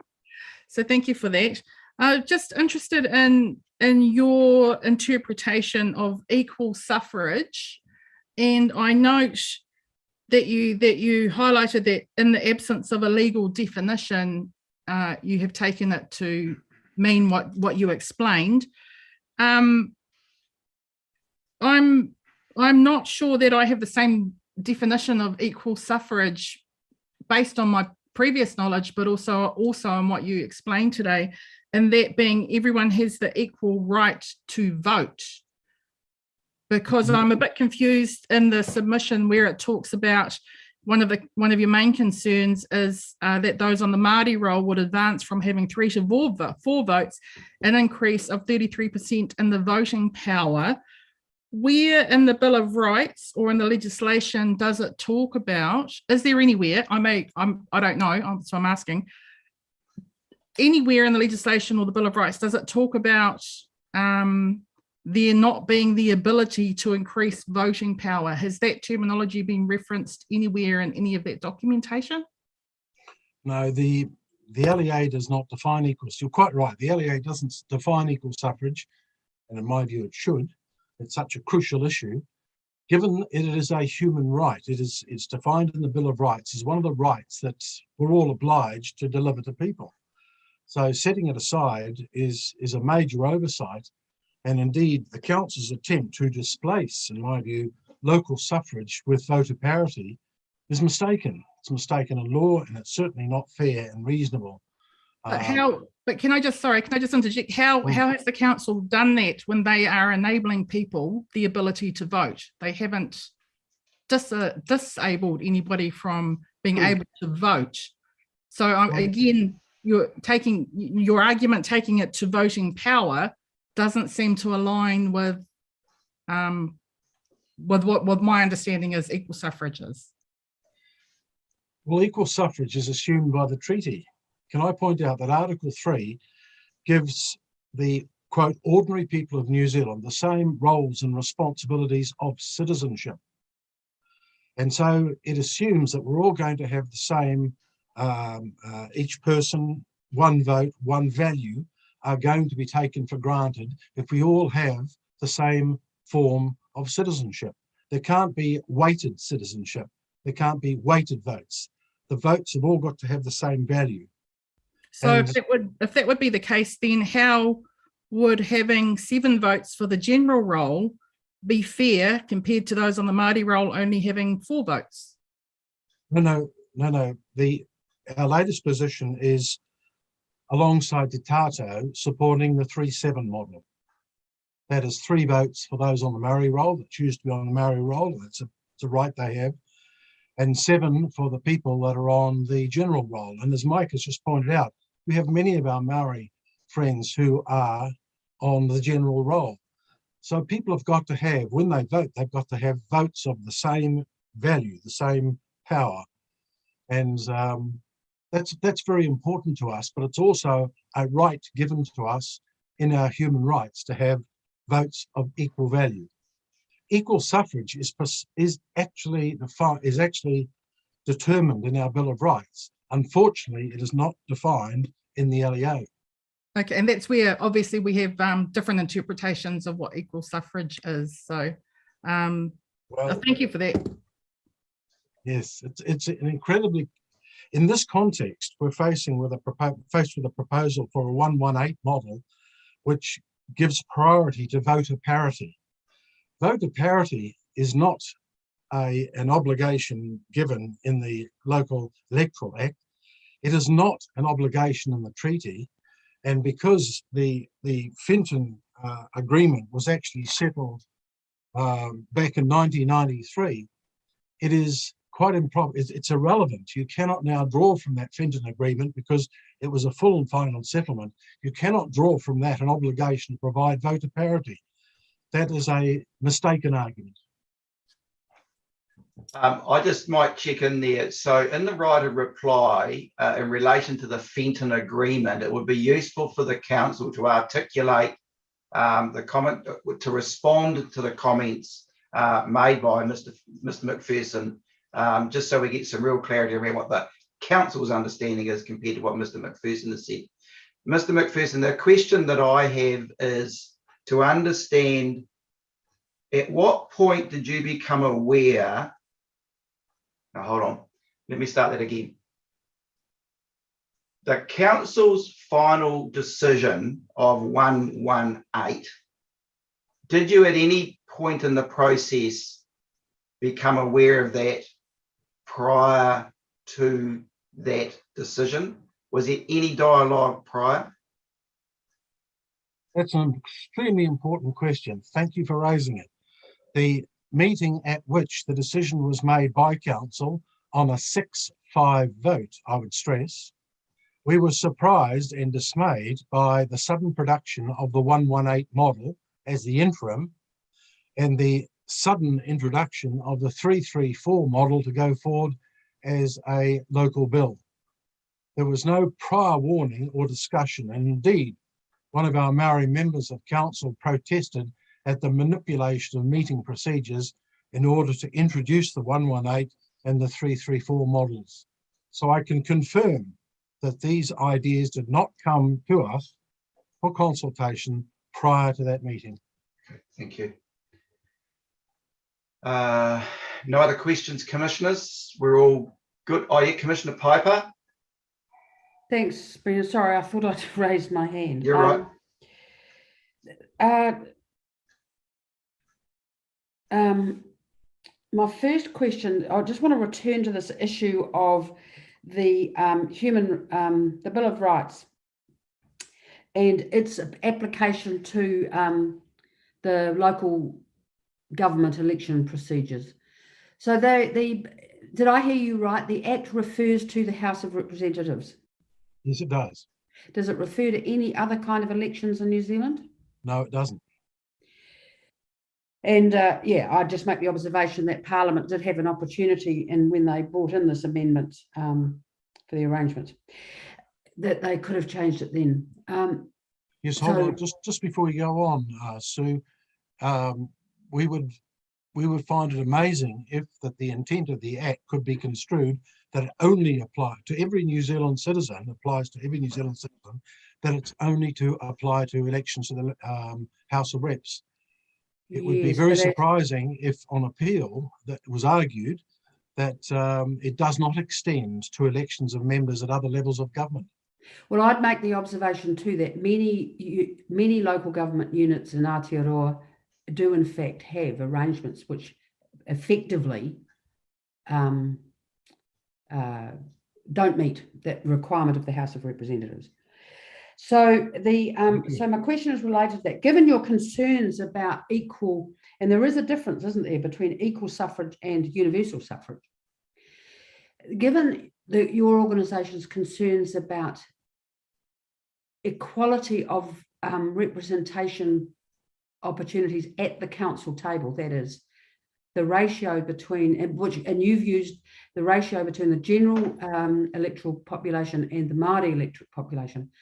So thank you for that. Just interested in your interpretation of equal suffrage. And I note that you highlighted that in the absence of a legal definition, you have taken it to mean what you explained. I'm not sure that I have the same definition of equal suffrage based on my previous knowledge, but also on what you explained today, and that being everyone has the equal right to vote. Because I'm a bit confused in the submission where it talks about one of your main concerns is that those on the Māori roll would advance from having 3 to 4 votes, an increase of 33% in the voting power. Where in the Bill of Rights or in the legislation does it talk about, is there anywhere, I don't know, so I'm asking, anywhere in the legislation or the Bill of Rights, does it talk about there not being the ability to increase voting power? Has that terminology been referenced anywhere in any of that documentation? No, the LEA does not define equals. You're quite right. The LEA doesn't define equal suffrage, and in my view, it should. It's such a crucial issue. Given it is a human right, it's defined in the Bill of Rights as one of the rights that we're all obliged to deliver to people. So setting it aside is a major oversight. And indeed, the council's attempt to displace, in my view, local suffrage with voter parity is mistaken. It's mistaken in law, and it's certainly not fair and reasonable. But can I just interject? How has the council done that when they are enabling people the ability to vote? They haven't disabled anybody from being able to vote. So again, you're taking your argument, taking it to voting power, doesn't seem to align with what my understanding is equal suffrage is. Well, equal suffrage is assumed by the treaty. Can I point out that Article 3 gives the, quote, ordinary people of New Zealand the same roles and responsibilities of citizenship. And so it assumes that we're all going to have the same, each person, one vote, one value, are going to be taken for granted if we all have the same form of citizenship. There can't be weighted citizenship. There can't be weighted votes. The votes have all got to have the same value. So if that would be the case, then how would having 7 votes for the general roll be fair compared to those on the Māori roll only having 4 votes? No. Our latest position is alongside Te Tātou supporting the 3-7 model. That is 3 votes for those on the Māori roll that choose to be on the Māori roll. It's a right they have. And 7 for the people that are on the general roll. And as Mike has just pointed out, we have many of our Māori friends who are on the general roll. So people have got to have, when they vote, they've got to have votes of the same value, the same power. And that's very important to us, but it's also a right given to us in our human rights to have votes of equal value. Equal suffrage is actually determined in our Bill of Rights. Unfortunately, it is not defined in the LEA. Okay, and that's where obviously we have different interpretations of what equal suffrage is. So thank you for that. Yes, it's an incredibly, in this context, we're faced with a proposal for a 118 model, which gives priority to voter parity. Voter parity is not an obligation given in the Local Electoral Act. It is not an obligation in the treaty. And because the Fenton agreement was actually settled back in 1993, it is quite improper. It's irrelevant. You cannot now draw from that Fenton agreement because it was a full and final settlement. You cannot draw from that an obligation to provide voter parity. That is a mistaken argument. I just might check in there. So in the right of reply, in relation to the Fenton agreement, it would be useful for the council to articulate the comment, to respond to the comments made by Mr. McPherson, just so we get some real clarity around what the council's understanding is compared to what Mr. McPherson has said. Mr. McPherson, the question that I have is to understand at what point did you become aware? Now, hold on, let me start that again. The council's final decision of 118, did you at any point in the process become aware of that prior to that decision? Was there any dialogue prior? That's an extremely important question. Thank you for raising it. The meeting at which the decision was made by council on a 6-5 vote, I would stress, we were surprised and dismayed by the sudden production of the 118 model as the interim and the sudden introduction of the 334 model to go forward as a local bill. There was no prior warning or discussion, and indeed, one of our Maori members of council protested at the manipulation of meeting procedures in order to introduce the 118 and the 334 models. So I can confirm that these ideas did not come to us for consultation prior to that meeting. Okay, thank you. No other questions, commissioners? We're all good. Oh yeah, Commissioner Piper. Thanks, Brendan. Sorry, I thought I'd raised my hand. You're right. My first question, I just want to return to this issue of the the Bill of Rights and its application to the local government election procedures. So did I hear you right? The Act refers to the House of Representatives. Yes, it does. Does it refer to any other kind of elections in New Zealand? No, it doesn't. And yeah, I just make the observation that Parliament did have an opportunity, and when they brought in this amendment for the arrangement, that they could have changed it then. Yes, hold on. Just before we go on, Sue, we would find it amazing if that the intent of the Act could be construed that it only applies to every New Zealand citizen, applies to every New Zealand citizen, that it's only to apply to elections to the House of Reps. It would be very surprising if on appeal that was argued that it does not extend to elections of members at other levels of government. Well, I'd make the observation too that many local government units in Aotearoa do in fact have arrangements which effectively don't meet that requirement of the House of Representatives. So so my question is related to that. Given your concerns about equal, and there is a difference, isn't there, between equal suffrage and universal suffrage. Given your organisation's concerns about equality of representation opportunities at the council table, that is, the ratio between, and you've used the ratio between the general electoral population and the Māori electorate population.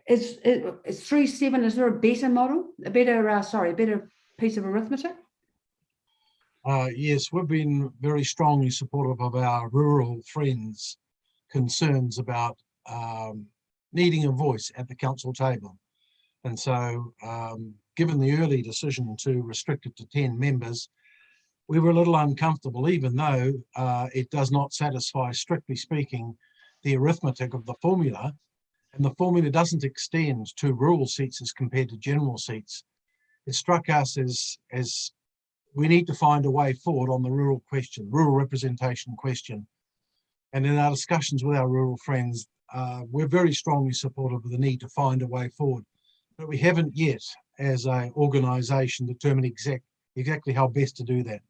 It's 3-7. Is there a better model, a better piece of arithmetic? Yes, we've been very strongly supportive of our rural friends' concerns about needing a voice at the council table. And so, given the early decision to restrict it to 10 members, we were a little uncomfortable, even though it does not satisfy, strictly speaking, the arithmetic of the formula. And the formula doesn't extend to rural seats as compared to general seats. It struck us as we need to find a way forward on the rural question, rural representation question. And in our discussions with our rural friends, we're very strongly supportive of the need to find a way forward. But we haven't yet, as an organisation, determined exactly how best to do that.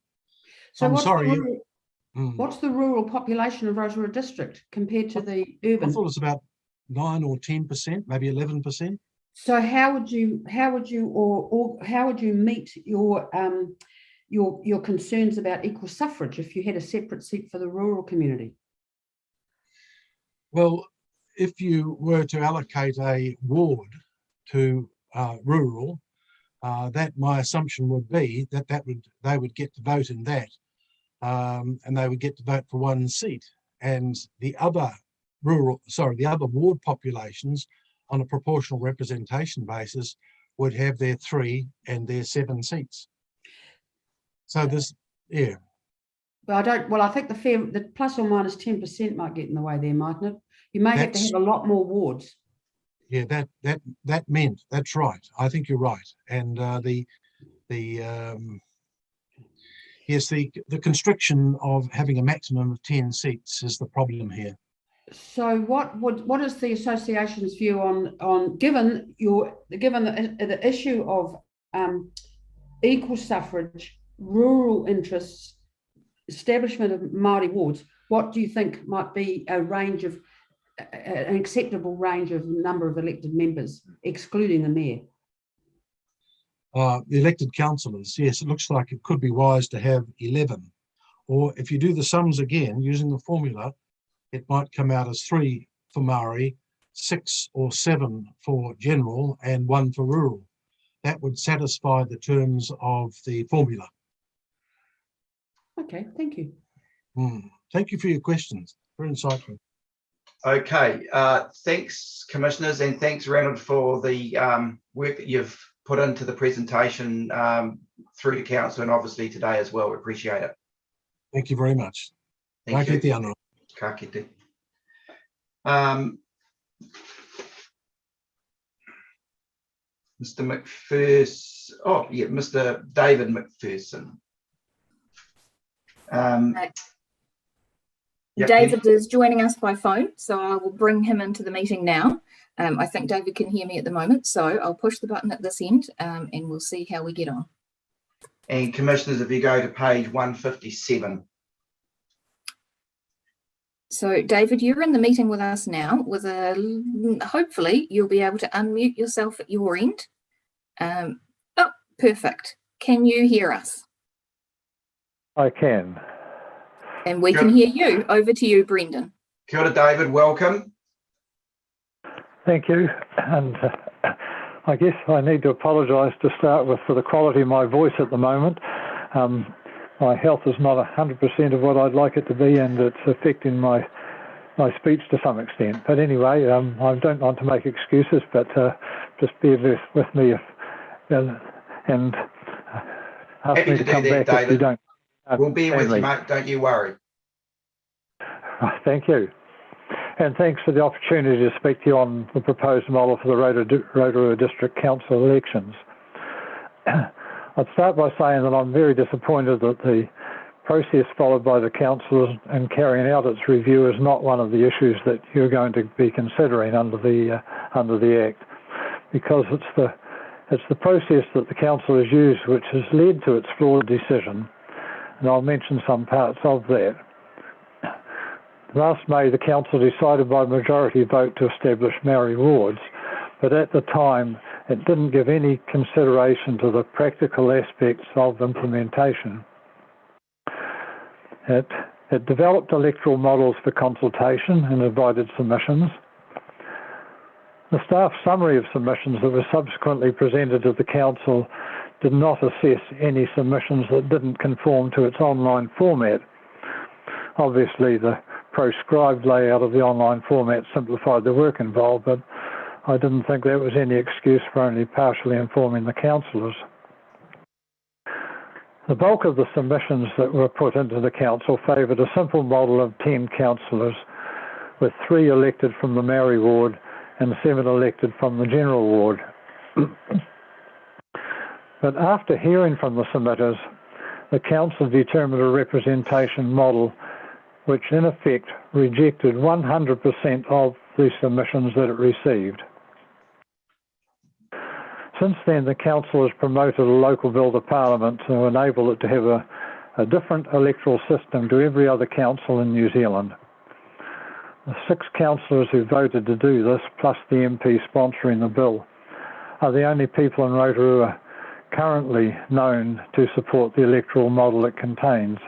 So I'm sorry. what's the rural population of Rotorua district compared to the I urban? thought it was about 9 or 10%, maybe 11%. So how would you meet your concerns about equal suffrage if you had a separate seat for the rural community? Well, if you were to allocate a ward to rural, that my assumption would be that they would get to vote in that, and they would get to vote for one seat, and the other ward populations on a proportional representation basis would have their 3 and their 7 seats. So this, yeah. Well, I think the plus or minus 10% might get in the way there, mightn't it? You may have to have a lot more wards. Yeah, that meant, that's right. I think you're right. And yes, the constriction of having a maximum of 10 seats is the problem here. So what is the association's view on given the issue of equal suffrage, rural interests, establishment of Māori wards? What do you think might be an acceptable range of number of elected members, excluding the mayor? The elected councillors, yes, it looks like it could be wise to have 11. Or if you do the sums again, using the formula, it might come out as 3 for Māori, 6 or 7 for general, and 1 for rural. That would satisfy the terms of the formula. Okay, thank you. Thank you for your questions. Very insightful. Okay, thanks, commissioners, and thanks, Ranald, for the work that you've put into the presentation through to council and obviously today as well. We appreciate it. Thank you very much. Thank you. Anō. Ka kite. Mr. McPherson, Mr. David McPherson. David is joining us by phone, so I will bring him into the meeting now. I think David can hear me at the moment, so I'll push the button at this end and we'll see how we get on. And commissioners, if you go to page 157. So David, you're in the meeting with us now. Hopefully you'll be able to unmute yourself at your end. Oh, perfect. Can you hear us? I can. And we can hear you. Over to you, Brendan. Kia ora, David, welcome. Thank you. And I guess I need to apologise to start with for the quality of my voice at the moment. My health is not 100% of what I'd like it to be, and it's affecting my speech to some extent. But anyway, I don't want to make excuses, but just bear with me and ask me to come back David. If you don't. We'll be with you, mate. Don't you worry. Thank you. And thanks for the opportunity to speak to you on the proposed model for the Rotorua District Council elections. I'd start by saying that I'm very disappointed that the process followed by the council in carrying out its review is not one of the issues that you're going to be considering under the Act, because it's the process that the council has used which has led to its flawed decision, and I'll mention some parts of that. Last May, the council decided by majority vote to establish Māori wards, but at the time it didn't give any consideration to the practical aspects of implementation. It developed electoral models for consultation and invited submissions. The staff summary of submissions that was subsequently presented to the council did not assess any submissions that didn't conform to its online format. Obviously, the proscribed layout of the online format simplified the work involved, but I didn't think that was any excuse for only partially informing the councillors. The bulk of the submissions that were put into the council favoured a simple model of 10 councillors, with 3 elected from the Māori ward and 7 elected from the general ward. But after hearing from the submitters, the council determined a representation model which in effect rejected 100% of the submissions that it received. Since then, the council has promoted a local bill to Parliament to enable it to have a a different electoral system to every other council in New Zealand. The 6 councillors who voted to do this, plus the MP sponsoring the bill, are the only people in Rotorua currently known to support the electoral model it contains.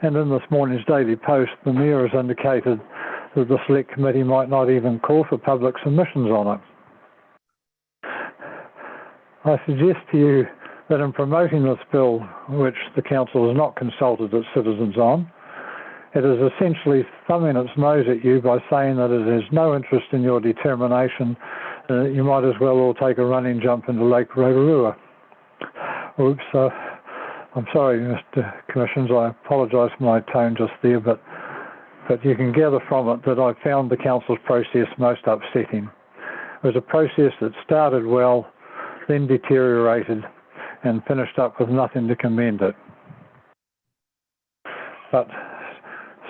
And in this morning's Daily Post, the Mayor has indicated that the Select Committee might not even call for public submissions on it. I suggest to you that in promoting this bill, which the Council has not consulted its citizens on, it is essentially thumbing its nose at you by saying that it has no interest in your determination, you might as well all take a running jump into Lake Rotorua. Oops, I'm sorry, Mr. Commissioners, I apologise for my tone just there, but you can gather from it that I found the Council's process most upsetting. It was a process that started well, then deteriorated, and finished up with nothing to commend it. But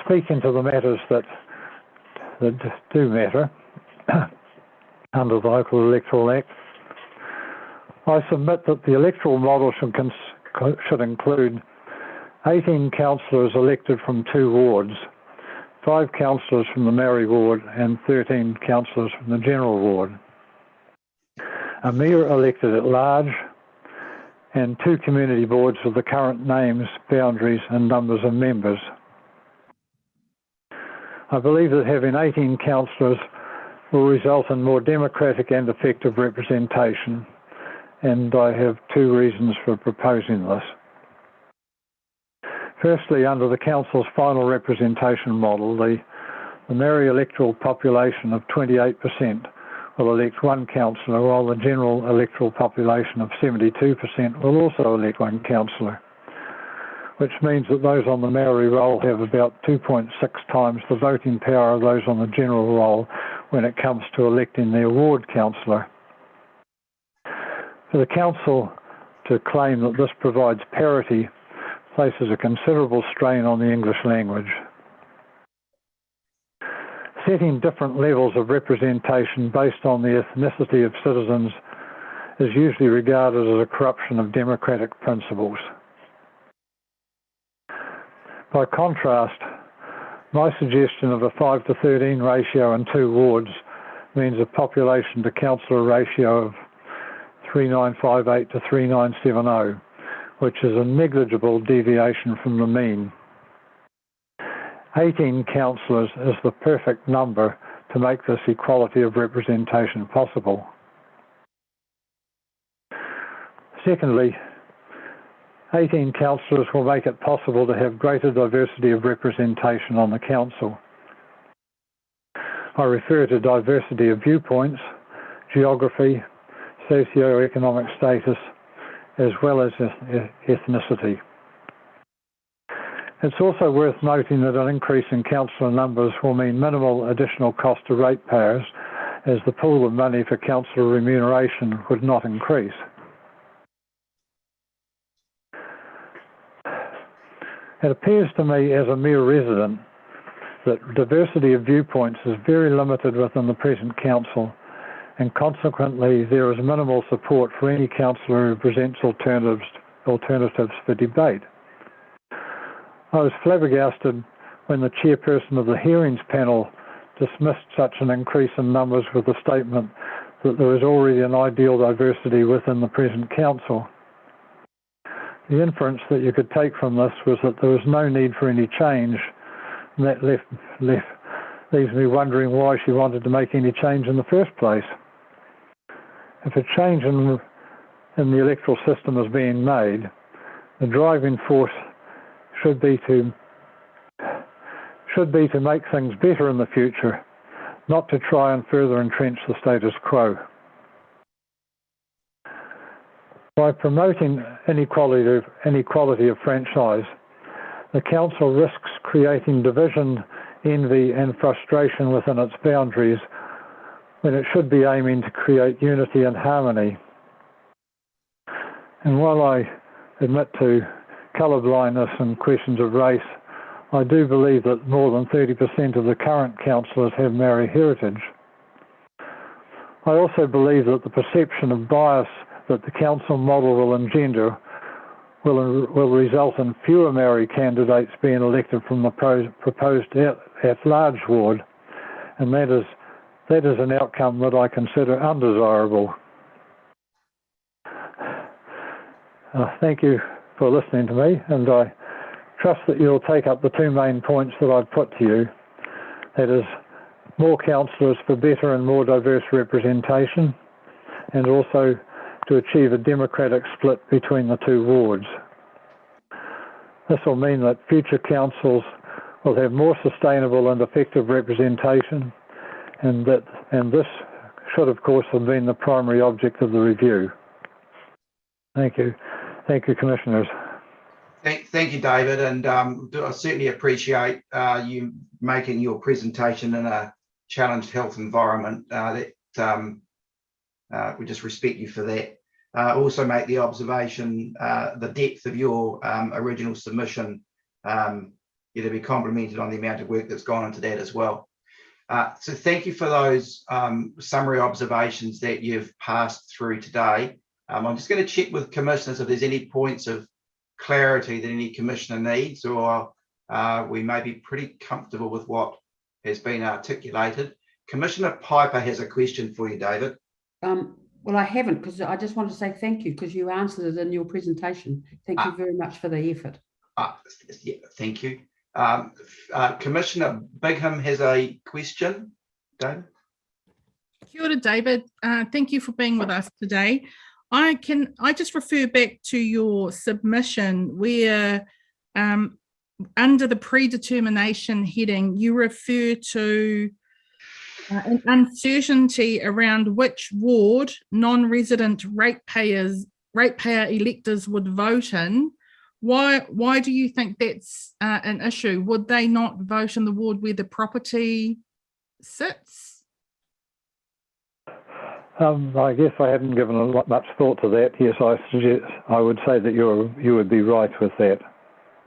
speaking to the matters that do matter under the Local Electoral Act, I submit that the electoral model should include 18 councillors elected from 2 wards, 5 councillors from the Maori ward and 13 councillors from the general ward, a mayor elected at large, and 2 community boards with the current names, boundaries and numbers of members. I believe that having 18 councillors will result in more democratic and effective representation, and I have 2 reasons for proposing this. Firstly, under the Council's final representation model, the Maori electoral population of 28% will elect 1 councillor, while the general electoral population of 72% will also elect 1 councillor, which means that those on the Maori roll have about 2.6 times the voting power of those on the general roll when it comes to electing their ward councillor. For the Council to claim that this provides parity places a considerable strain on the English language. Setting different levels of representation based on the ethnicity of citizens is usually regarded as a corruption of democratic principles. By contrast, my suggestion of a 5:13 ratio in 2 wards means a population to councillor ratio of 3958 to 3970, which is a negligible deviation from the mean. 18 councillors is the perfect number to make this equality of representation possible. Secondly, 18 councillors will make it possible to have greater diversity of representation on the council. I refer to diversity of viewpoints, geography, socio-economic status, as well as ethnicity. It's also worth noting that an increase in councillor numbers will mean minimal additional cost to ratepayers, as the pool of money for councillor remuneration would not increase. It appears to me as a mere resident that diversity of viewpoints is very limited within the present council, and consequently there is minimal support for any councillor who presents alternatives for debate. I was flabbergasted when the chairperson of the hearings panel dismissed such an increase in numbers with the statement that there was already an ideal diversity within the present council. The inference that you could take from this was that there was no need for any change, and that leaves me wondering why she wanted to make any change in the first place. If a change in the electoral system is being made, the driving force should be to make things better in the future, not to try and further entrench the status quo. By promoting inequality of franchise, the Council risks creating division, envy and frustration within its boundaries when it should be aiming to create unity and harmony. And while I admit to colour blindness and questions of race, I do believe that more than 30% of the current councillors have Maori heritage. I also believe that the perception of bias that the council model will engender will result in fewer Maori candidates being elected from the proposed at-large ward, and that is an outcome that I consider undesirable. Thank you for listening to me, and I trust that you'll take up the two main points that I've put to you. That is, more councillors for better and more diverse representation, and also to achieve a democratic split between the two wards. This will mean that future councils will have more sustainable and effective representation, and this should, of course, have been the primary object of the review. Thank you. Thank you, Commissioners. Thank you, David, and I certainly appreciate you making your presentation in a challenged health environment. We just respect you for that. Also make the observation, the depth of your original submission, to be complimented on the amount of work that's gone into that as well. So thank you for those summary observations that you've passed through today. I'm just going to check with commissioners if there's any points of clarity that any commissioner needs, or we may be pretty comfortable with what has been articulated. Commissioner Piper has a question for you, David. Well, I haven't, because I just want to say thank you, because you answered it in your presentation. Thank you very much for the effort. Yeah, thank you. Commissioner Bigham has a question. David? Kia ora, David. Thank you for being with us today. I just refer back to your submission where under the predetermination heading, you refer to an uncertainty around which ward non-resident ratepayer electors would vote in. Why do you think that's an issue? Would they not vote in the ward where the property sits? I guess I hadn't given much thought to that. Yes, I would say that you would be right with that.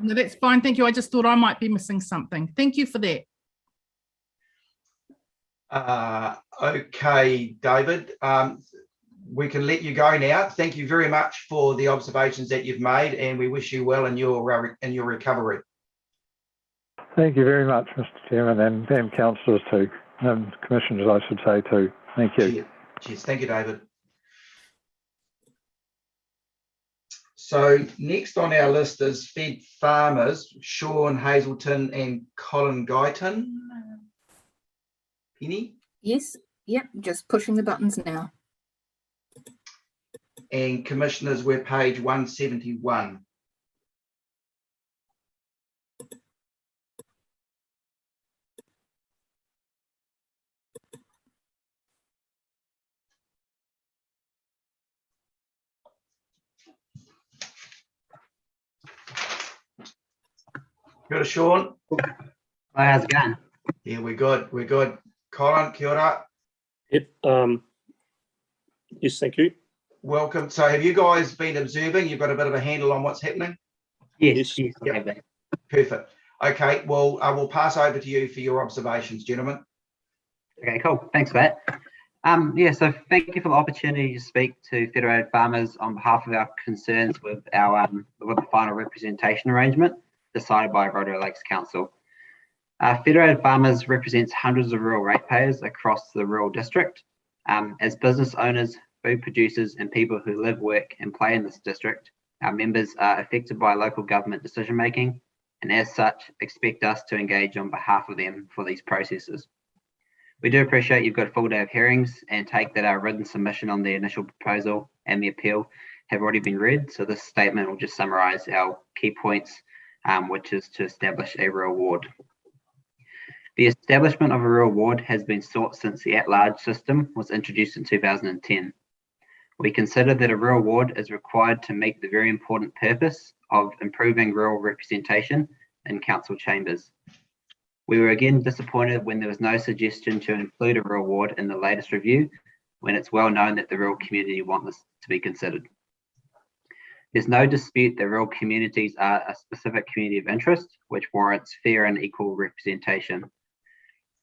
No, that's fine. Thank you. I just thought I might be missing something. Thank you for that. Okay, David, we can let you go now. Thank you very much for the observations that you've made, and we wish you well in your recovery. Thank you very much, Mr. Chairman, and councillors too, and commissioners, I should say too. Thank you. Cheers. Thank you, David. So next on our list is Fed Farmers, Sean Hazelton and Colin Guyton. Penny? Yes, yep, just pushing the buttons now. And commissioners, we're page 171. Kia ora, Sean. Hi, how's it going? Yeah, we're good. Colin, kia ora. Yep. Yes, thank you. Welcome. So have you guys been observing? You've got a bit of a handle on what's happening? Yes. Yep. Perfect. Okay, well, I will pass over to you for your observations, gentlemen. Okay, cool. Thanks for that. So thank you for the opportunity to speak to Federated Farmers on behalf of our concerns with our with the final representation arrangement decided by Rotorua Lakes Council. Federated Farmers represents hundreds of rural ratepayers across the rural district. As business owners, food producers, and people who live, work, and play in this district, our members are affected by local government decision making, and as such, expect us to engage on behalf of them for these processes. We do appreciate you've got a full day of hearings and take that our written submission on the initial proposal and the appeal have already been read. So this statement will just summarise our key points, which is to establish a rural ward. The establishment of a rural ward has been sought since the at-large system was introduced in 2010. We consider that a rural ward is required to meet the very important purpose of improving rural representation in council chambers. We were again disappointed when there was no suggestion to include a rural ward in the latest review, when it's well known that the rural community want this to be considered. There's no dispute that rural communities are a specific community of interest, which warrants fair and equal representation.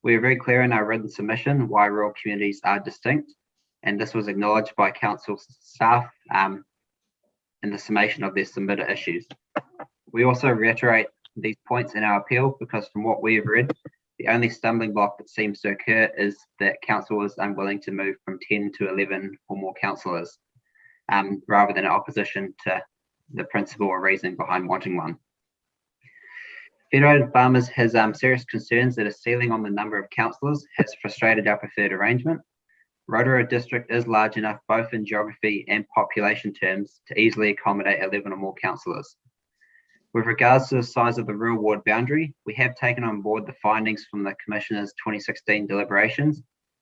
We are very clear in our written submission why rural communities are distinct, and this was acknowledged by council staff in the summation of their submitted issues. We also reiterate these points in our appeal because from what we have read, the only stumbling block that seems to occur is that council is unwilling to move from 10 to 11 or more councillors, rather than opposition to the principle or reason behind wanting one. Federated Farmers has serious concerns that a ceiling on the number of councillors has frustrated our preferred arrangement. Rotorua district is large enough both in geography and population terms to easily accommodate 11 or more councillors. With regards to the size of the rural ward boundary, we have taken on board the findings from the Commissioner's 2016 deliberations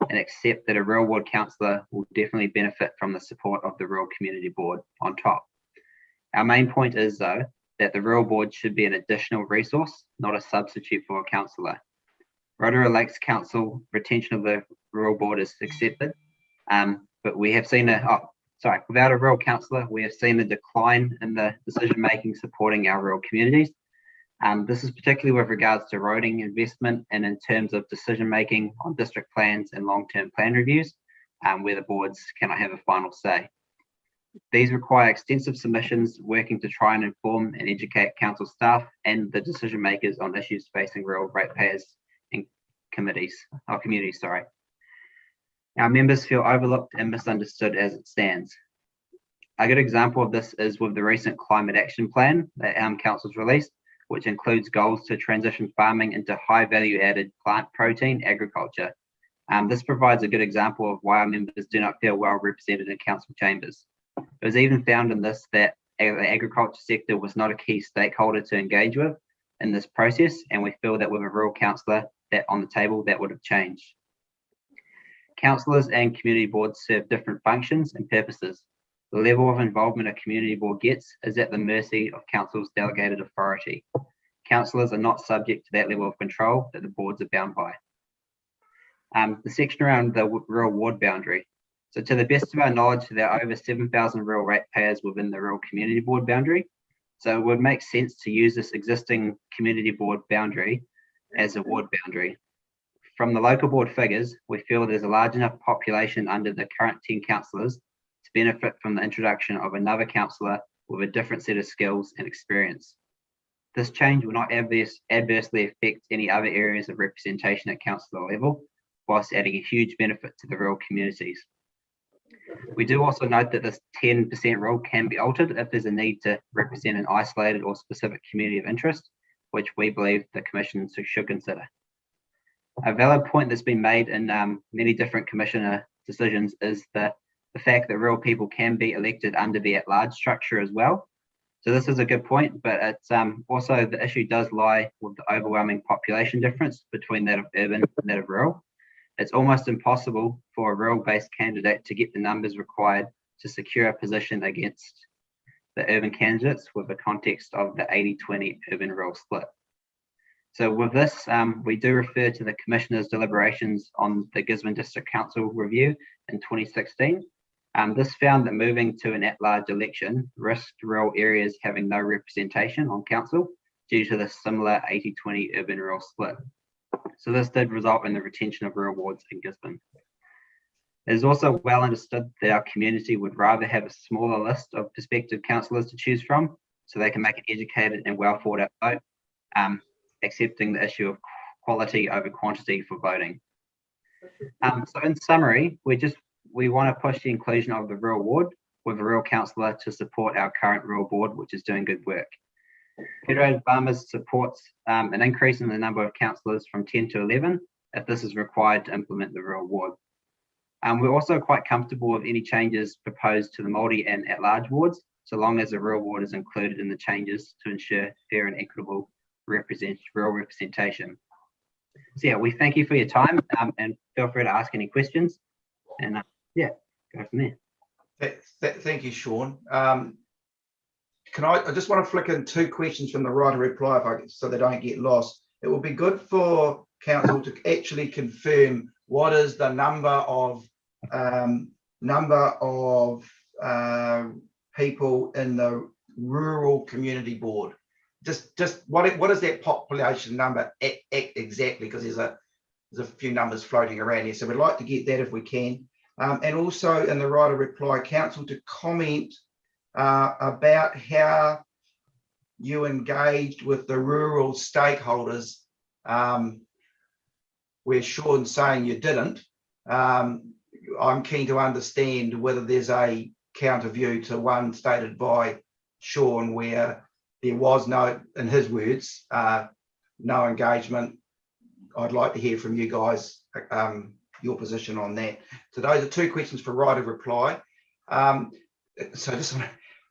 and accept that a rural ward councillor will definitely benefit from the support of the Rural Community Board on top. Our main point is, though, that the rural board should be an additional resource, not a substitute for a councillor. Rotorua Lakes Council retention of the rural board is accepted, but we have seen without a rural councillor, we have seen a decline in the decision-making supporting our rural communities. This is particularly with regards to roading investment and in terms of decision-making on district plans and long-term plan reviews, where the boards cannot have a final say. These require extensive submissions working to try and inform and educate council staff and the decision makers on issues facing rural ratepayers and communities. Our members feel overlooked and misunderstood as it stands. A good example of this is with the recent climate action plan that council's released, which includes goals to transition farming into high value added plant protein agriculture. This provides a good example of why our members do not feel well represented in council chambers. It was even found in this that the agriculture sector was not a key stakeholder to engage with in this process, and we feel that with a rural councillor that on the table, that would have changed. Councillors and community boards serve different functions and purposes. The level of involvement a community board gets is at the mercy of council's delegated authority. Councillors are not subject to that level of control that the boards are bound by. The section around the rural ward boundary. So to the best of our knowledge, there are over 7,000 rural ratepayers within the rural community board boundary. So it would make sense to use this existing community board boundary as a ward boundary. From the local board figures, we feel there's a large enough population under the current 10 councillors to benefit from the introduction of another councillor with a different set of skills and experience. This change will not adversely affect any other areas of representation at councillor level, whilst adding a huge benefit to the rural communities. We do also note that this 10% rule can be altered if there's a need to represent an isolated or specific community of interest, which we believe the Commission should consider. A valid point that's been made in many different Commissioner decisions is the fact that rural people can be elected under the at-large structure as well. So this is a good point, but it's also the issue does lie with the overwhelming population difference between that of urban and that of rural. It's almost impossible for a rural-based candidate to get the numbers required to secure a position against the urban candidates with the context of the 80-20 urban-rural split. So with this, we do refer to the Commissioner's deliberations on the Gisborne District Council review in 2016. This found that moving to an at-large election risked rural areas having no representation on council due to the similar 80-20 urban-rural split. So this did result in the retention of rural wards in Gisborne. It is also well understood that our community would rather have a smaller list of prospective councillors to choose from so they can make an educated and well thought out vote, accepting the issue of quality over quantity for voting. So in summary, we want to push the inclusion of the rural ward with a rural councillor to support our current rural board, which is doing good work. Federated Farmers supports an increase in the number of councillors from 10 to 11 if this is required to implement the rural ward. We're also quite comfortable with any changes proposed to the multi and at-large wards, so long as the rural ward is included in the changes to ensure fair and equitable rural representation. So yeah, we thank you for your time and feel free to ask any questions and yeah, go from there. Thank you, Sean. I just want to flick in two questions from the writer reply so they don't get lost. It would be good for council to actually confirm what is the number of people in the rural community board. Just what is that population number exactly? Because there's a few numbers floating around here, so we'd like to get that if we can. And also in the writer reply, council to comment about how you engaged with the rural stakeholders, where Sean's saying you didn't. I'm keen to understand whether there's a counter view to one stated by Sean, where there was no, in his words, no engagement. I'd like to hear from you guys, your position on that. So those are two questions for right of reply. So just,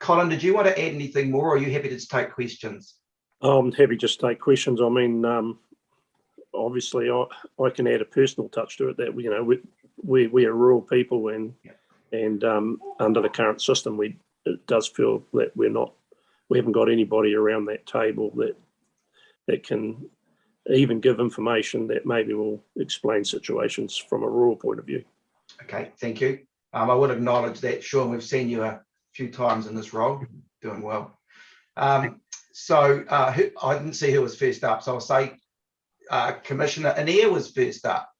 Colin, did you want to add anything more, or are you happy to just take questions? I'm happy just to take questions. I mean, obviously, I can add a personal touch to it that we are rural people, and under the current system, it does feel that we haven't got anybody around that table that can even give information that maybe will explain situations from a rural point of view. Okay, thank you. I would acknowledge that, Sean, we've seen you a few times in this role, doing well. So I didn't see who was first up, so I'll say Commissioner Anir was first up,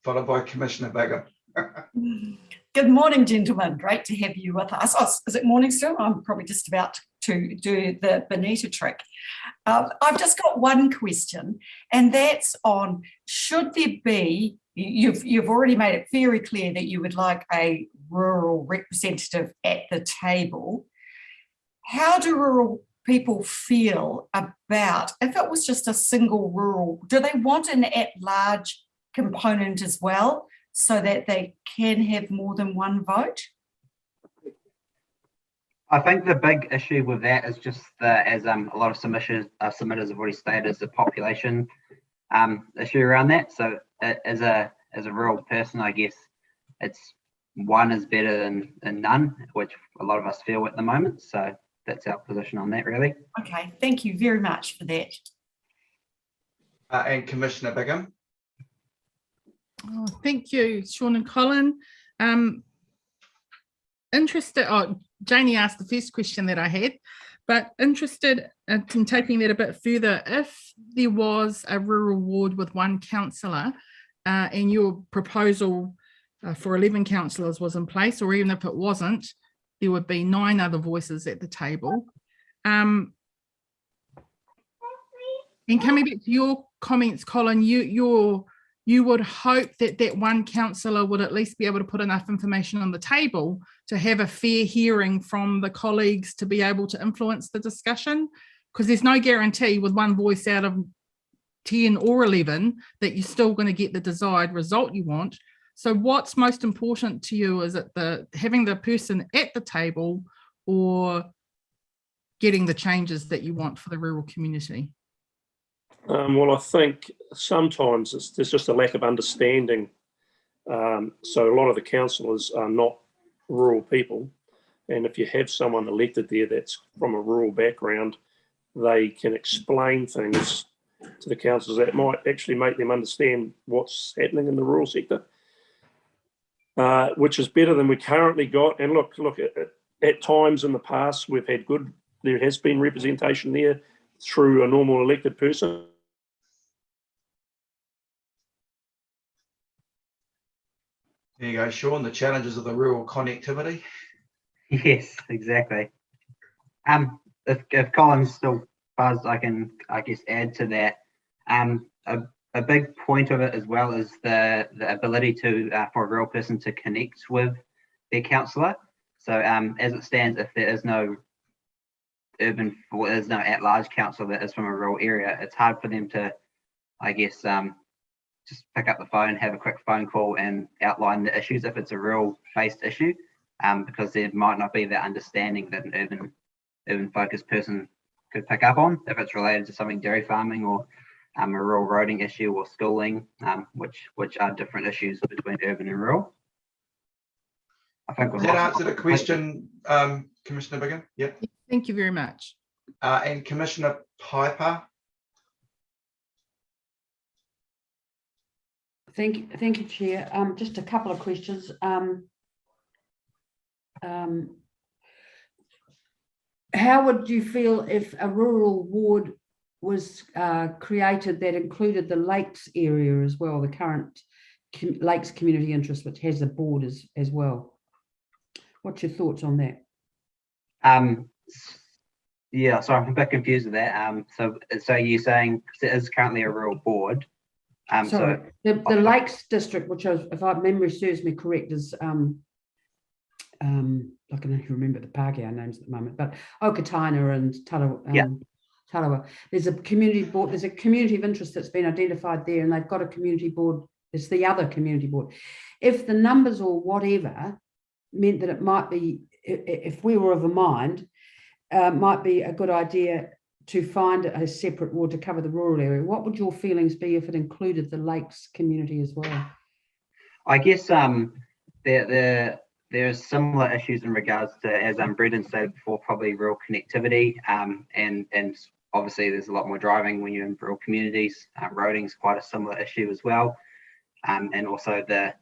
followed by Commissioner Bigham. Good morning, gentlemen. Great to have you with us. Oh, is it morning still? I'm probably just about to do the bonita trick. I've just got one question, and that's on, should there be, you've already made it very clear that you would like a rural representative at the table. How do rural people feel about, if it was just a single rural, do they want an at-large component as well, so that they can have more than one vote? I think the big issue with that is just as a lot of submitters have already stated, is the population issue around that. So as a rural person, I guess it's one is better than none, which a lot of us feel at the moment. So that's our position on that, really. Okay, thank you very much for that. And Commissioner Bigham. Oh, thank you, Sean and Colin. Interested, Janie asked the first question that I had, but interested in taking that a bit further. If there was a rural ward with one councillor and your proposal for 11 councillors was in place, or even if it wasn't, there would be 9 other voices at the table. And coming back to your comments, Colin, you would hope that that one councillor would at least be able to put enough information on the table to have a fair hearing from the colleagues to be able to influence the discussion, because there's no guarantee with one voice out of 10 or 11 that you're still going to get the desired result you want. So what's most important to you? Is it having the person at the table, or getting the changes that you want for the rural community? Well, I think sometimes there's just a lack of understanding. So a lot of the councillors are not rural people, and if you have someone elected there that's from a rural background, they can explain things to the councillors that might actually make them understand what's happening in the rural sector, which is better than we currently got. And look, at times in the past we've had there has been representation there through a normal elected person. There you go, Sean, the challenges of the rural connectivity. Yes, exactly. If Colin's still buzzed, I guess add to that. A big point of it as well is the ability for a rural person to connect with their councillor. So as it stands, if there is no at-large councillor that is from a rural area, it's hard for them to, I guess, just pick up the phone, have a quick phone call and outline the issues if it's a rural-based issue, because there might not be that understanding that an urban focused person could pick up on if it's related to something dairy farming or a rural roading issue or schooling, which are different issues between urban and rural. I think Does that answer the question, Commissioner Bigham? Yep. Thank you very much. And Commissioner Piper. Thank you, Chair. Just a couple of questions. How would you feel if a rural ward was created that included the Lakes area as well, the current Lakes Community Interest, which has a board as well? What's your thoughts on that? Yeah, sorry, I'm a bit confused with that. So you're saying it is currently a rural board. Sorry, the Lakes District, which is, if my memory serves me correct, is I can only remember the Pākehā names at the moment, but Okataina and Tarawa. There's a community board, there's a community of interest that's been identified there, and they've got a community board. It's the other community board. If the numbers or whatever meant that it might be, if we were of a mind, might be a good idea to find a separate ward to cover the rural area. What would your feelings be if it included the Lakes community as well? I guess there's similar issues in regards to, as Brendan stated before, probably rural connectivity, and obviously there's a lot more driving when you're in rural communities. Roading is quite a similar issue as well, and also the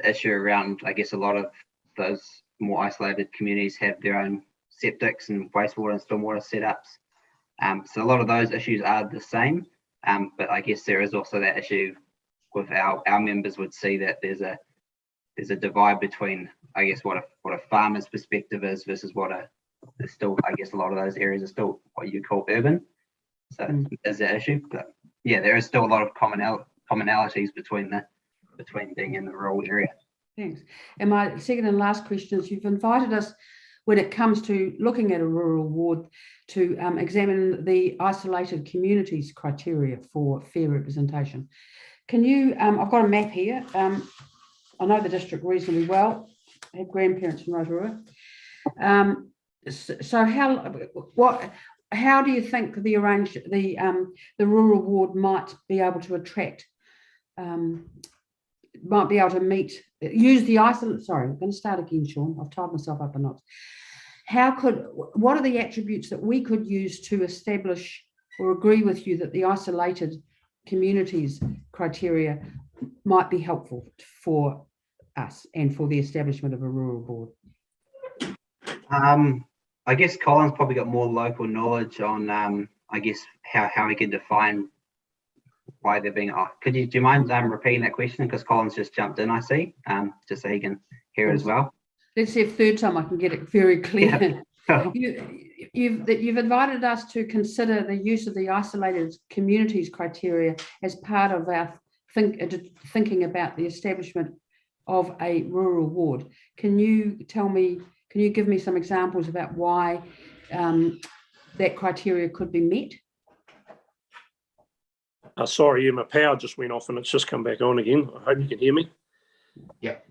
issue around, I guess, a lot of those more isolated communities have their own septics and wastewater and stormwater setups. So a lot of those issues are the same, but I guess there is also that issue with our members would see that there's a divide between, I guess, what a farmer's perspective is versus there's still, I guess, a lot of those areas are still what you call urban. So there's that issue, but yeah, there is still a lot of commonalities between being in the rural area. Thanks. And my second and last question is, you've invited us, when it comes to looking at a rural ward, to examine the isolated communities criteria for fair representation. Can you, I've got a map here. I know the district reasonably well. I have grandparents in Rotorua. So how do you think the rural ward might be able to attract, might be able to use the isolate? Sorry, I'm going to start again, Sean. I've tied myself up a knot. What are the attributes that we could use to establish or agree with you that the isolated communities criteria might be helpful for us and for the establishment of a rural board? I guess Colin's probably got more local knowledge on, I guess, how we can define why they're being off. Do you mind repeating that question? Because Colin's just jumped in, I see, just so he can hear it as well. Let's see if third time I can get it very clear. Yeah. You've invited us to consider the use of the isolated communities criteria as part of our thinking about the establishment of a rural ward. Can you give me some examples about why that criteria could be met? Sorry, my power just went off and it's just come back on again. I hope you can hear me. Yep.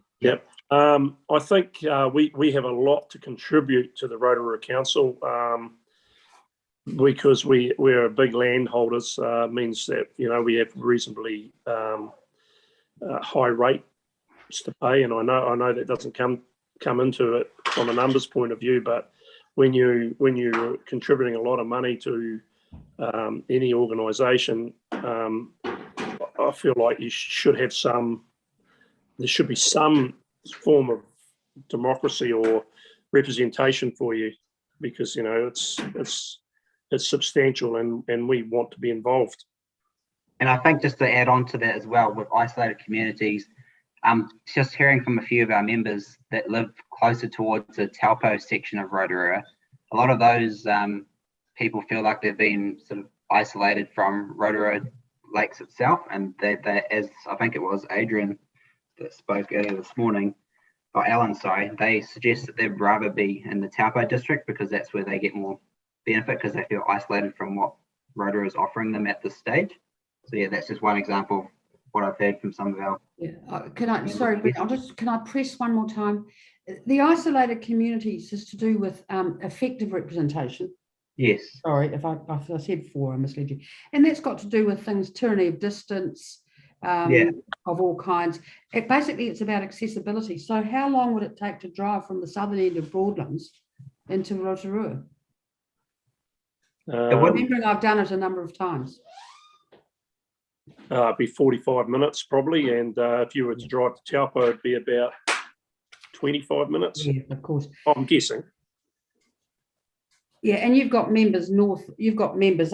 I think we have a lot to contribute to the Rotorua Council because we're big landholders. Means that we have reasonably high rates to pay, and I know that doesn't come into it from a numbers point of view, but when you're contributing a lot of money to any organisation, I feel like you should have there should be some form of democracy or representation for you, because it's substantial and we want to be involved. And I think just to add on to that as well, with isolated communities, just hearing from a few of our members that live closer towards the Taupo section of Rotorua, a lot of those people feel like they've been sort of isolated from Rotorua Lakes itself, and they, as I think it was Adrian that spoke earlier this morning, or Alan, sorry, they suggest that they'd rather be in the Taupo district because that's where they get more benefit, because they feel isolated from what Rotorua is offering them at this stage. So yeah, that's just one example of what I've heard from some of our. Yeah, can I press one more time? The isolated communities is to do with effective representation. Yes. Sorry, if I said before, I misled you. And that's got to do with things, tyranny of distance, of all kinds. Basically, it's about accessibility. So how long would it take to drive from the southern end of Broadlands into Rotorua? Remembering I've done it a number of times. Be 45 minutes probably, and if you were to drive to Taupo, it'd be about 25 minutes. Yeah, of course. I'm guessing. Yeah, and you've got members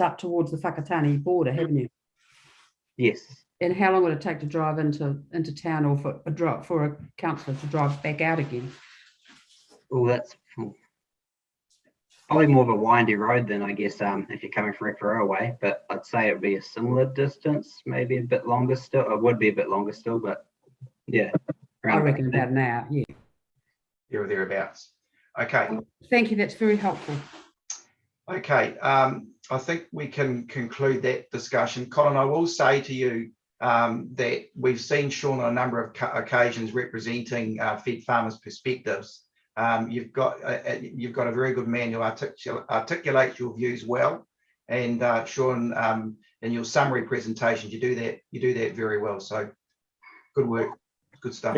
up towards the Whakatane border, haven't you? Yes. And how long would it take to drive into town, or for a councillor to drive back out again? Oh, that's probably more of a windy road than I guess if you're coming from Rotorua way, but I'd say it'd be a similar distance, maybe a bit longer still. It would be a bit longer still, but yeah. I reckon about an hour, yeah. There or thereabouts. Okay. Thank you, that's very helpful. Okay, I think we can conclude that discussion. Colin, I will say to you that we've seen Sean on a number of occasions representing Fed Farmers' perspectives. You've got a very good man who articulates your views well, and Sean, in your summary presentations, you do that very well. So good work, good stuff.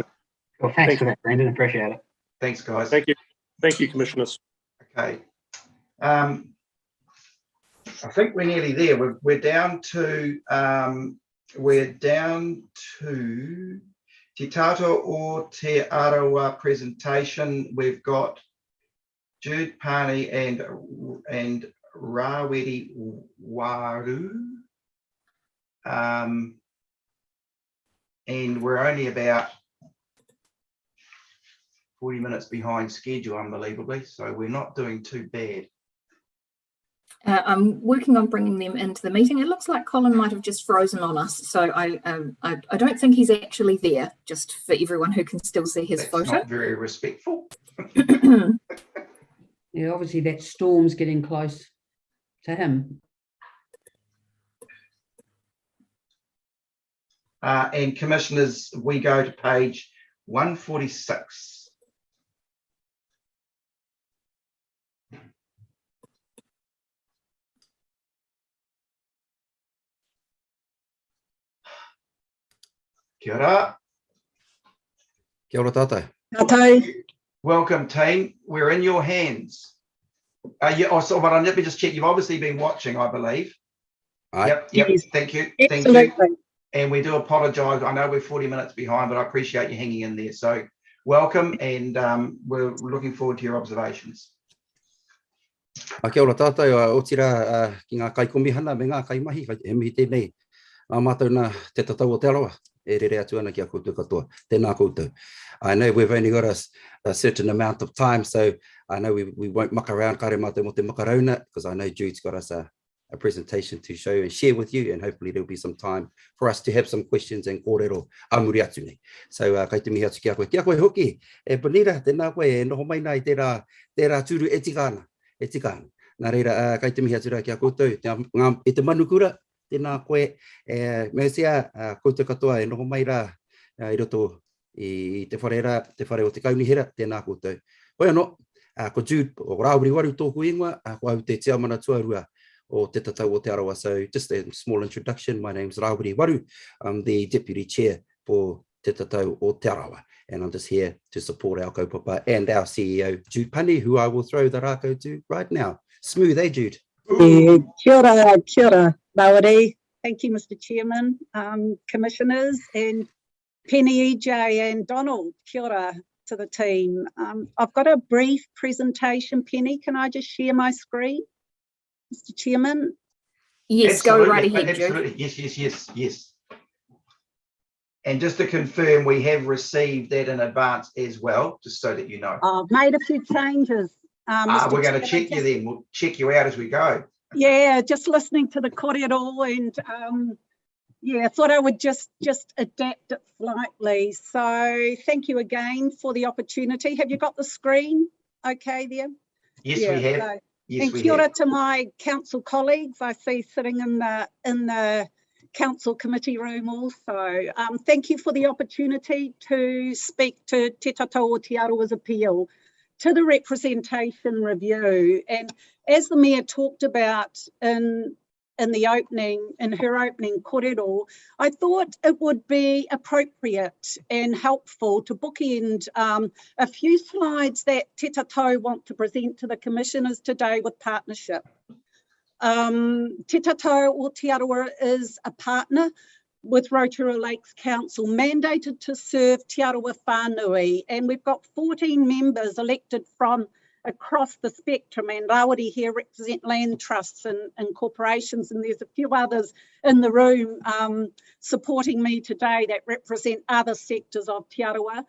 Well, thanks for that, Brendan. Appreciate it. Thanks, guys. Thank you, Commissioners. Okay. I think we're nearly there. We're down to Te Tato o Te Arawa presentation. We've got Jude Pani and Raweri Waru. And we're only about 40 minutes behind schedule, unbelievably. So we're not doing too bad. I'm working on bringing them into the meeting. It looks like Colin might have just frozen on us, so I don't think he's actually there, just for everyone who can still see his photo. Not very respectful. Yeah, obviously that storm's getting close to him. And commissioners, we go to page 146. Kia ora. Kia ora tātou. Welcome, team. We're in your hands. But let me just check. You've obviously been watching, I believe. Yep. Yes. Thank you. Absolutely. Thank you. And we do apologise. I know we're 40 minutes behind, but I appreciate you hanging in there. So welcome, and we're looking forward to your observations. Kia ora tātou, o tira ki ngā kaikomihana me ngā kaimahi, he mihi tēnei. Ngā mātou nā te tatau o te arawa, e rere atu ana ki a koutou katoa. Tēnā koutou. I know we've only got a certain amount of time, so I know we won't muck around kare mātou mo te makarauna, because I know Jude's got us a presentation to show and share with you, and hopefully there'll be some time for us to have some questions and kōrero amuri atu nei. So kai te mihi atu ki a koe hoki, e panira, tēnā koe, e noho mai nai tērā tūru e tikana. Nā reira, kai te mihi atu rā ki a koutou, e te manukura, tēnā koe, me sea koutou katoa, e noho mai rā i roto i te whare o te kaunihera, tēnā koutou. Hoi anō, ko Jude o Raweri Waru tōku ingoa, ko au te tiamana tuarua o te tatau o te arawa. So just a small introduction, my name is Raweri Waru. I'm the Deputy Chair for te tatau o te arawa, and I'm just here to support our kaupapa and our CEO, Jude Pani, who I will throw the rākau to right now. Smooth, eh, Jude? Kia ora, Raweri. Thank you, Mr. Chairman, Commissioners, and Penny, EJ and Donald. Kia ora to the team. I've got a brief presentation, Penny. Can I just share my screen, Mr. Chairman? Yes, Absolutely. go right ahead, Absolutely. Jude. Yes. And just to confirm, we have received that in advance as well, just so that you know. I've made a few changes. We're going to check you then. We'll check you out as we go. Yeah, just listening to the kōrero, and I thought I would just adapt it slightly. So thank you again for the opportunity. Have you got the screen okay there? Yes, we have. So, yes, and kia ora to my council colleagues I see sitting in the council committee room also. Thank you for the opportunity to speak to Te Tatau o Te Arawa's appeal to the representation review. And as the Mayor talked about in her opening kōrero, I thought it would be appropriate and helpful to bookend a few slides that Te Tatau want to present to the Commissioners today with partnership. Te Tatau o Te Arawa is a partner with Rotorua Lakes Council, mandated to serve Te Arawa whānui, and we've got 14 members elected from across the spectrum, and Raweri here represent land trusts and corporations, and there's a few others in the room supporting me today that represent other sectors of Te Arawa.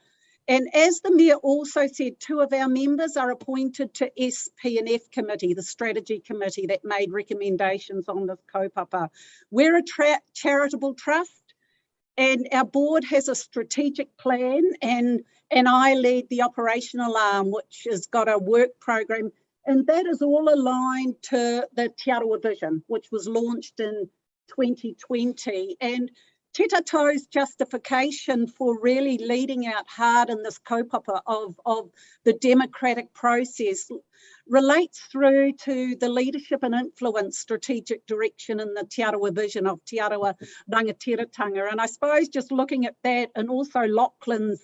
And as the Mayor also said, 2 of our members are appointed to SP&F committee, the strategy committee that made recommendations on this kaupapa. We're a charitable trust, and our board has a strategic plan, and I lead the operational arm, which has got a work program, and that is all aligned to the Te Arawa vision, which was launched in 2020. And Te Tato's justification for really leading out hard in this kaupapa of the democratic process relates through to the leadership and influence strategic direction in the Te Arawa vision of Te Arawa Rangatiratanga. And I suppose just looking at that, and also Lachlan's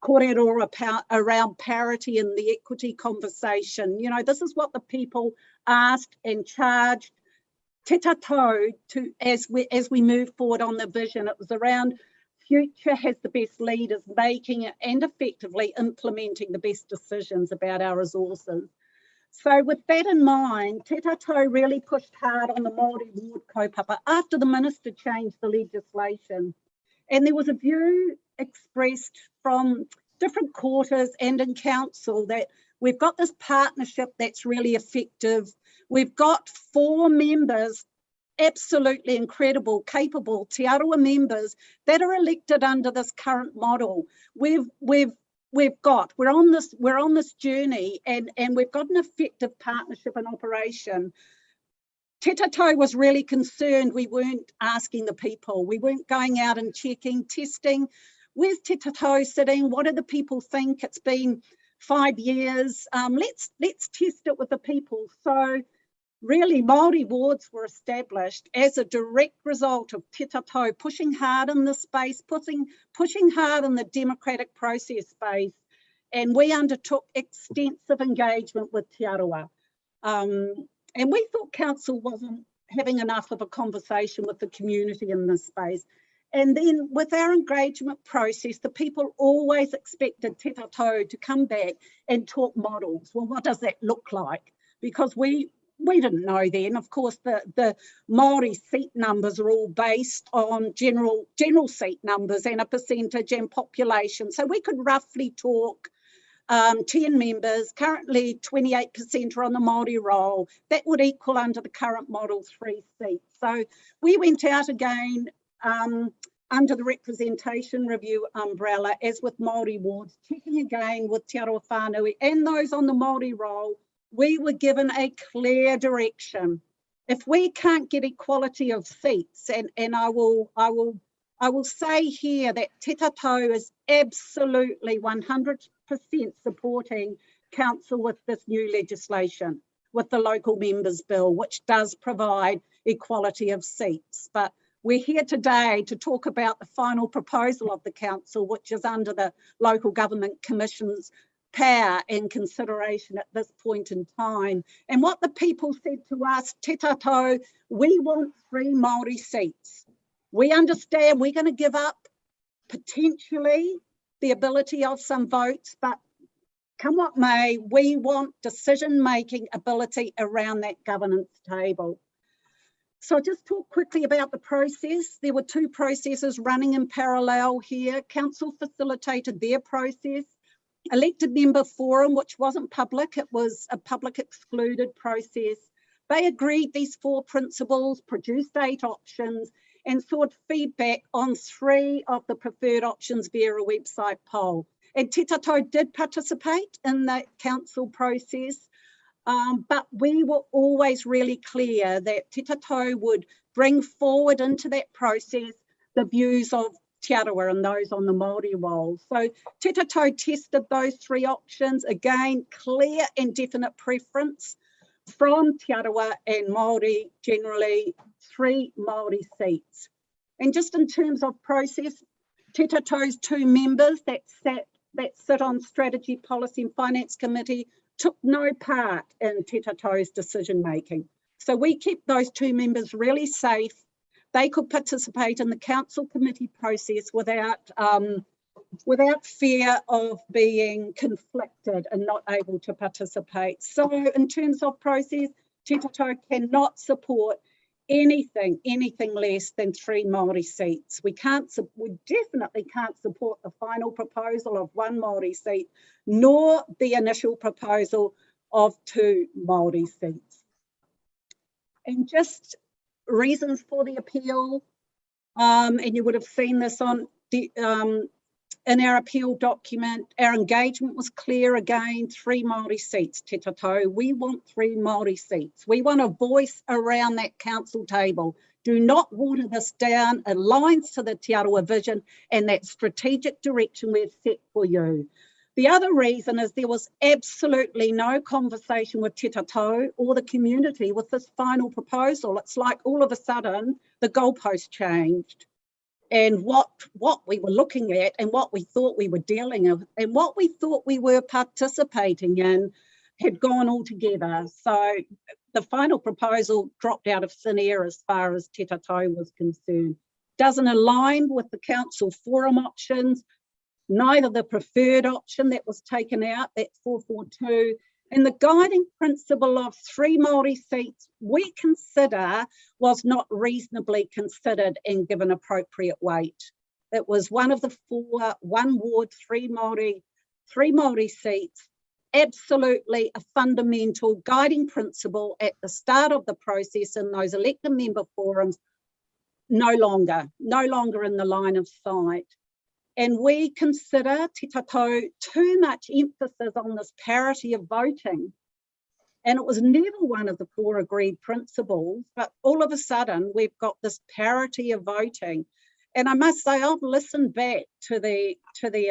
kōrero around parity in the equity conversation, you know, this is what the people asked and charged Te Tato to as we move forward on the vision. It was around future has the best leaders making and effectively implementing the best decisions about our resources. So with that in mind, Te Tato really pushed hard on the Māori ward kaupapa after the minister changed the legislation. And there was a view expressed from different quarters and in council that we've got this partnership that's really effective. We've got 4 members, absolutely incredible, capable Te Arawa members that are elected under this current model. We're on this journey, and we've got an effective partnership and operation. Te Tato was really concerned we weren't asking the people. We weren't going out and checking, testing. Where's Te Tato sitting? What do the people think? It's been 5 years. Let's test it with the people. So really, Māori wards were established as a direct result of Te Tato pushing hard in this space, pushing hard in the democratic process space, and we undertook extensive engagement with Te Arawa. And we thought council wasn't having enough of a conversation with the community in this space. And then with our engagement process, the people always expected Te Tato to come back and talk models. Well, what does that look like? Because we didn't know then. Of course, the Māori seat numbers are all based on general seat numbers and a percentage and population. So we could roughly talk 10 members, currently 28% are on the Māori roll. That would equal under the current model 3 seats. So we went out again under the representation review umbrella, as with Māori wards, checking again with Te Arawa Whānui and those on the Māori roll. We were given a clear direction. If we can't get equality of seats, and I will say here that Te Tato is absolutely 100% supporting council with this new legislation, with the local members bill, which does provide equality of seats. But we're here today to talk about the final proposal of the council, which is under the Local Government Commission's power and consideration at this point in time. And what the people said to us, Te Tato, we want 3 Māori seats. We understand we're going to give up potentially the ability of some votes, but come what may, we want decision-making ability around that governance table. So I'll just talk quickly about the process. There were 2 processes running in parallel here. Council facilitated their process. Elected member forum, which wasn't public, it was a public excluded process. They agreed these 4 principles, produced 8 options, and sought feedback on 3 of the preferred options via a website poll. And Te Tato did participate in the council process, but we were always really clear that Te Tato would bring forward into that process the views of Te Arawa and those on the Māori roll. So Te Tato tested those 3 options. Again, clear and definite preference from Te Arawa and Māori, generally 3 Māori seats. And just in terms of process, Te Tato's 2 members that sit on Strategy, Policy and Finance Committee took no part in Te Tato's decision making. So we kept those 2 members really safe. They could participate in the council committee process without fear of being conflicted and not able to participate. So in terms of process, Te Tato cannot support anything less than 3 Māori seats. We definitely can't support the final proposal of 1 Māori seat, nor the initial proposal of 2 Māori seats. And just reasons for the appeal, and you would have seen this on the, in our appeal document. Our engagement was clear again: 3 Māori seats, te tatau. We want 3 Māori seats. We want a voice around that council table. Do not water this down. It aligns to the Te Arawa vision and that strategic direction we've set for you. The other reason is there was absolutely no conversation with te tatau or the community with this final proposal. It's like all of a sudden the goalpost changed. And what we were looking at and what we thought we were dealing with and what we thought we were participating in had gone altogether. So the final proposal dropped out of thin air as far as te tatau was concerned. Doesn't align with the council forum options, neither the preferred option that was taken out, that 442, and the guiding principle of 3 Māori seats we consider was not reasonably considered and given appropriate weight. It was one of the 4, 1 ward, 3 Māori seats, absolutely a fundamental guiding principle at the start of the process in those elected member forums, no longer in the line of sight. And we consider te tatau too much emphasis on this parity of voting. And it was never one of the 4 agreed principles, but all of a sudden we've got this parity of voting. And I must say, I've listened back to the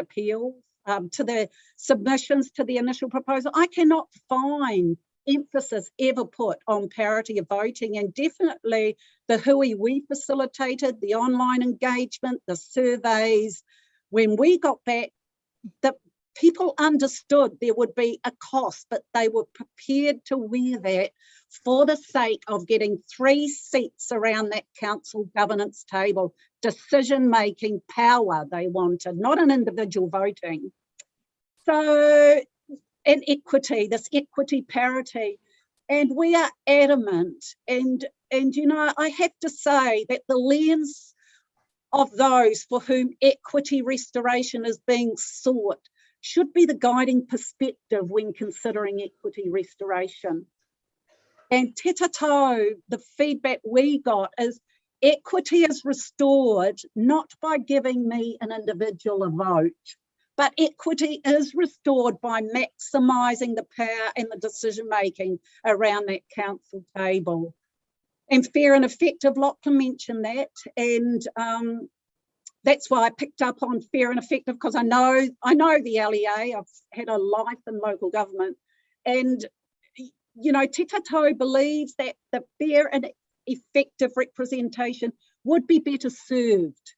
appeals, to the submissions to the initial proposal. I cannot find emphasis ever put on parity of voting, and definitely the hui we facilitated, the online engagement, the surveys. When we got back, the people understood there would be a cost, but they were prepared to wear that for the sake of getting 3 seats around that council governance table. Decision-making power they wanted, not an individual voting. So, and equity, this equity parity. And we are adamant, and you know, I have to say that the lens of those for whom equity restoration is being sought should be the guiding perspective when considering equity restoration. And te tatau, the feedback we got is equity is restored not by giving me an individual a vote, but equity is restored by maximising the power and the decision making around that council table. And fair and effective, Lachlan mentioned that, and that's why I picked up on fair and effective, because I know the LEA. I've had a life in local government, and you know, te tatau believes that the fair and effective representation would be better served,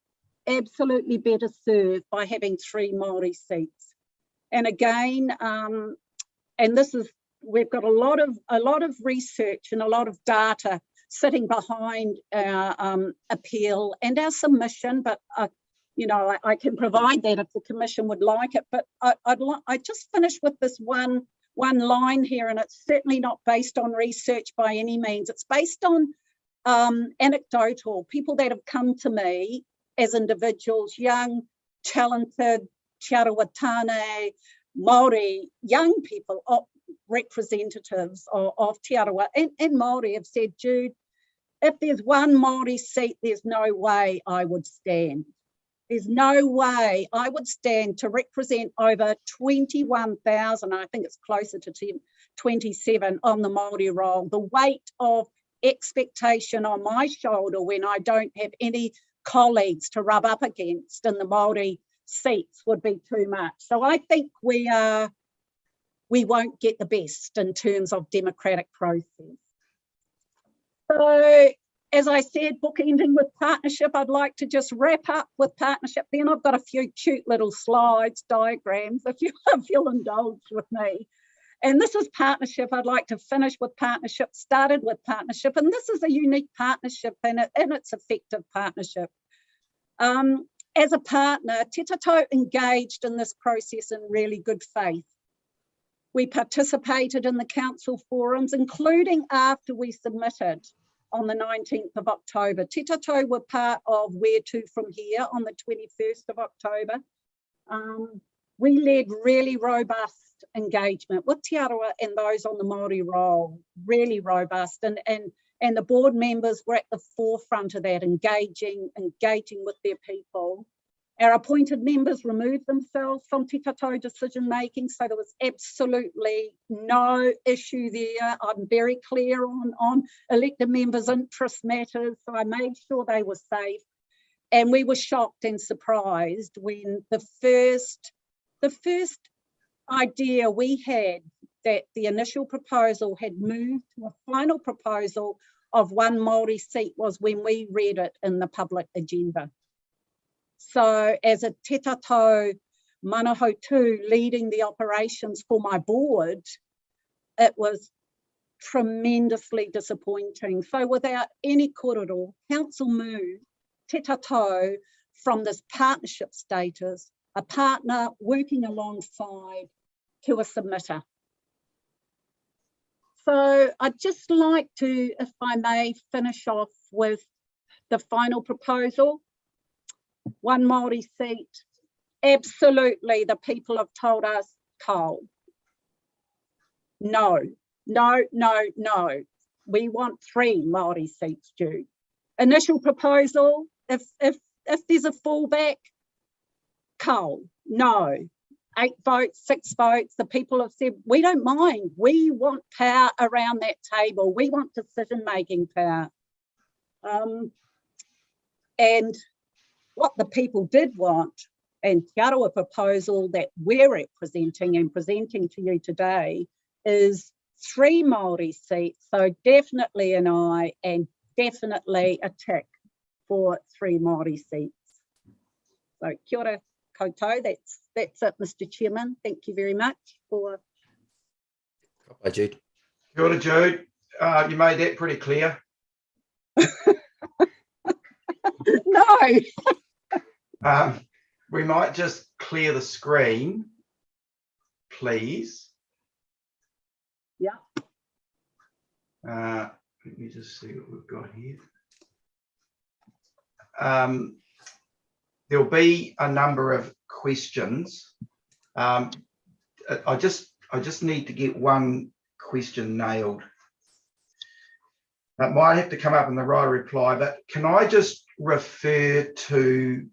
absolutely better served, by having 3 Māori seats. And again, and this is, we've got a lot of research and a lot of data sitting behind our appeal and our submission, but you know, I can provide that if the Commission would like it. But I just finish with this one line here, and it's certainly not based on research by any means. It's based on anecdotal people that have come to me as individuals, young, talented, Te Arawa Tāne, Māori, young people, representatives of Te Arawa and Māori have said, Jude, if there's 1 Māori seat, there's no way I would stand. There's no way I would stand to represent over 21,000, I think it's closer to 27 on the Māori roll. The weight of expectation on my shoulder when I don't have any colleagues to rub up against in the Māori seats would be too much. So I think we won't get the best in terms of democratic process. So, as I said, bookending with partnership, I'd like to just wrap up with partnership. Then I've got a few cute little slides, diagrams, if you'll indulge with me. And this is partnership. I'd like to finish with partnership, started with partnership, and this is a unique partnership and it's effective partnership. As a partner, Te tatau engaged in this process in really good faith. We participated in the council forums, including after we submitted on the 19th of October. Te Tatou were part of Where To From Here on the 21st of October. We led really robust engagement with Te Arawa and those on the Māori roll, really robust. And the board members were at the forefront of that, engaging with their people. Our appointed members removed themselves from Te Tatou decision making, so there was absolutely no issue there. I'm very clear on elected members' interest matters, so I made sure they were safe. And we were shocked and surprised when the first idea we had that the initial proposal had moved to a final proposal of one Māori seat was when we read it in the public agenda. So as a Te Tatou Manahautu leading the operations for my board, it was tremendously disappointing. So without any kōrero, council moved Te Tatou from this partnership status, a partner working alongside, to a submitter. So I'd just like to, if I may, finish off with the final proposal. One Māori seat. Absolutely, the people have told us, coal. No, no, no, no. We want 3 Māori seats due. Initial proposal, if there's a fallback, coal. No. 8 votes, 6 votes. The people have said, we don't mind. We want power around that table. We want decision-making power. And what the people did want, and Te Arawa proposal that we're representing and presenting to you today, is 3 Māori seats. So definitely an aye and definitely a tick for 3 Māori seats. So kia ora koutou, that's it, Mr. Chairman. Thank you very much for... Hi, Jude. Kia ora, Jude. You made that pretty clear. No. We might just clear the screen, please. Yeah. Let me just see what we've got here. There'll be a number of questions. I just need to get one question nailed. It might have to come up in the right reply, but can I just refer to,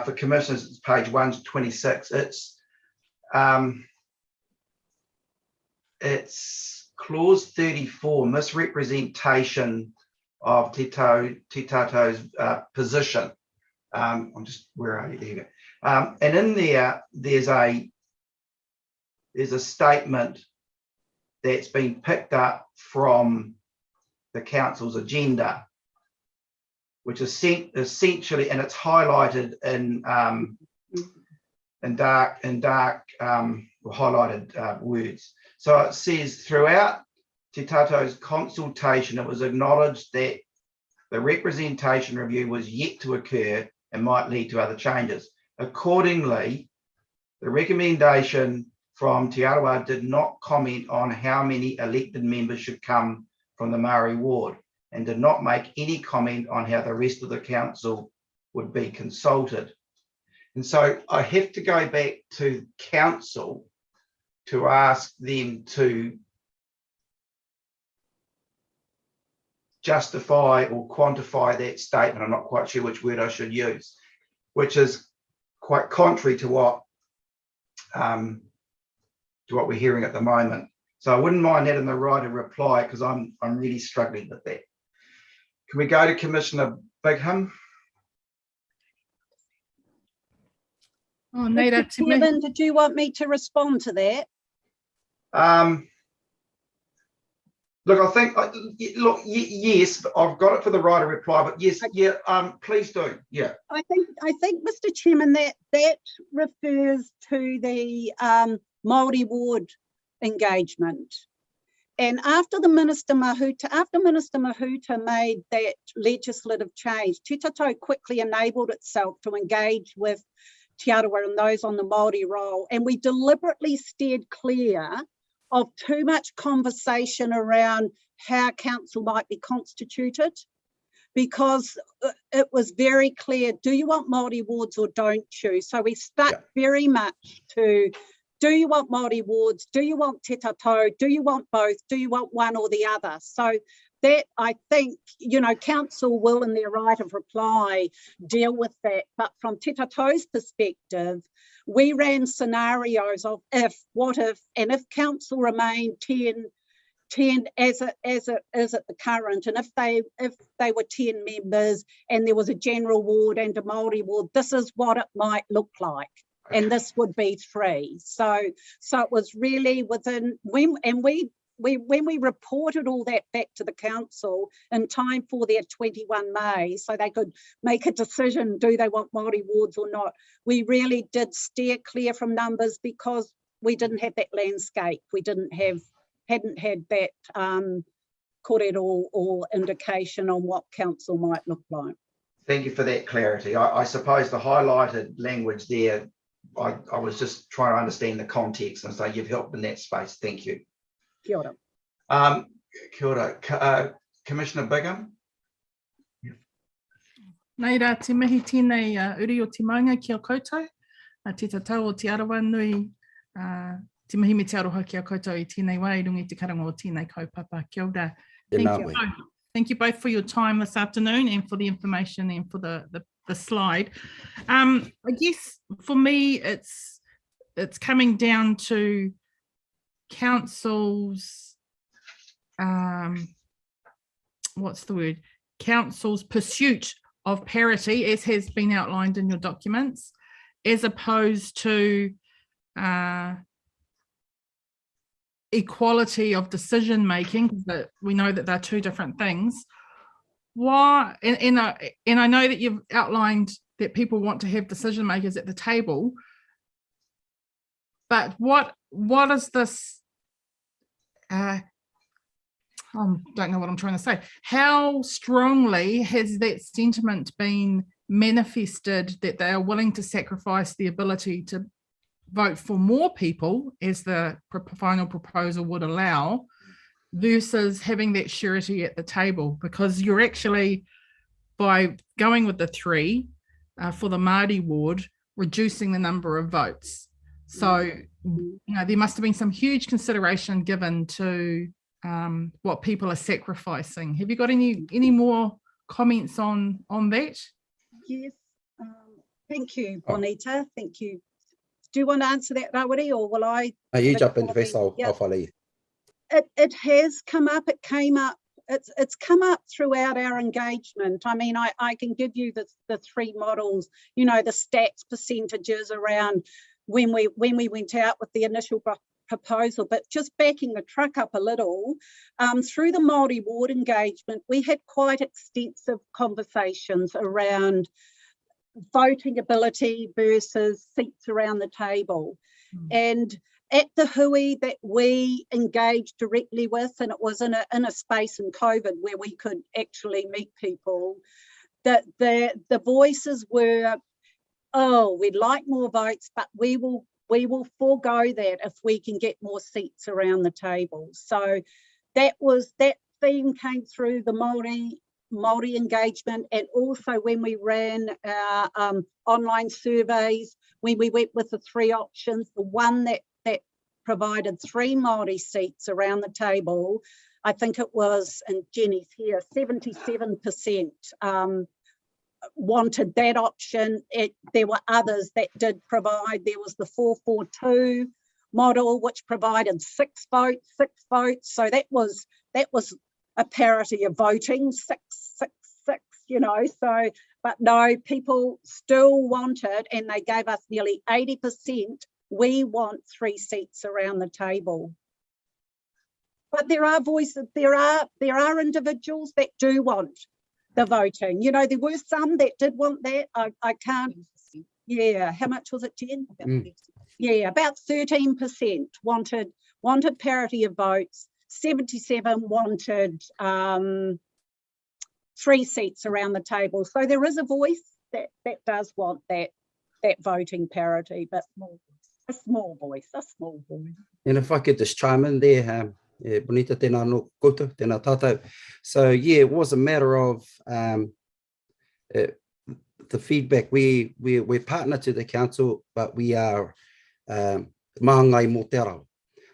for commissioners, it's page 126. It's clause 34, misrepresentation of Te Tatou's position. I'm just, where are you? There you go. And in there, there's a statement that's been picked up from the council's agenda, which is essentially, and it's highlighted in dark highlighted words. So it says, throughout Te Tatou's consultation, it was acknowledged that the representation review was yet to occur and might lead to other changes. Accordingly, the recommendation from Te Arawa did not comment on how many elected members should come from the Māori ward, and did not make any comment on how the rest of the council would be consulted. And so I have to go back to council to ask them to justify or quantify that statement. I'm not quite sure which word I should use, which is quite contrary to what we're hearing at the moment. So I wouldn't mind that in the right of reply, because I'm really struggling with that. Can we go to Commissioner Bigham? Oh, Mr. Chairman, did you want me to respond to that? Look, I think, yes, I've got it for the right of reply, but yes, yeah, please do, yeah. I think, Mr. Chairman, that refers to the Māori ward engagement. And after Minister Mahuta made that legislative change, Te Tatou quickly enabled itself to engage with Te Arawa and those on the Māori roll. And we deliberately steered clear of too much conversation around how council might be constituted, because it was very clear, do you want Māori wards or don't you? So we stuck very much to, do you want Māori wards? Do you want te tatau? Do you want both? Do you want one or the other? So that, I think, you know, council will, in their right of reply, deal with that. But from te tatau's perspective, we ran scenarios of if, what if, and if council remained 10 as it is at the current, and if they were 10 members and there was a general ward and a Māori ward, this is what it might look like. And this would be 3. So it was really within, when we reported all that back to the council in time for their 21 May, so they could make a decision, do they want Māori wards or not, we really did steer clear from numbers because we didn't have that landscape. We hadn't had that kōrero or indication on what council might look like. Thank you for that clarity. I suppose the highlighted language there, I was just trying to understand the context, and so you've helped in that space. Thank you. Kia ora. Kia ora. Commissioner Bigham. Nei rā, te mihi tēnei uri o te maunga ki a koutou, te tatau o te arawa nui, te mihi me te aroha ki a koutou i tēnei wā, i rungi te karanga o tēnei kaupapa. Kia ora. Thank you both for your time this afternoon and for the information and for the slide. I guess for me, it's coming down to council's, what's the word? Council's pursuit of parity, as has been outlined in your documents, as opposed to equality of decision making, that we know that they're two different things. Why? And I know that you've outlined that people want to have decision makers at the table, but what is this? I don't know what I'm trying to say. How strongly has that sentiment been manifested that they are willing to sacrifice the ability to vote for more people, as the final proposal would allow, versus having that surety at the table? Because you're actually, by going with the 3 for the Māori ward, reducing the number of votes. So, you know, there must have been some huge consideration given to what people are sacrificing. Have you got any more comments on that? Yes, thank you, Bonita. Thank you. Do you want to answer that, Rawiri, or will I? You jump in first, I'll follow you. It has come up, it came up, it's come up throughout our engagement. I mean, I can give you the 3 models, you know, the stats percentages around when we went out with the initial proposal, but just backing the truck up a little, through the Māori ward engagement, we had quite extensive conversations around voting ability versus seats around the table. And at the hui that we engaged directly with, and it was in a space in COVID where we could actually meet people, that the voices were, oh, we'd like more votes, but we will forego that if we can get more seats around the table. So that theme came through the Māori engagement, and also when we ran our online surveys, when we went with the 3 options, the one that provided 3 Māori seats around the table, I think it was, and Jenny's here, 77% wanted that option. There were others that did provide. There was the 442 model, which provided 6 votes. So that was a parity of voting, 6, you know. So, but no, people still wanted, and they gave us nearly 80%. We want 3 seats around the table. But there are voices, there are individuals that do want the voting. You know, there were some that did want that. I can't, yeah, how much was it, Jen? Yeah, about 13% wanted parity of votes. 77 wanted 3 seats around the table. So there is a voice that does want that voting parity, but a small voice. And if I could just chime in there, Bonita, tēnā no koutou, tēnā tātou. So yeah, it was a matter of the feedback. We're partner to the council, but we are mahangai mō te arawa.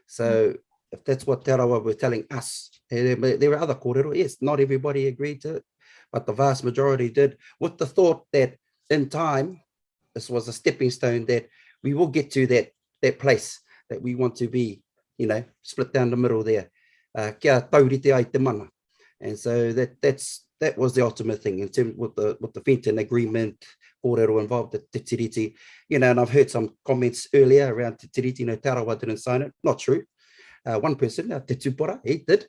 So if that's what te arawa were telling us, there were other kōrero, yes, not everybody agreed to it, but the vast majority did, with the thought that in time, this was a stepping stone that we will get to that place that we want to be, you know, split down the middle there. Kia taurite ai te mana. And so that was the ultimate thing in terms with the Fenton agreement, kōrero involved, the te tiriti, you know, and I've heard some comments earlier around te tiriti, no te arawa didn't sign it. Not true. One person, te tupora, he did,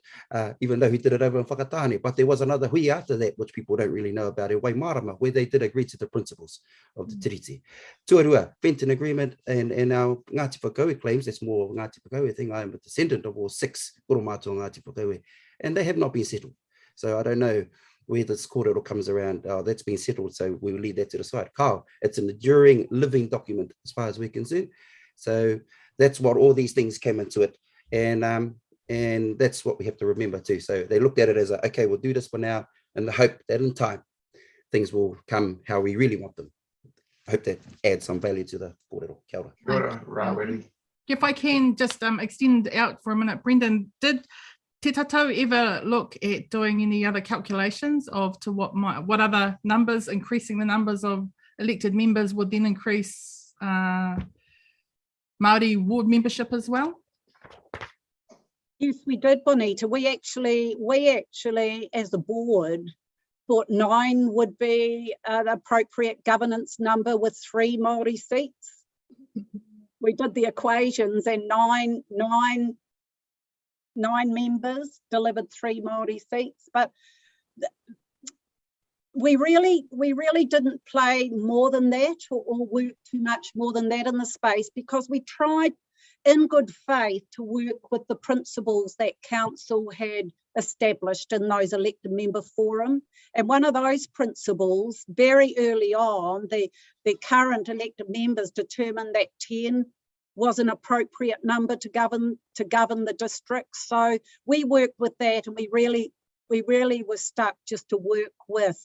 even though he did it over in Whakatahane. But there was another hui after that, which people don't really know about, in Waimarama, where they did agree to the principles of the tiriti. Tuarua, Fenton agreement, and our Ngāti Whakaue claims, that's more Ngāti Whakaue thing. I am a descendant of all 6 Koromātua Ngāti Whakaue, and they have not been settled. So I don't know where this kōrero comes around. Oh, that's been settled, so we'll leave that to the side. Kao, it's an enduring, living document as far as we're concerned. So that's what all these things came into it. And that's what we have to remember too. So they looked at it as okay, we'll do this for now, in the hope that in time things will come how we really want them. I hope that adds some value to the kōrero. Kia ora. If I can just extend out for a minute, Brendan, did Te Tatau ever look at doing any other calculations of to what other numbers, increasing the numbers of elected members would then increase Māori ward membership as well? Yes, we did, Bonita. We actually, as the board, thought 9 would be an appropriate governance number with 3 Māori seats. We did the equations, and nine members delivered 3 Māori seats. But we really didn't play more than that or work too much more than that in the space, because we tried in good faith to work with the principles that council had established in those elected member forum. And one of those principles, very early on, the current elected members determined that 10 was an appropriate number to govern the district. So we worked with that, and we really were stuck just to work with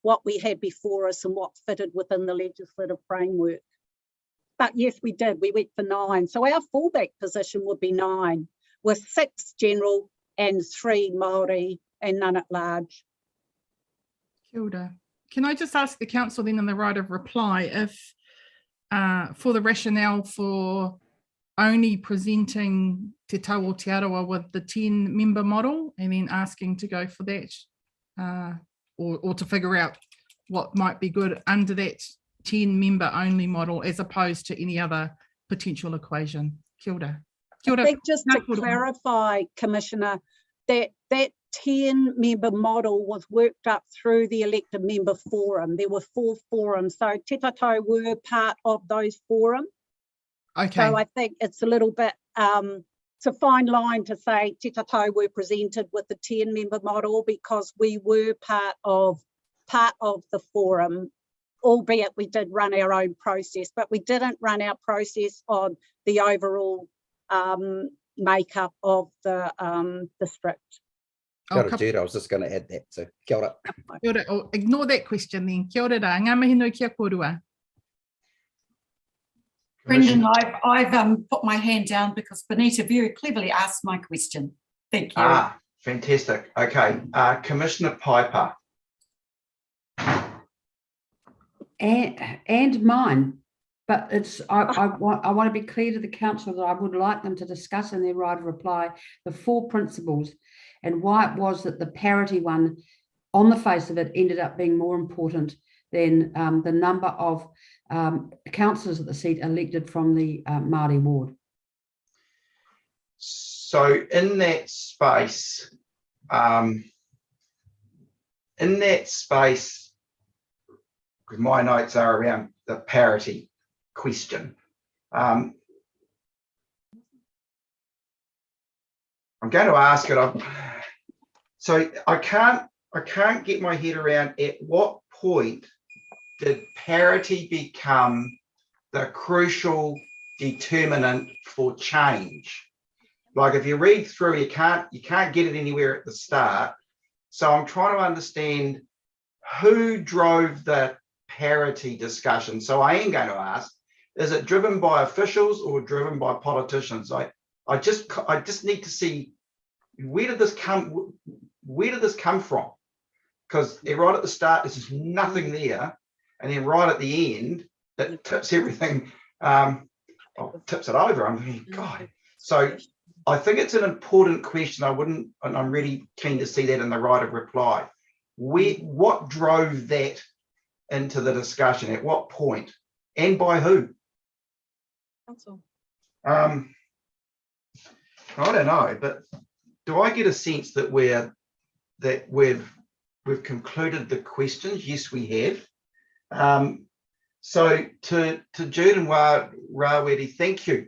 what we had before us and what fitted within the legislative framework. But yes, we did. We went for 9. So our fallback position would be 9, with 6 general and 3 Māori and none at large. Kia ora. Can I just ask the council then in the right of reply if for the rationale for only presenting Te Tau o Te Arawa with the 10-member model and then asking to go for that or to figure out what might be good under that 10-member only model as opposed to any other potential equation. Kia ora. Kia ora. I think just to clarify, Commissioner, that 10-member model was worked up through the elected member forum. There were 4 forums, so Te Tatau were part of those forums. Okay. So I think it's a little bit, it's a fine line to say Te Tatau were presented with the 10-member model because we were part of the forum, albeit we did run our own process, but we didn't run our process on the overall makeup of the district. I was just going to add that, so kia ora. Kia ora. Oh, ignore that question then. Kia ora rā. Ngā mihi nui kia korua. Brendan, I've put my hand down because Bonita very cleverly asked my question. Thank you. Fantastic. Okay, Commissioner Piper. And mine, but it's I want to be clear to the council that I would like them to discuss in their right of reply the 4 principles and why it was that the parity one, on the face of it, ended up being more important than the number of councillors at the seat elected from the Māori ward. So in that space, because my notes are around the parity question. I'm going to ask it. So I can't get my head around at what point did parity become the crucial determinant for change? Like if you read through, you can't get it anywhere at the start. So I'm trying to understand who drove the parity discussion. So I am going to ask, is it driven by officials or driven by politicians? I just need to see, where did this come from? Because right at the start, there's just nothing there. And then right at the end, that tips everything, tips it over. I'm thinking, God. So I think it's an important question. And I'm really keen to see that in the right of reply. What drove that into the discussion? At what point? And by who? Council. I don't know, but do I get a sense that we've concluded the questions? Yes, we have. So to Jude and Rawedi, thank you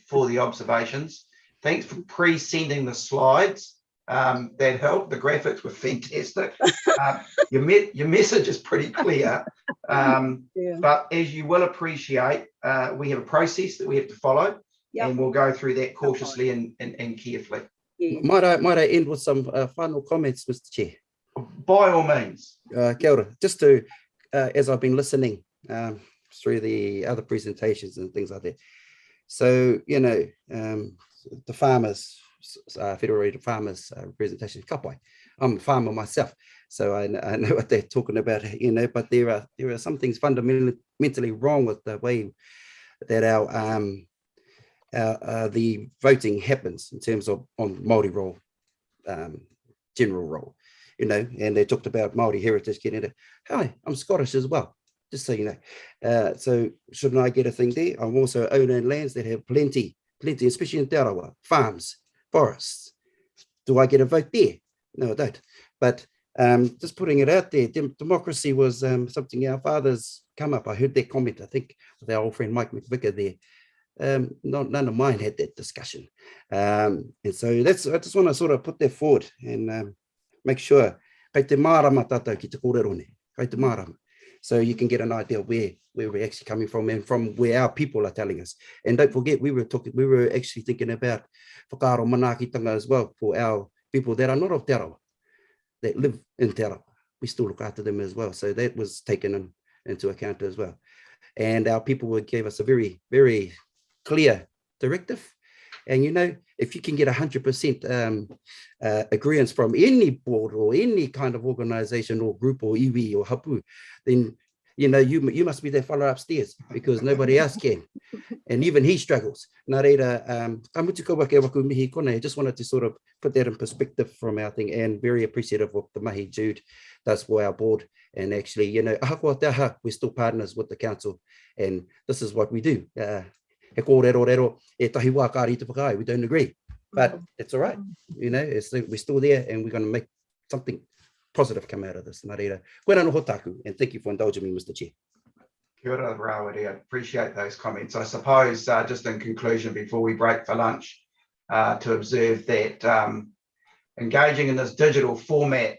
for the observations. Thanks for pre-sending the slides. That helped. The graphics were fantastic. Your message is pretty clear. But as you will appreciate, we have a process that we have to follow, and we'll go through that cautiously and carefully. Might I end with some final comments, Mr. Chair? By all means. Kia ora. Just to, as I've been listening through the other presentations and things like that. So, the farmers, Federated Farmers presentation, kapai. I'm a farmer myself, so I know what they're talking about, but there are some things fundamentally wrong with the way that the voting happens in terms of on Māori role, general role, and they talked about Māori heritage getting it. Hi, I'm Scottish as well, just so you know. So shouldn't I get a thing there? I'm also owning lands that have plenty, especially in Te Arawa, farms, forests. Do I get a vote there? No, I don't. But just putting it out there, democracy was something our fathers come up. I heard that comment, I think, with our old friend Mike McVicker there. None of mine had that discussion. And so I just want to sort of put that forward and make sure, kai te mārama tātou ki te kōrero ne, kai te mārama. So you can get an idea of where we're actually coming from and from where our people are telling us. And don't forget, we were actually thinking about whakaaro manaakitanga as well for our people that are not of Te Arawa, that live in Te Arawa. We still look after them as well. So that was taken into account as well. And our people gave us a very, very clear directive. And if you can get 100% agreement from any board or any kind of organization or group or iwi or hapu, then you must be that fellow upstairs because nobody else can. And even he struggles. Nā reira, kamutu wake waku mihi kone, I just wanted to sort of put that in perspective from our thing, and very appreciative of the mahi Jude does for our board. And actually, ahakua te aha, we're still partners with the council, and this is what we do. He kōrero, e tahi wā kāri te whakai, we don't agree, but it's all right. We're still there, and we're going to make something positive come out of this. Nā reira, koe rā noho tāku, and thank you for indulging me, Mr. Chair. Kia ora, Rawedi. I appreciate those comments. I suppose just in conclusion, before we break for lunch, to observe that engaging in this digital format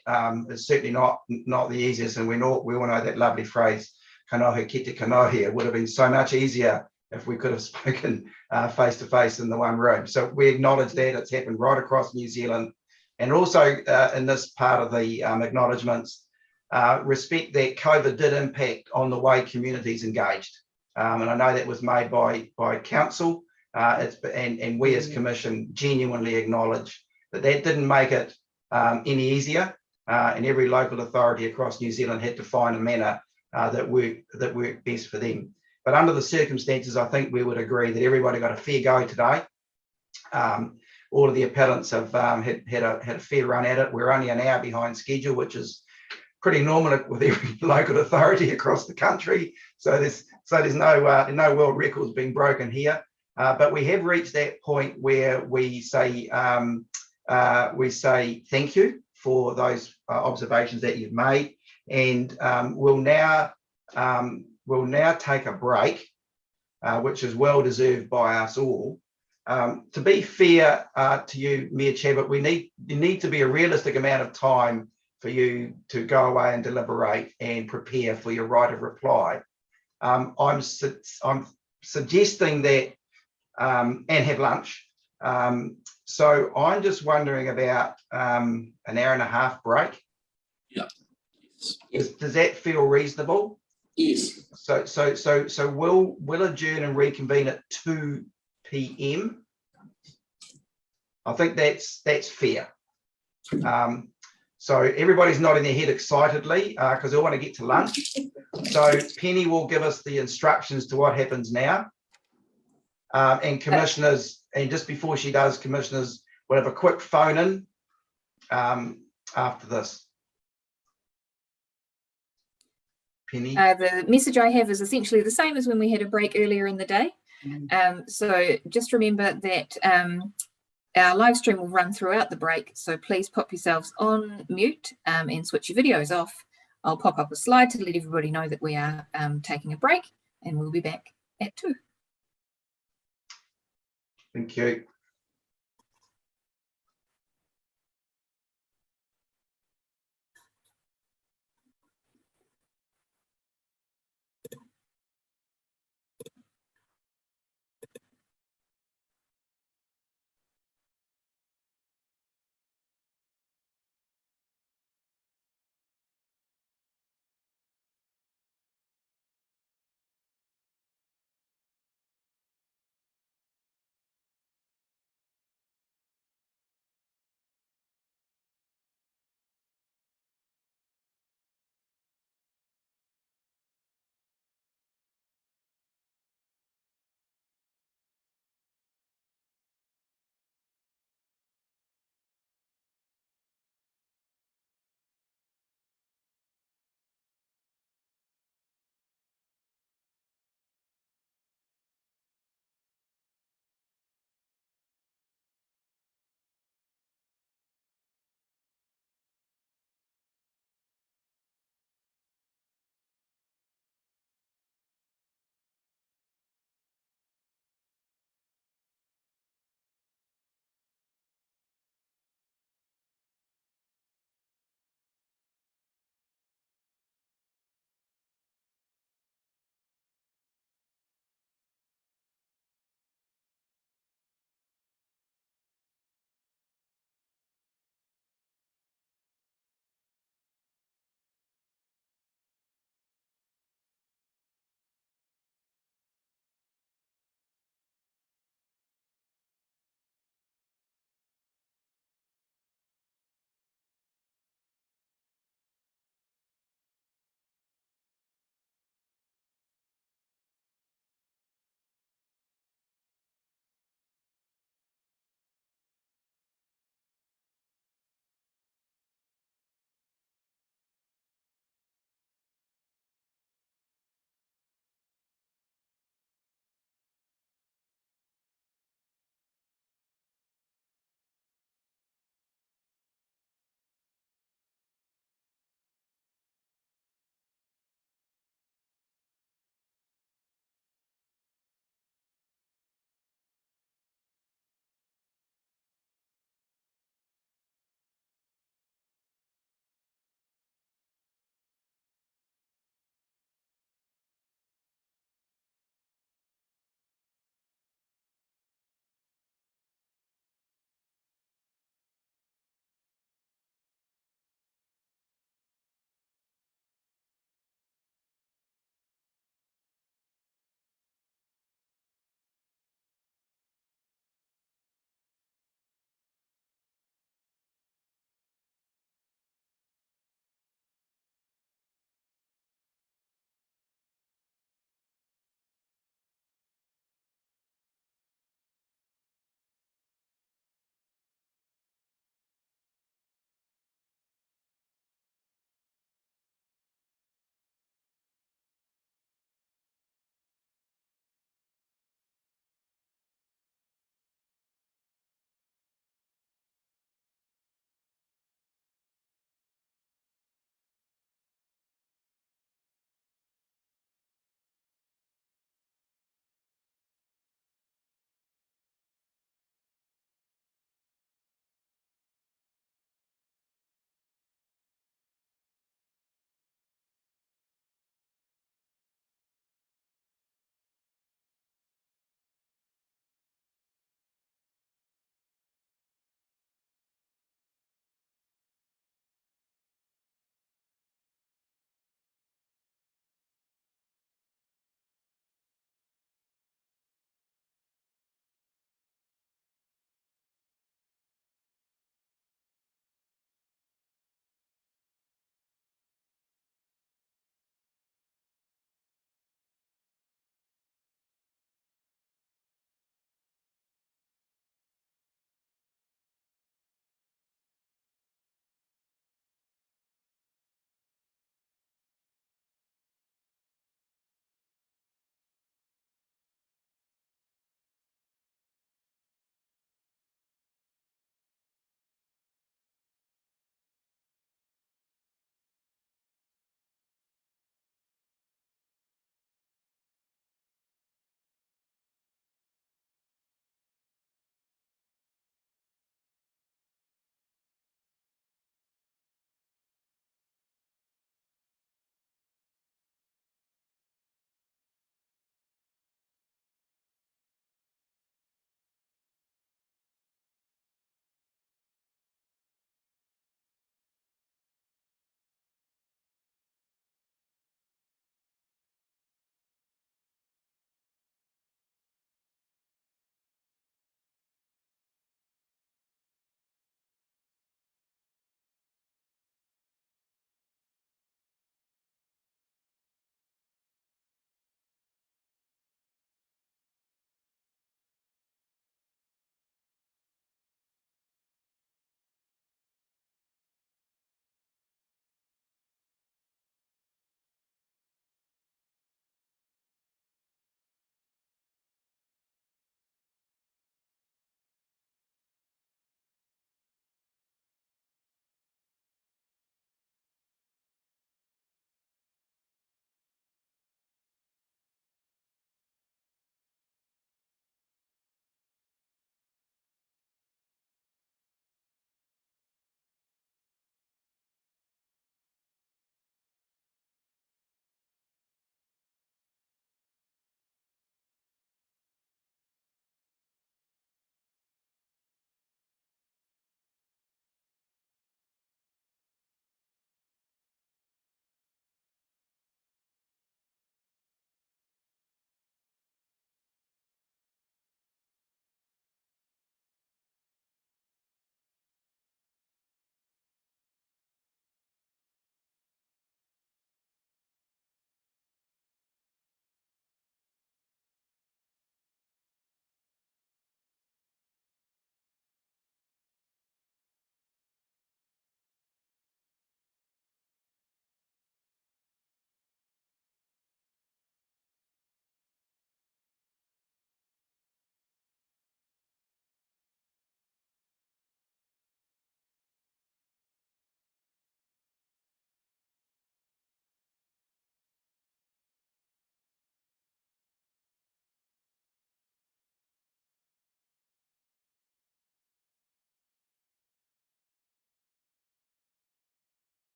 is certainly not the easiest, and we all know that lovely phrase, kanohi ki te kanohi. It would have been so much easier if we could have spoken face to face in the one room. So we acknowledge that it's happened right across New Zealand, and also in this part of the acknowledgements, respect that COVID did impact on the way communities engaged. And I know that was made by council, and we as Commission genuinely acknowledge that didn't make it any easier, and every local authority across New Zealand had to find a manner that worked best for them. But under the circumstances, I think we would agree that everybody got a fair go today. All of the appellants have had a fair run at it. We're only an hour behind schedule, which is pretty normal with every local authority across the country. So there's no world records being broken here. But we have reached that point where we say thank you for those observations that you've made, and we'll now take a break, which is well deserved by us all. To be fair to you, Mayor Chabot, there need to be a realistic amount of time for you to go away and deliberate and prepare for your right of reply. I'm suggesting that and have lunch. So I'm just wondering about an hour and a half break. Yeah. Does that feel reasonable? Yes. So we'll adjourn and reconvene at 2 p.m. I think that's fair. So everybody's nodding their head excitedly because they want to get to lunch. So Penny will give us the instructions to what happens now. And commissioners, and just before she does, commissioners will have a quick phone in after this. Penny? The message I have is essentially the same as when we had a break earlier in the day. So just remember that our live stream will run throughout the break, so please pop yourselves on mute and switch your videos off. I'll pop up a slide to let everybody know that we are taking a break, and we'll be back at 2. Thank you.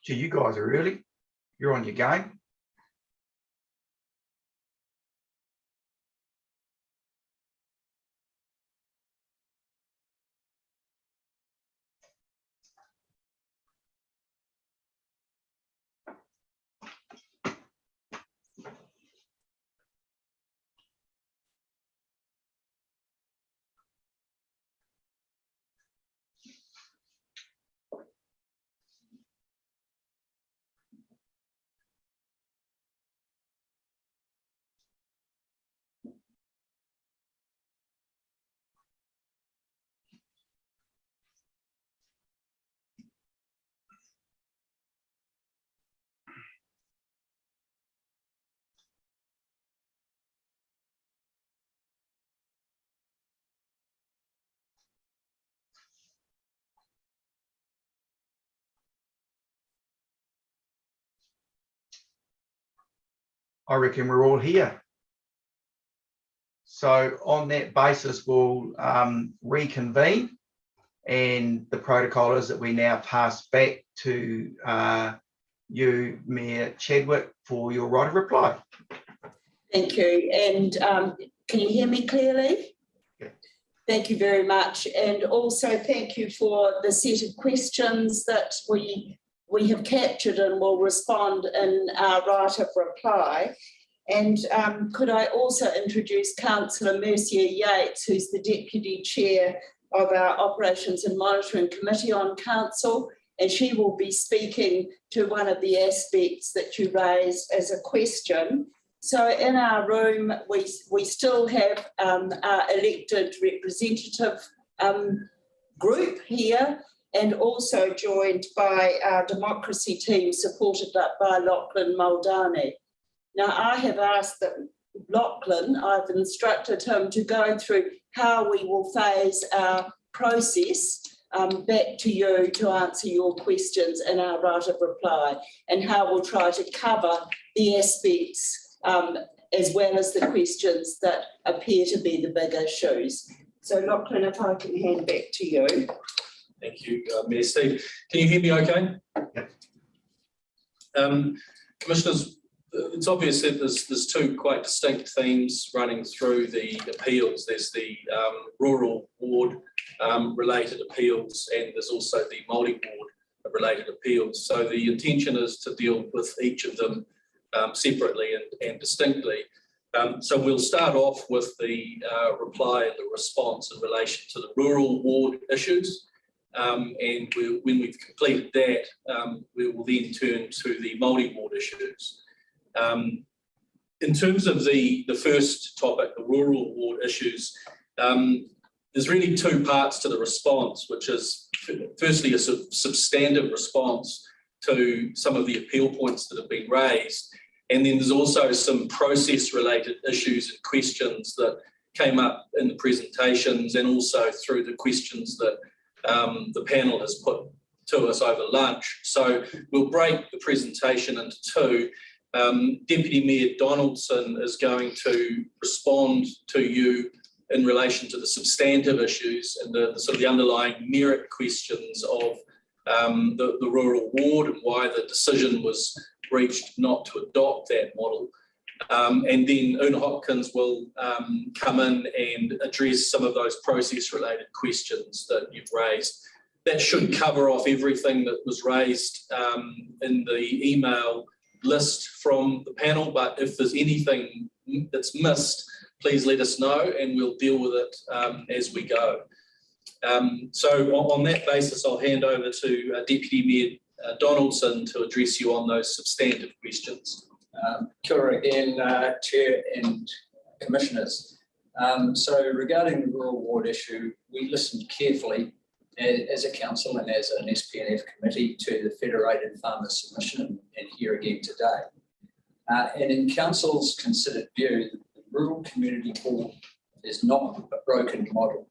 Gee, you guys are early. You're on your game. I reckon we're all here. So on that basis, we'll reconvene, and the protocol is that we now pass back to you, Mayor Chadwick, for your right of reply. Thank you. And can you hear me clearly? Yeah. Thank you very much. And also thank you for the set of questions that we have captured and will respond in our right of reply. And could I also introduce Councillor Mercia Yates, who's the Deputy Chair of our Operations and Monitoring Committee on Council, and she will be speaking to one of the aspects that you raised as a question. So in our room, we still have our elected representative group here, and also joined by our democracy team supported by Lachlan Muldowney. Now, I have asked that Lachlan, I've instructed him to go through how we will phase our process back to you to answer your questions in our right of reply, and how we'll try to cover the aspects as well as the questions that appear to be the big issues. So Lachlan, if I can hand back to you. Thank you, Mayor Steve. Can you hear me okay? Yep. Commissioners, it's obvious that there's two quite distinct themes running through the appeals. There's the rural ward related appeals, and there's also the multi-ward related appeals. So the intention is to deal with each of them separately and distinctly. So we'll start off with the reply and the response in relation to the rural ward issues. And when we've completed that, we will then turn to the multi-ward issues. In terms of the first topic, the rural ward issues, there's really two parts to the response, which is firstly a substantive response to some of the appeal points that have been raised. And then there's also some process-related issues and questions that came up in the presentations, and also through the questions that the panel has put to us over lunch. So we'll break the presentation into two. Deputy Mayor Donaldson is going to respond to you in relation to the substantive issues and the sort of the underlying merit questions of the rural ward, and why the decision was reached not to adopt that model. And then Una Hopkins will come in and address some of those process-related questions that you've raised. That should cover off everything that was raised in the email list from the panel, but if there's anything that's missed, please let us know and we'll deal with it as we go. So on that basis, I'll hand over to Deputy Mayor Donaldson to address you on those substantive questions. Kia ora again, Chair and Commissioners. So regarding the rural ward issue, we listened carefully as a council and as an SPNF committee to the Federated Farmers submission, and here again today. And in council's considered view, the Rural Community Board is not a broken model.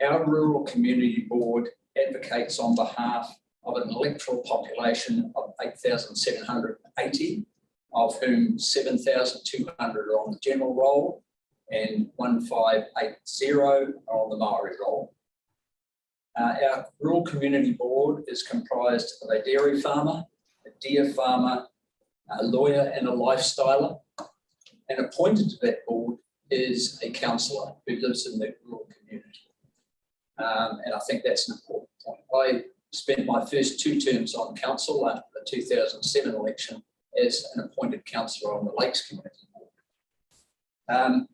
Our Rural Community Board advocates on behalf of an electoral population of 8,780, of whom 7,200 are on the general roll and 1,580 are on the Maori roll. Our Rural Community Board is comprised of a dairy farmer, a deer farmer, a lawyer and a lifestyler. And appointed to that board is a councillor who lives in the rural community. And I think that's an important point. I spent my first 2 terms on council after the 2007 election as an appointed councillor on the Lakes Community Board.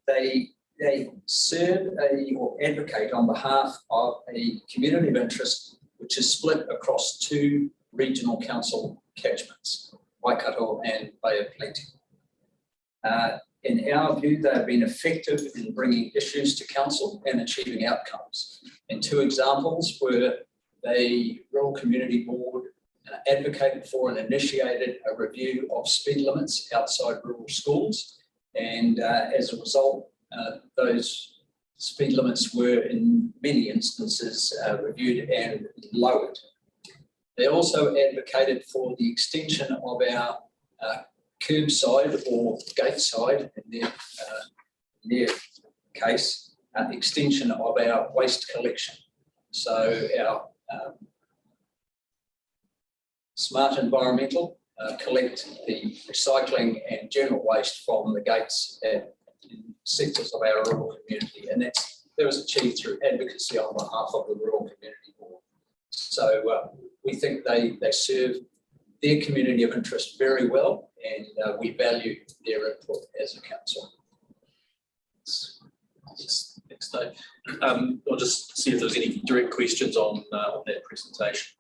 They serve or advocate on behalf of a community of interest which is split across 2 regional council catchments, Waikato and Bay of Plenty. In our view, they have been effective in bringing issues to council and achieving outcomes. And 2 examples were the Rural Community Board advocated for and initiated a review of speed limits outside rural schools. And as a result, those speed limits were in many instances reviewed and lowered. They also advocated for the extension of our curbside or gate side, in their case, extension of our waste collection. So our smart environmental collect the recycling and general waste from the gates in sectors of our rural community, and that was achieved through advocacy on behalf of the Rural Community Board. So we think they serve their community of interest very well, and we value their input as a council. Thanks, Dave. I'll just see if there's any direct questions on that presentation.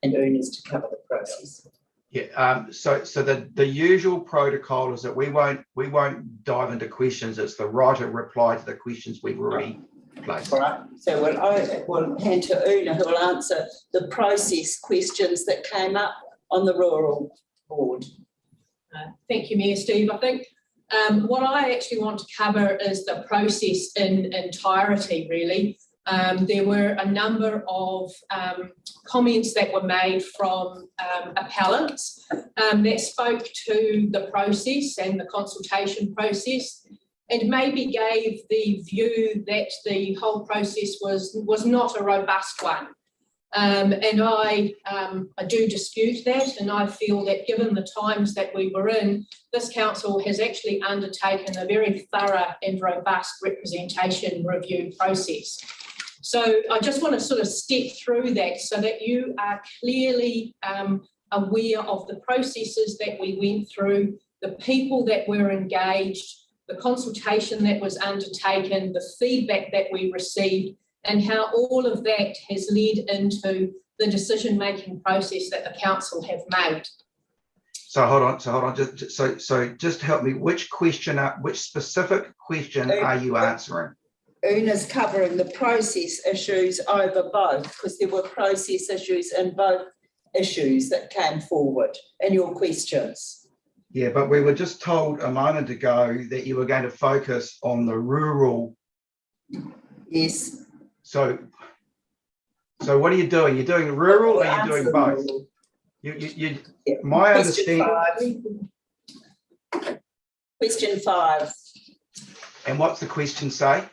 And owners to cover the process. Yeah. So the usual protocol is that we won't dive into questions. It's the right to reply to the questions we've already placed. All right. So I will hand to Una, who will answer the process questions that came up on the Rural Board. Thank you, Mayor Steve. I think what I actually want to cover is the process in entirety, really. There were a number of comments that were made from appellants that spoke to the process and the consultation process, and maybe gave the view that the whole process was not a robust one. And I do dispute that, and I feel that given the times that we were in, this council has actually undertaken a very thorough and robust representation review process. So I just want to sort of step through that so that you are clearly aware of the processes that we went through, the people that were engaged, the consultation that was undertaken, the feedback that we received, and how all of that has led into the decision-making process that the council have made. So hold on. So just help me. Which specific question are you answering? Una's covering the process issues over both, because there were process issues in both issues that came forward in your questions. Yeah, but we were just told a moment ago that you were going to focus on the rural. Yes. So what are you doing? You're doing rural or are you doing both? My understanding. Question 5. And what's the question say?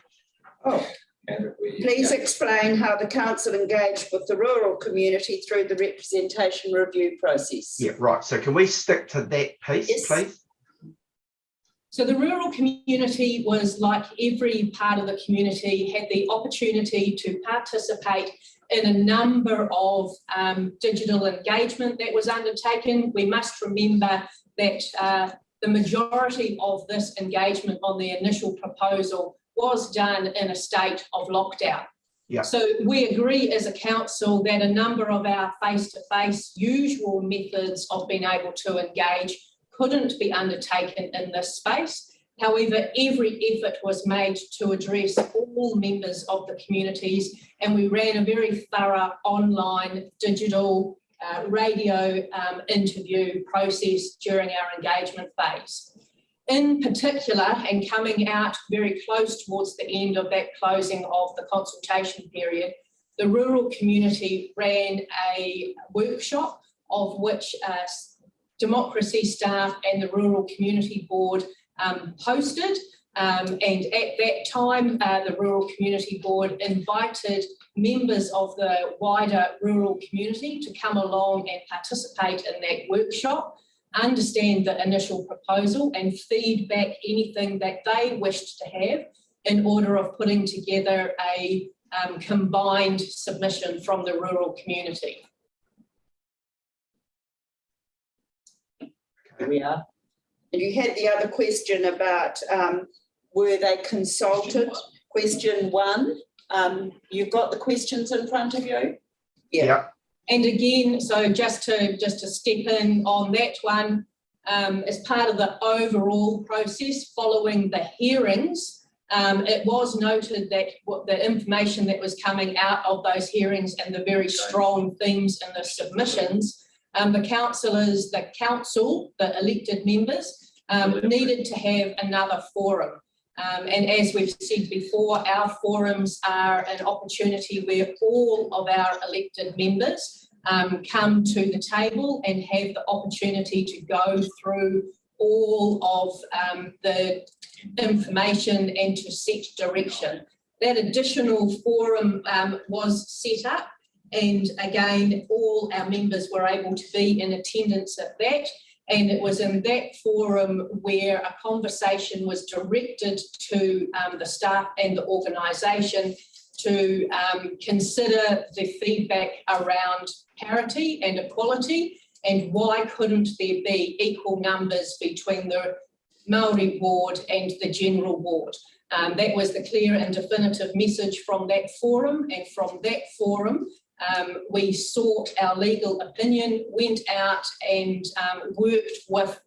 Please explain how the council engaged with the rural community through the representation review process. Yeah, right. So can we stick to that piece, please? So the rural community was, like every part of the community, had the opportunity to participate in a number of digital engagement that was undertaken. We must remember that the majority of this engagement on the initial proposal was done in a state of lockdown. Yeah. So we agree as a council that a number of our face-to-face usual methods of being able to engage couldn't be undertaken in this space. However, every effort was made to address all members of the communities, and we ran a very thorough online digital radio interview process during our engagement phase. In particular, and coming out very close towards the end of that closing of the consultation period, the rural community ran a workshop of which democracy staff and the Rural Community Board hosted, And at that time, the Rural Community Board invited members of the wider rural community to come along and participate in that workshop, understand the initial proposal and feed back anything that they wished to have in order of putting together a combined submission from the rural community. Here we are. And you had the other question about were they consulted? Question 1. You've got the questions in front of you? Yeah. And again, so just to step in on that one, as part of the overall process following the hearings, it was noted that the information that was coming out of those hearings and the very strong themes in the submissions, the councillors, the council, the elected members, needed to have another forum. And as we've said before, our forums are an opportunity where all of our elected members come to the table and have the opportunity to go through all of the information and to set direction. That additional forum was set up, and again, all our members were able to be in attendance at that. And it was in that forum where a conversation was directed to the staff and the organisation to consider the feedback around parity and equality, and why couldn't there be equal numbers between the Māori ward and the general ward. That was the clear and definitive message from that forum, and from that forum we sought our legal opinion, went out and worked with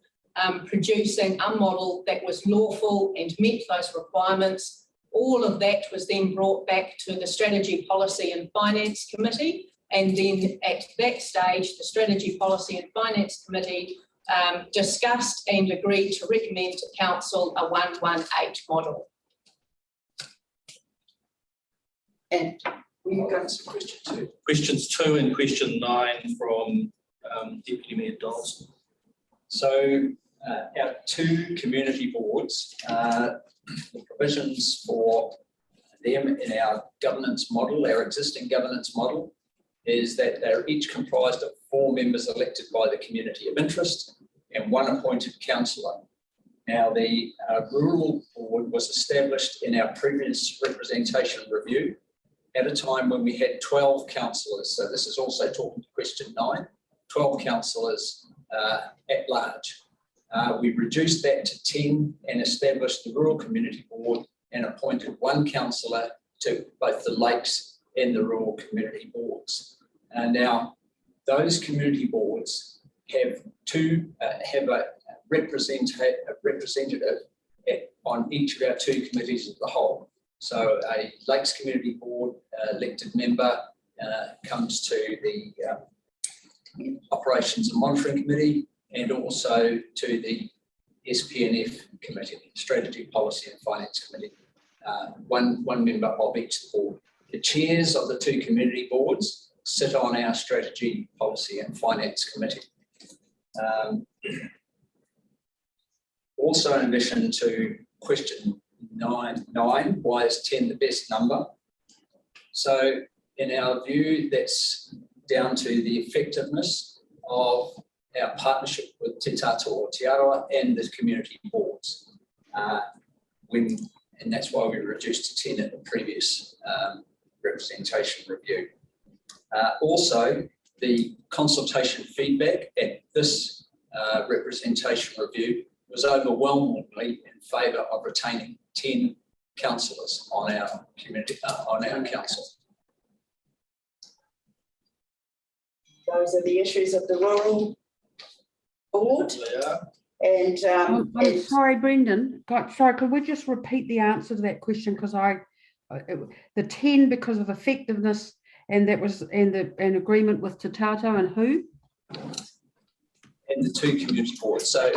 producing a model that was lawful and met those requirements. All of that was then brought back to the Strategy, Policy and Finance Committee, and then at that stage the Strategy, Policy and Finance Committee discussed and agreed to recommend to Council a 118 model. And we've got some questions too. Questions 2 and question 9 from Deputy Mayor Donaldson. So our 2 community boards, the provisions for them in our governance model, our existing governance model, is that they're each comprised of 4 members elected by the community of interest and 1 appointed councillor. Now, the rural board was established in our previous representation review at a time when we had 12 councillors. So this is also talking to question 9, 12 councillors at large. We reduced that to 10 and established the Rural Community Board and appointed 1 councillor to both the Lakes and the Rural Community Boards. Now, those community boards have a representative on each of our 2 committees as a whole. So a Lakes Community Board elected member comes to the Operations and Monitoring Committee, and also to the SPNF Committee, Strategy, Policy and Finance Committee. One member of each board. The chairs of the 2 community boards sit on our Strategy, Policy and Finance Committee. Also, in addition to question 9, why is 10 the best number? So in our view, that's down to the effectiveness of our partnership with Te Tata o Aotearoa and the community boards. And that's why we reduced to 10 at the previous representation review. Also, the consultation feedback at this representation review was overwhelmingly in favour of retaining 10 councillors on our community, on our council. Those are the issues of the rural board. And I'm sorry, Brendan. Sorry, could we just repeat the answer to that question? Because the 10 because of effectiveness, and that was an agreement with Te Tata and who? And the 2 community boards. So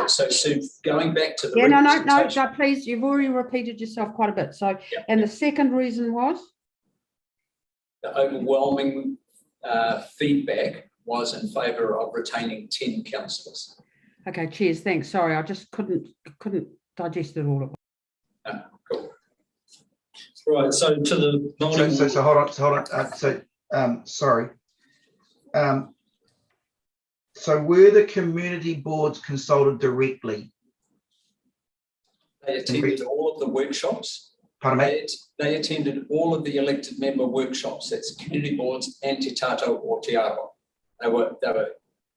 going back to the no, please. You've already repeated yourself quite a bit. So, yep. And the second reason was? The overwhelming feedback was in favour of retaining 10 councillors. Okay, cheers. Thanks. Sorry, I just couldn't digest it all at once. Right, so to the Māori So hold on. Sorry. So were the community boards consulted directly? They attended all of the workshops. Pardon me? They attended all of the elected member workshops. That's community boards and Te Tātou o Te Arawa. They were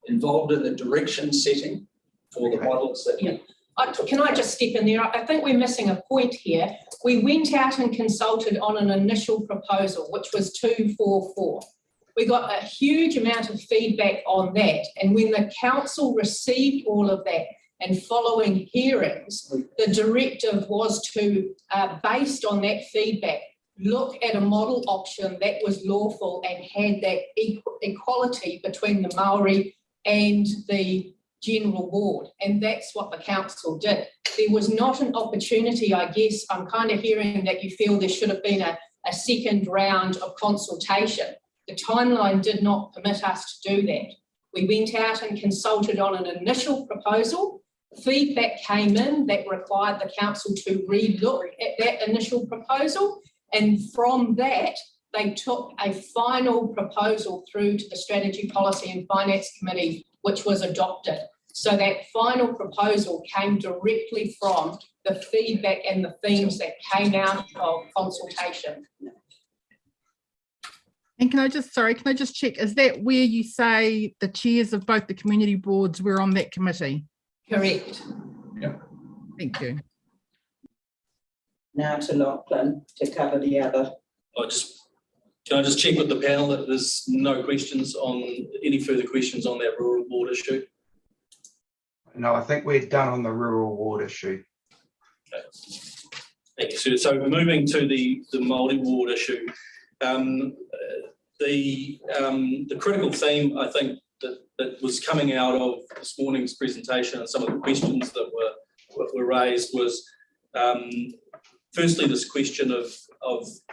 involved in the direction setting for the models that. Yeah. Can I just step in there? I think we're missing a point here. We went out and consulted on an initial proposal, which was 244. We got a huge amount of feedback on that. And when the council received all of that and following hearings, the directive was to, based on that feedback, look at a model option that was lawful and had that equality between the Māori and the general board, and that's what the council did. There was not an opportunity, I guess, I'm kind of hearing that you feel there should have been a second round of consultation. The timeline did not permit us to do that. We went out and consulted on an initial proposal. Feedback came in that required the council to re-look at that initial proposal, and from that, they took a final proposal through to the Strategy, Policy and Finance Committee, which was adopted. So that final proposal came directly from the feedback and the themes that came out of consultation. And can I just check, is that where you say the chairs of both the community boards were on that committee? Correct. Yeah. Thank you. Now to Lachlan to cover the other. Can I just check with the panel that there's no questions on, any further questions on that rural board issue? No, I think we're done on the rural ward issue. Okay. Thank you, sir. So moving to the Māori ward issue, the critical theme, I think, that was coming out of this morning's presentation and some of the questions that were raised was, firstly, this question of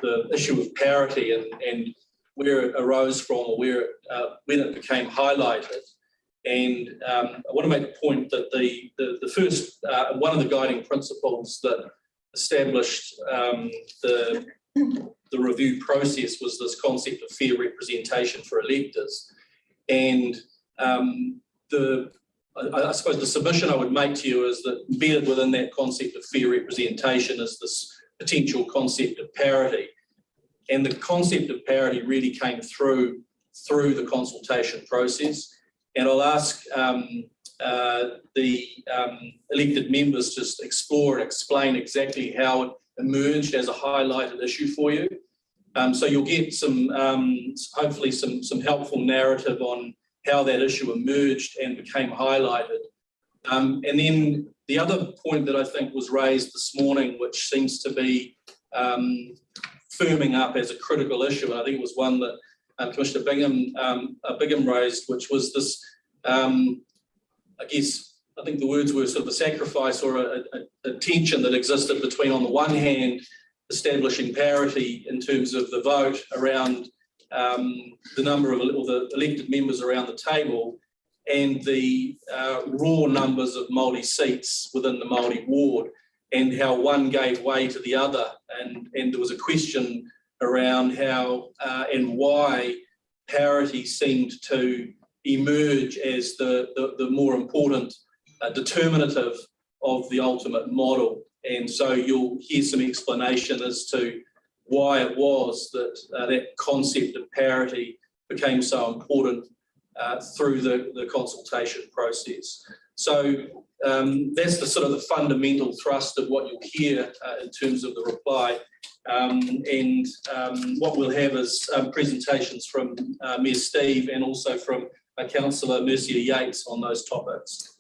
the issue of parity and where it arose from, or when it became highlighted. And I want to make the point that the first, one of the guiding principles that established the review process was this concept of fair representation for electors. And I suppose the submission I would make to you is that embedded within that concept of fair representation is this potential concept of parity. And the concept of parity really came through the consultation process. And I'll ask the elected members just explore and explain exactly how it emerged as a highlighted issue for you. So you'll get some, hopefully some helpful narrative on how that issue emerged and became highlighted. And then the other point that I think was raised this morning, which seems to be firming up as a critical issue, and I think it was one that Commissioner Bingham raised, which was this, I think the words were sort of a sacrifice or a tension that existed between, on the one hand, establishing parity in terms of the vote around the number of, or the elected members around the table, and the raw numbers of Māori seats within the Māori ward, and how one gave way to the other. And there was a question around how and why parity seemed to emerge as the more important determinative of the ultimate model. And so you'll hear some explanation as to why it was that that concept of parity became so important through the consultation process. So that's the sort of the fundamental thrust of what you'll hear in terms of the reply. And what we'll have is presentations from Mayor Steve and also from Councillor Mercia Yates on those topics.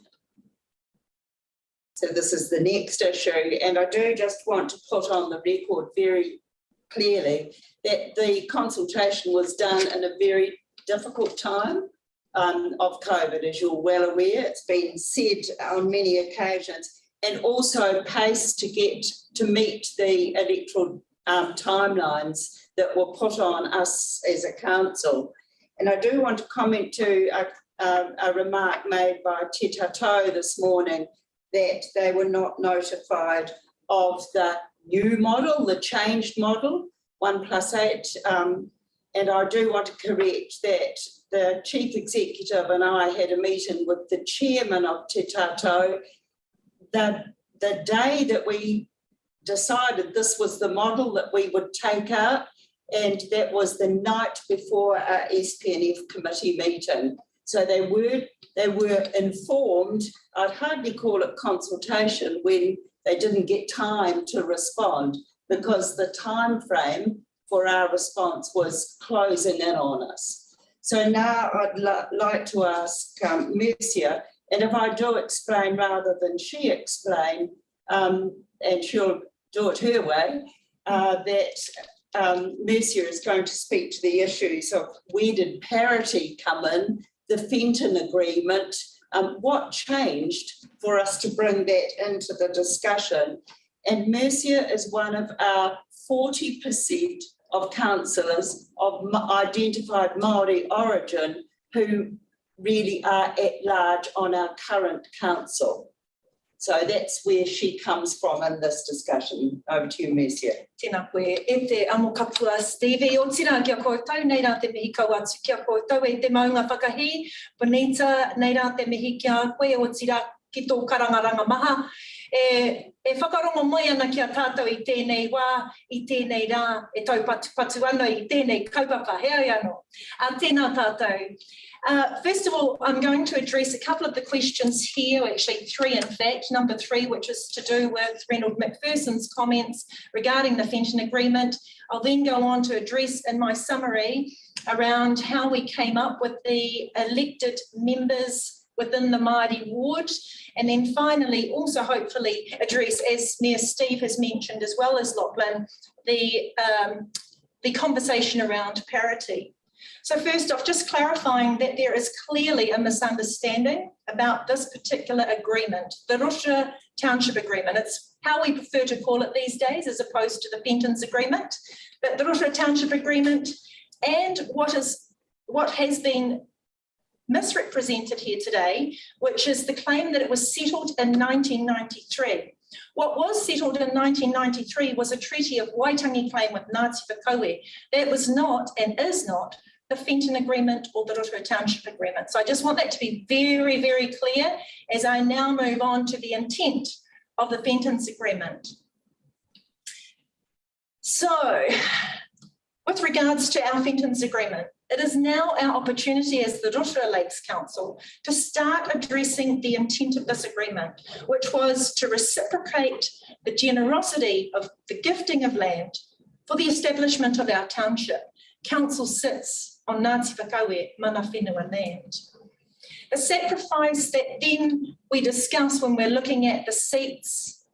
So this is the next issue, and I do just want to put on the record very clearly that the consultation was done in a very difficult time of COVID, as you're well aware. It's been said on many occasions, and also paced to meet the electoral timelines that were put on us as a council. And I do want to comment to a remark made by Te Tātou this morning, that they were not notified of the new model, the changed model, 1+8. And I do want to correct that the Chief Executive and I had a meeting with the Chairman of Te Tātou the day that we decided this was the model that we would take out, and that was the night before our SPNF committee meeting. So they were informed. I'd hardly call it consultation when they didn't get time to respond, because the time frame for our response was closing in on us. So now I'd like to ask Mercia, and if I do explain rather than she explain, and she'll do it her way, that Mercia is going to speak to the issues of where did parity come in, the Fenton Agreement, what changed for us to bring that into the discussion. And Mercia is one of our 40% of councillors of identified Māori origin who really are at large on our current council. So that's where she comes from in this discussion. Over to you, Mercia. Tēnā koe, e te amo kapua Stevie, o tira kia koutou, nei rā te mihi kau atu kia koutou, e te maunga whakahi, Bonita, nei rā te mihi kia koe, o tira ki tō karangaranga maha. E whakarongo mai ana kia tātou I tēnei wā, I tēnei rā, e tau patu ana I tēnei kaupapa, hea anō. Tēnā tātou. First of all, I'm going to address a couple of the questions here, actually 3 in fact. Number 3, which is to do with Reynold McPherson's comments regarding the Fenton Agreement. I'll then go on to address in my summary around how we came up with the elected members within the Māori ward, and then finally also hopefully address, as Mayor Steve has mentioned as well as Lachlan, the conversation around parity. So first off, just clarifying that there is clearly a misunderstanding about this particular agreement, the Rotorua Township Agreement. It's how we prefer to call it these days as opposed to the Fenton's Agreement, but the Rotorua Township Agreement and what has been misrepresented here today, which is the claim that it was settled in 1993. What was settled in 1993 was a treaty of Waitangi claim with Ngāti Whakaue. That was not and is not the Fenton Agreement or the Rotorua Township Agreement. So I just want that to be very, very clear as I now move on to the intent of the Fenton's Agreement. So, with regards to our Fenton's Agreement, it is now our opportunity as the Rotorua Lakes Council to start addressing the intent of this agreement, which was to reciprocate the generosity of the gifting of land for the establishment of our township. Council sits on Ngāti Whakaue mana whenua land. The sacrifice that then we discuss when we're looking at the seats,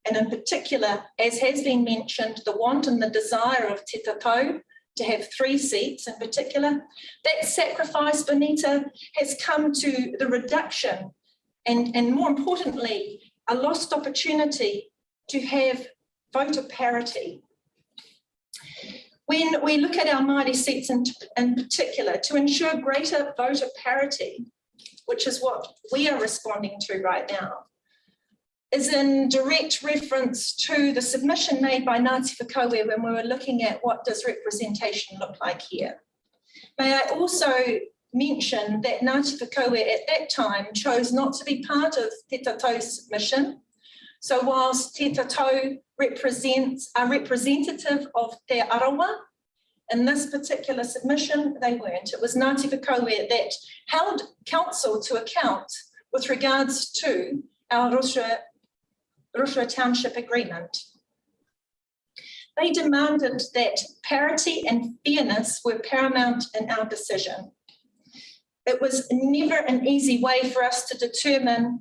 and in particular, as has been mentioned, the want and the desire of Te Tātou to have 3 seats in particular, that sacrifice, Bonita, has come to the reduction and more importantly, a lost opportunity to have voter parity. When we look at our Māori seats in particular, to ensure greater voter parity, which is what we are responding to right now, is in direct reference to the submission made by Ngāti Whakaue when we were looking at what does representation look like here. May I also mention that Ngāti Whakaue at that time chose not to be part of Te Tātou's submission. So whilst Te Tātou represents a representative of Te Arawa, in this particular submission, they weren't. It was Ngāti Whakaue that held council to account with regards to our Rotorua Township Agreement. They demanded that parity and fairness were paramount in our decision. It was never an easy way for us to determine,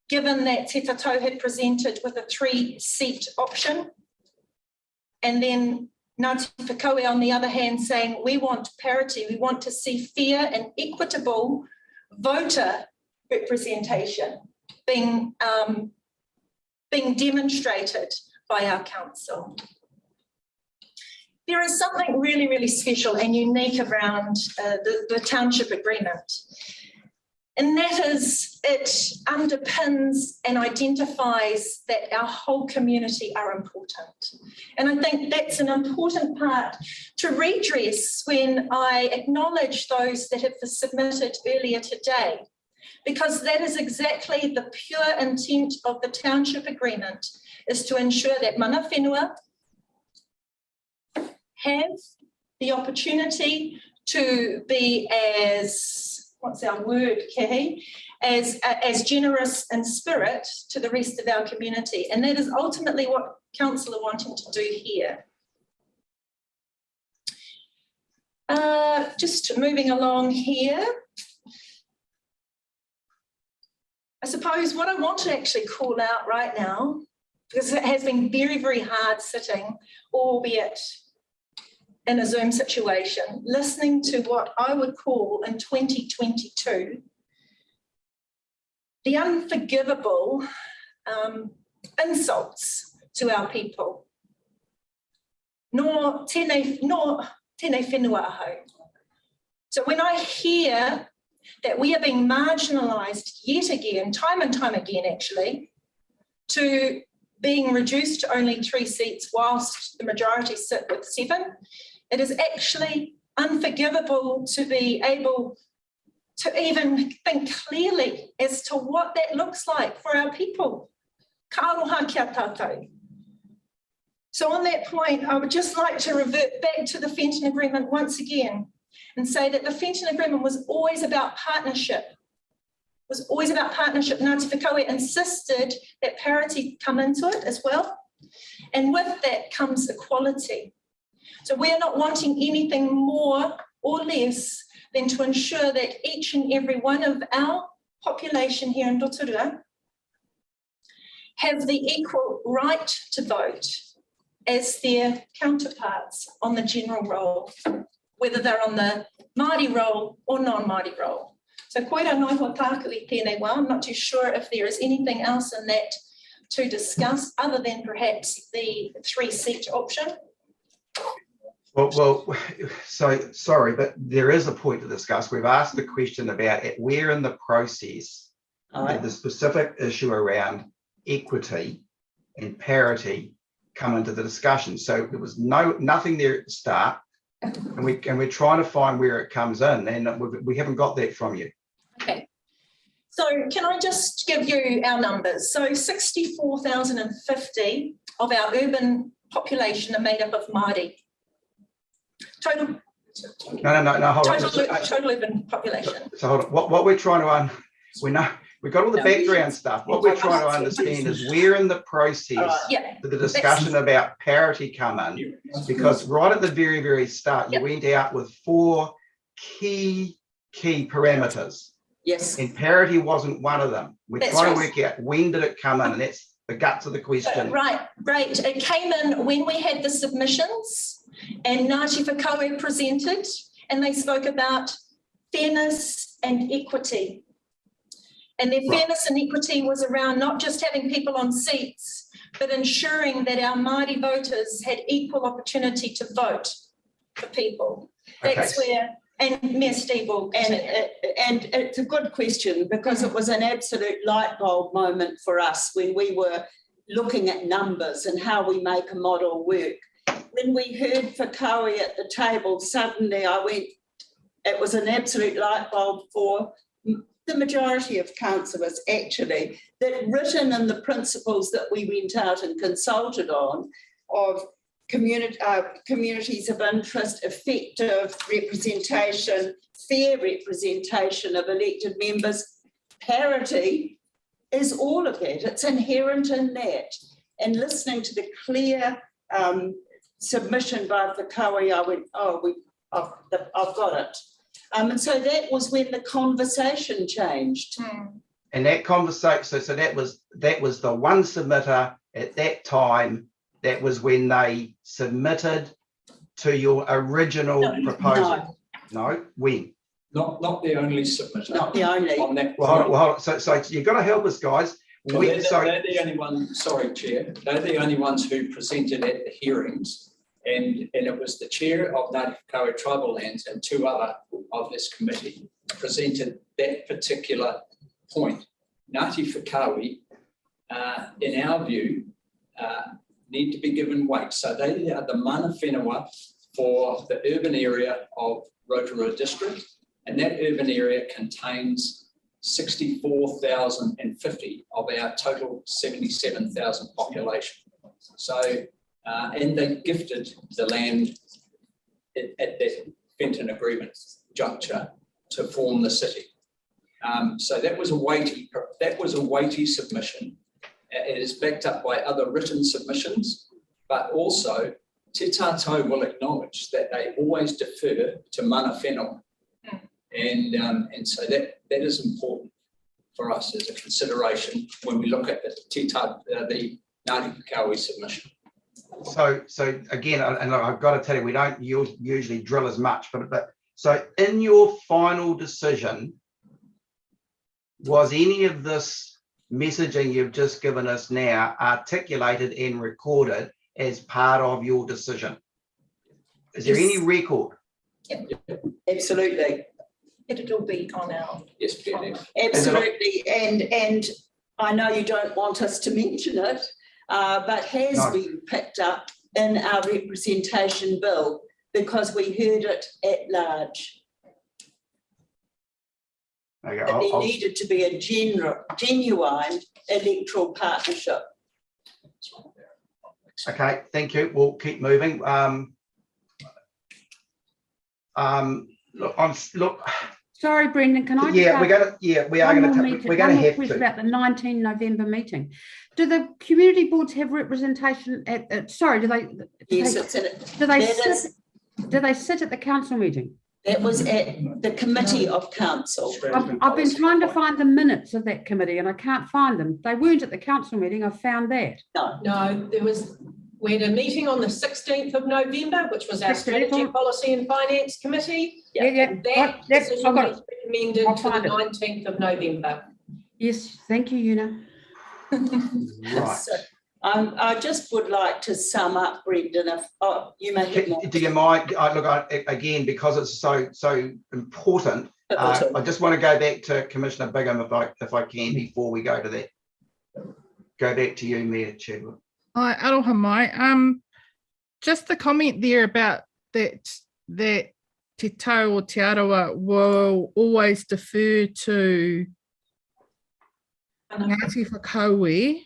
given that Te Tātou had presented with a 3-seat option, and then Ngāti Whakaue on the other hand saying we want parity, we want to see fair and equitable voter representation being demonstrated by our council. There is something really, really special and unique around the township agreement. And that is, it underpins and identifies that our whole community are important. And I think that's an important part to redress when I acknowledge those that have submitted earlier today, because that is exactly the pure intent of the township agreement, is to ensure that mana whenua have the opportunity to be as, what's our word, Kehi, as generous in spirit to the rest of our community. And that is ultimately what council are wanting to do here. Just moving along here. I suppose what I want to actually call out right now, because it has been very, very hard sitting, albeit in a Zoom situation, listening to what I would call in 2022, the unforgivable insults to our people. Nor tēnei whenua aho. So when I hear that we are being marginalised yet again, time and time again actually, to being reduced to only 3 seats whilst the majority sit with 7, it is actually unforgivable to be able to even think clearly as to what that looks like for our people. Ka aroha kia tātou. So on that point, I would just like to revert back to the Fenton Agreement once again and say that the Fenton Agreement was always about partnership. Was always about partnership. Ngāti Whakaue insisted that parity come into it as well. And with that comes equality. So we're not wanting anything more or less than to ensure that each and every one of our population here in Rotorua have the equal right to vote as their counterparts on the general roll, whether they're on the Māori roll or non-Māori roll. So koira noi hoa tāku I tēnei wā. I'm not too sure if there is anything else in that to discuss other than perhaps the 3-seat option. Well, so sorry, but there is a point to discuss. We've asked the question about where in the process did the specific issue around equity and parity come into the discussion. So there was nothing there at the start, and we're trying to find where it comes in, and we haven't got that from you. Okay. So can I just give you our numbers? So 64,050 of our urban population are made up of Māori. Total. No, hold on. Total urban population. So hold on. What we're trying to we've got all the background stuff. What we're trying to understand is where in the process did the discussion about parity come in? Because right at the very, very start, you went out with 4 key parameters. Yes. And parity wasn't one of them. We're trying to work out when did it come in, and that's the guts of the question. Right. It came in when we had the submissions and Ngāti Whakaue presented, and they spoke about fairness and equity. And their fairness and equity was around not just having people on seats, but ensuring that our Māori voters had equal opportunity to vote for people. That's where, and Mayor Steve will and it's a good question, because it was an absolute light bulb moment for us when we were looking at numbers and how we make a model work. When we heard Whakaue at the table, suddenly it was an absolute light bulb for the majority of councillors actually, that written in the principles that we went out and consulted on of communities of interest, effective representation, fair representation of elected members, parity is all of that. It's inherent in that. And listening to the clear submission by Whakaue, I went, I've got it. And so that was when the conversation changed. And that conversation, so that was the one submitter at that time. That was when they submitted to your original proposal. No, when? Not the only submitter. Not the only. On that. Well, hold on. So you've got to help us, guys. They're the only ones. Sorry, Chair. They're the only ones who presented at the hearings. And it was the chair of Ngāti Whakaue Tribal Lands and 2 other of this committee presented that particular point. Ngāti Whakaui, in our view, need to be given weight. So they are the mana whenua for the urban area of Rotorua district, and that urban area contains 64,050 of our total 77,000 population. So, and they gifted the land at that Fenton Agreement juncture to form the city. So that was a weighty submission. It is backed up by other written submissions, but also Te Tātou will acknowledge that they always defer to mana whenua. And so that is important for us as a consideration when we look at the Ngāti Whakaui submission. So again, and I've got to tell you, we don't usually drill as much, but so in your final decision, was any of this messaging you've just given us now articulated and recorded as part of your decision? Is there any record? Absolutely. It'll be on our. Yes, PDF. Absolutely. And I know you don't want us to mention it, but has been picked up in our representation bill because we heard it at large. Okay, that there needed to be a genuine electoral partnership. Okay, thank you. We'll keep moving. Look. Sorry, Brendan. Can I? Yeah, we are going to have to. About the 19 November meeting. Do the community boards have representation at? Sorry, do they? Yes, do they sit at the council meeting? That was at the committee of council. I've been trying to find the minutes of that committee and I can't find them. They weren't at the council meeting. I found that. No, we had a meeting on the 16th of November, which was our Strategy, Policy and Finance Committee. Yeah. That decision was recommended to the 19th of November. Yes, thank you, Una. Right. So, I just would like to sum up, Brendan, if you may have more. Do you mind? Again, because it's so important, I just want to go back to Commissioner Bigham if I can before we go to that. Go back to you, Mayor Chadwick. Hi, aroha mai. Just the comment there about that Te Tau o Te Arawa will always defer to Ngāti Whakaui.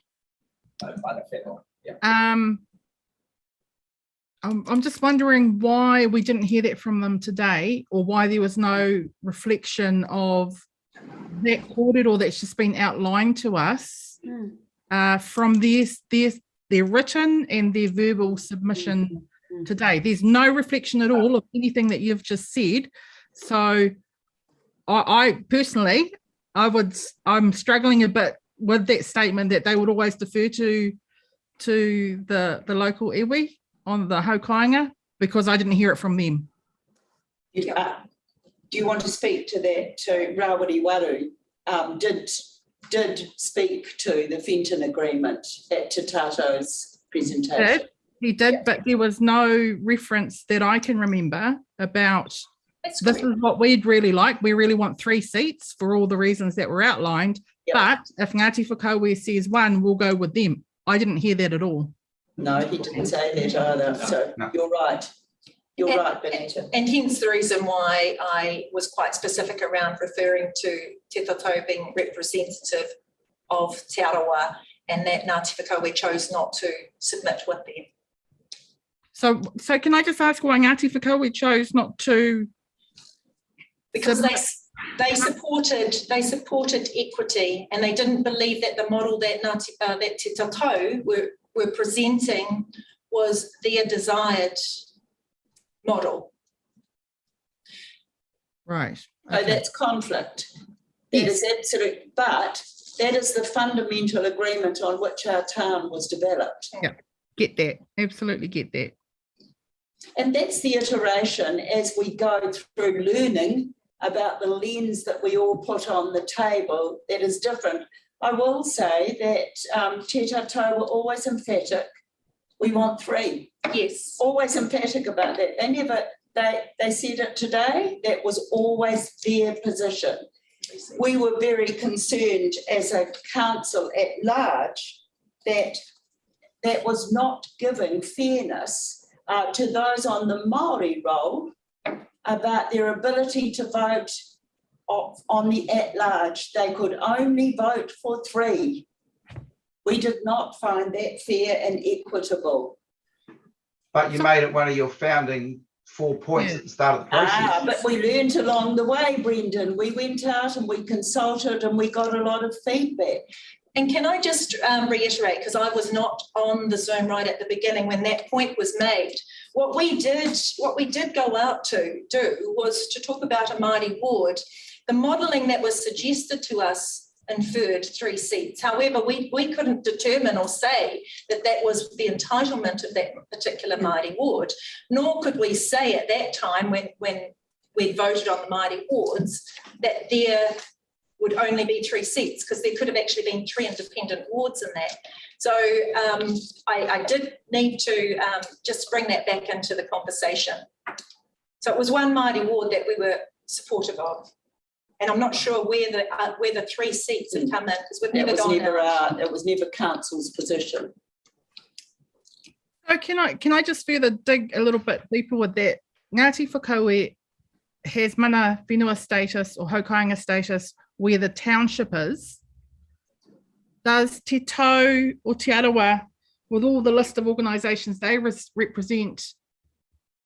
I'm just wondering why we didn't hear that from them today, or why there was no reflection of that quoted or that's just been outlined to us from their written and their verbal submission today. There's no reflection at all of anything that you've just said. So I personally, I'm struggling a bit with that statement that they would always defer to the local iwi on the haukainga, because I didn't hear it from them. Do you want to speak to that too? Rawiri Waru did speak to the Fenton Agreement at Te Tātou's presentation. He did, but there was no reference that I can remember about this is what we'd really like. We really want 3 seats for all the reasons that were outlined. Yep. But if Ngāti Whakaui says 1, we'll go with them. I didn't hear that at all. No, he didn't say that either. So you're right. You're right, Benita. And hence the reason why I was quite specific around referring to Te Tātou being representative of Te Arawa, and that Ngāti Whakaui chose not to submit with them. So can I just ask why Ngāti Whakaui chose not to? Because they supported equity, and they didn't believe that the model that that Te Tātou were presenting was their desired model. Right. So that's conflict. That is absolute, but that is the fundamental agreement on which our town was developed. Yeah, get that. Absolutely get that. And that's the iteration as we go through learning about the lens that we all put on the table that is different. I will say that Te Tātou were always emphatic. We want 3. Yes. Always emphatic about that. They never they said it today, that was always their position. We were very concerned as a council at large that that was not giving fairness to those on the Māori roll about their ability to vote on the at-large. They could only vote for 3. We did not find that fair and equitable. But you made it one of your founding 4 points at the start of the process. But we learned along the way, Brendan. We went out and we consulted and we got a lot of feedback. And can I just reiterate, because I was not on the Zoom right at the beginning when that point was made, what we did go out to do was to talk about a Māori ward. The modelling that was suggested to us inferred 3 seats. However, we couldn't determine or say that that was the entitlement of that particular Māori ward, nor could we say at that time when we voted on the Māori wards that there would only be 3 seats, because there could have actually been 3 independent wards in that. So I did need to just bring that back into the conversation. So it was one Māori ward that we were supportive of. And I'm not sure where the 3 seats have come in, because we've never gone out. It was never council's position. So can I just further dig a little bit deeper with that? Ngāti Whakaue has mana whenua status or haukainga status where the township is. Does Te Tau or Te Arawa, with all the list of organisations they represent,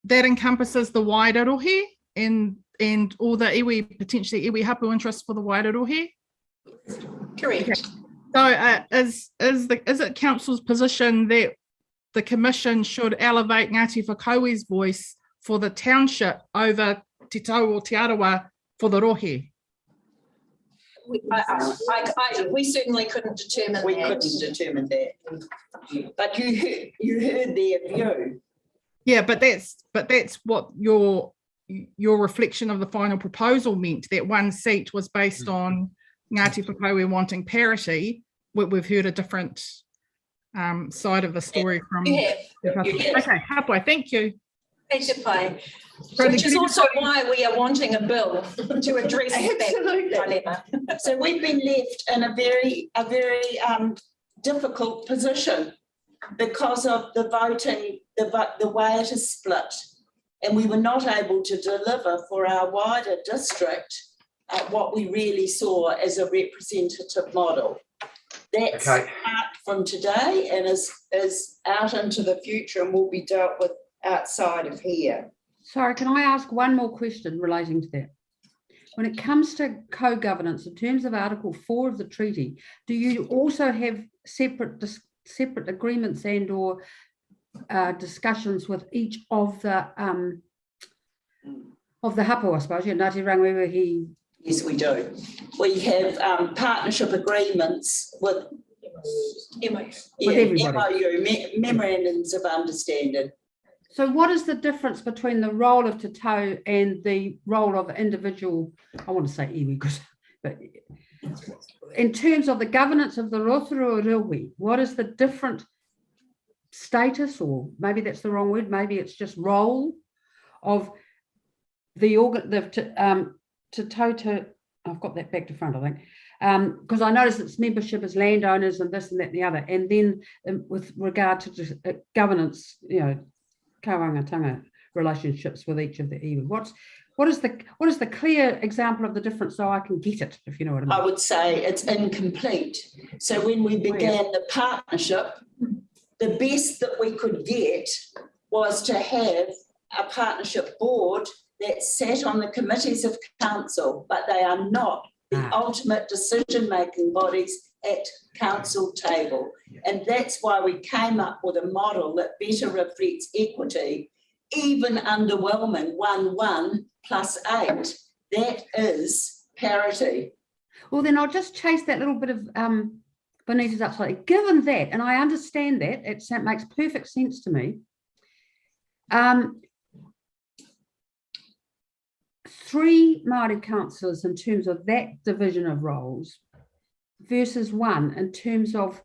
that encompasses the Wairohe and all the iwi, potentially iwi hapu interests for the Wairohe? Correct. Okay. So is it council's position that the commission should elevate Ngāti Whakaue's voice for the township over Te Tau or Te Arawa for the rohe? We certainly couldn't determine that. We couldn't determine that. But you heard their view. Yeah, but that's what your reflection of the final proposal meant, that 1 seat was based on Ngāti Whakaue wanting parity. We've heard a different side of the story from. You have. Okay, Hapua, thank you. Which is also why we are wanting a bill to address that dilemma. So we've been left in a very difficult position because of the voting, the way it is split. And we were not able to deliver for our wider district what we really saw as a representative model. That's out from today and is out into the future and will be dealt with outside of here. Sorry, can I ask one more question relating to that? When it comes to co-governance, in terms of Article 4 of the treaty, do you also have separate agreements and or discussions with each of the hapu, I suppose? Yeah, Ngāti Rangirehe. Yes, we do. We have partnership agreements with MOU, memorandums of understanding. So what is the difference between the role of Te Tau and the role of individual, I want to say iwi, but in terms of the governance of the Rotorua Rilwi, what is the different status, or maybe that's the wrong word, maybe it's just role of the Te Tau, I've got that back to front, I think, because I noticed its membership as landowners and this and that and the other, and then with regard to governance, kawangatanga relationships with each of the iwi. What is the clear example of the difference, so I can get it, if you know what I mean? I would say it's incomplete. So when we began the partnership, the best that we could get was to have a partnership board that sat on the committees of council, but they are not the ultimate decision-making bodies at council table. And that's why we came up with a model that better reflects equity, even underwhelming 1-1 plus 8. That is parity. Well, then I'll just chase that little bit of Benita's up slightly. Given that, and I understand that, it makes perfect sense to me, 3 Māori councillors in terms of that division of roles versus 1 in terms of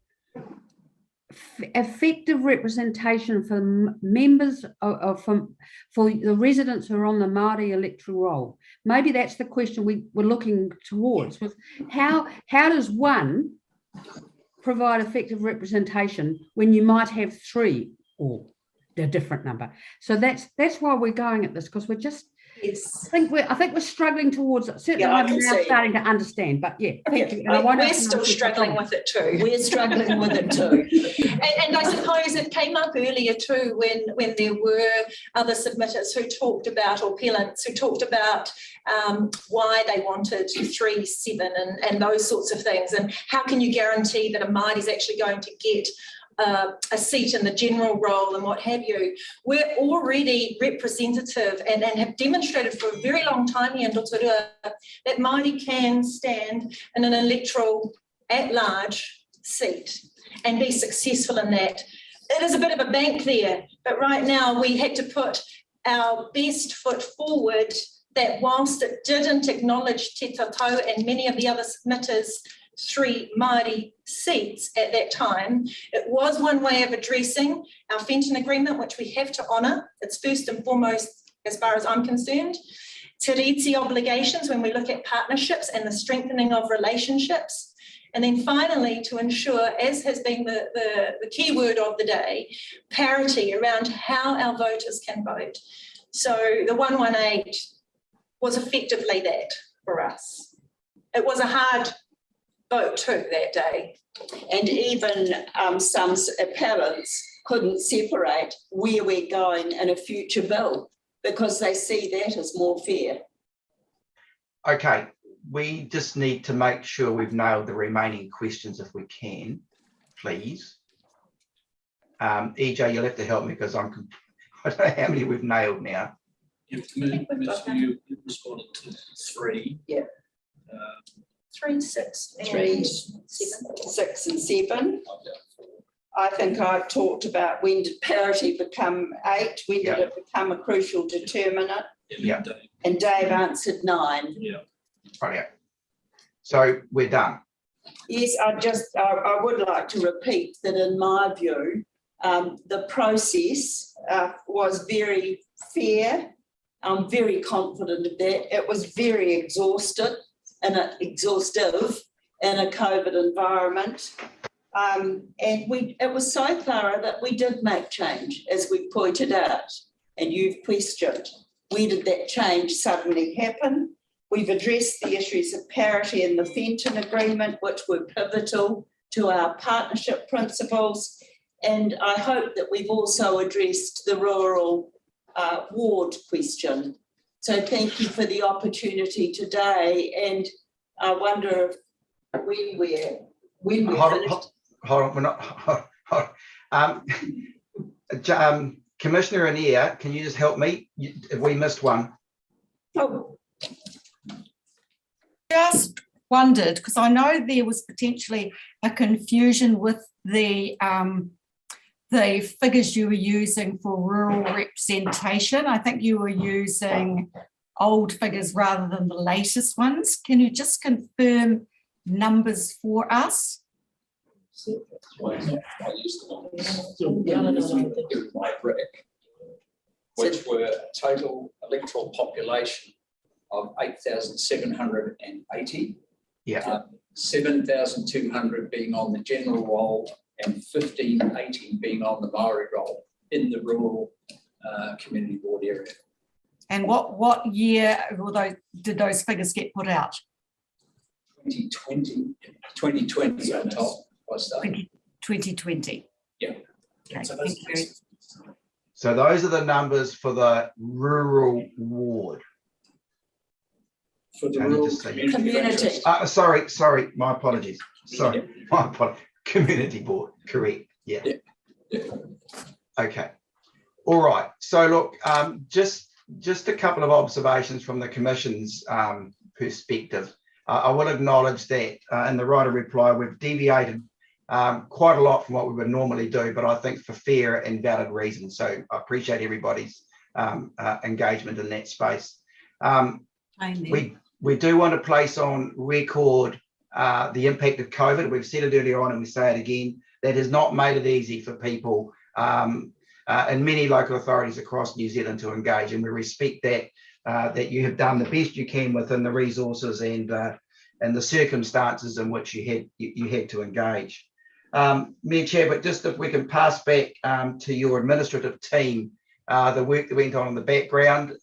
effective representation for members for the residents who are on the Māori electoral roll. Maybe that's the question we were looking towards, was how does one provide effective representation when you might have three or a different number? So that's why we're going at this, because we're just, yes, I think we're struggling towards it. Certainly, Yeah, I I'm can now see. starting to understand. But yeah, thank you. And I won't We're ask still another struggling question. with it too. we're struggling with it too. And I suppose it came up earlier too when there were other submitters who talked about, or appellants who talked about why they wanted 3, 7 and those sorts of things. And how can you guarantee that a Māori is actually going to get a seat in the general role and what have you? We're already representative and have demonstrated for a very long time here in Rotorua that Māori can stand in an electoral at-large seat and be successful in that. It is a bit of a bank there, but right now we had to put our best foot forward, that whilst it didn't acknowledge Te Tatau and many of the other submitters 3 Māori seats at that time, it was one way of addressing our Fenton Agreement, which we have to honour. It's first and foremost, as far as I'm concerned. Te Reti obligations when we look at partnerships and the strengthening of relationships. And then finally, to ensure, as has been the key word of the day, parity around how our voters can vote. So the 118 was effectively that for us. It was a hard vote too that day. And even some appellants couldn't separate where we're going in a future bill because they see that as more fair. Okay, we just need to make sure we've nailed the remaining questions if we can, please. EJ, you'll have to help me because I don't know how many we've nailed now. You responded to 3. Yeah. 3, 6, and 3, 7. 6 and 7. I think I've talked about when did parity become 8, when did it become a crucial determinant? Yeah. And Dave answered 9. Yeah. Right, yeah. So we're done. Yes, I would like to repeat that in my view, the process was very fair. I'm very confident of that. It was very exhaustive in a COVID environment. And it was so thorough that we did make change, as we pointed out, and you've questioned. Where did that change suddenly happen? We've addressed the issues of parity in the Fenton Agreement, which were pivotal to our partnership principles. And I hope that we've also addressed the rural ward question. So thank you for the opportunity today. And I wonder if when we're Hold on, we're not. Hold on. Commissioner Anea, can you just help me? We missed one. Oh. Just wondered, because I know there was potentially a confusion with the figures you were using for rural representation. I think you were using old figures rather than the latest ones. Can you just confirm numbers for us? I used the ones by Rick, which were total electoral population of 8,780. Yeah. 7,200 being on the general roll and 1,580 being on the Māori roll in the rural community board area. And what year did those figures get put out? 2020 on top. 2020. Yeah. Okay, thank you. So those are the numbers for the rural ward. For the rural community. Sorry, my apologies. Sorry, my apologies. Community board, correct. Yeah. Okay. All right. So look, just a couple of observations from the Commission's perspective. I will acknowledge that in the right of reply, we've deviated quite a lot from what we would normally do, but I think for fair and valid reasons. So I appreciate everybody's engagement in that space. We do want to place on record the impact of COVID. We've said it earlier on and we say it again. that has not made it easy for people and many local authorities across New Zealand to engage, and we respect that that you have done the best you can within the resources and the circumstances in which you had to engage. Mayor Chadwick, just if we can pass back to your administrative team, the work that went on in the background.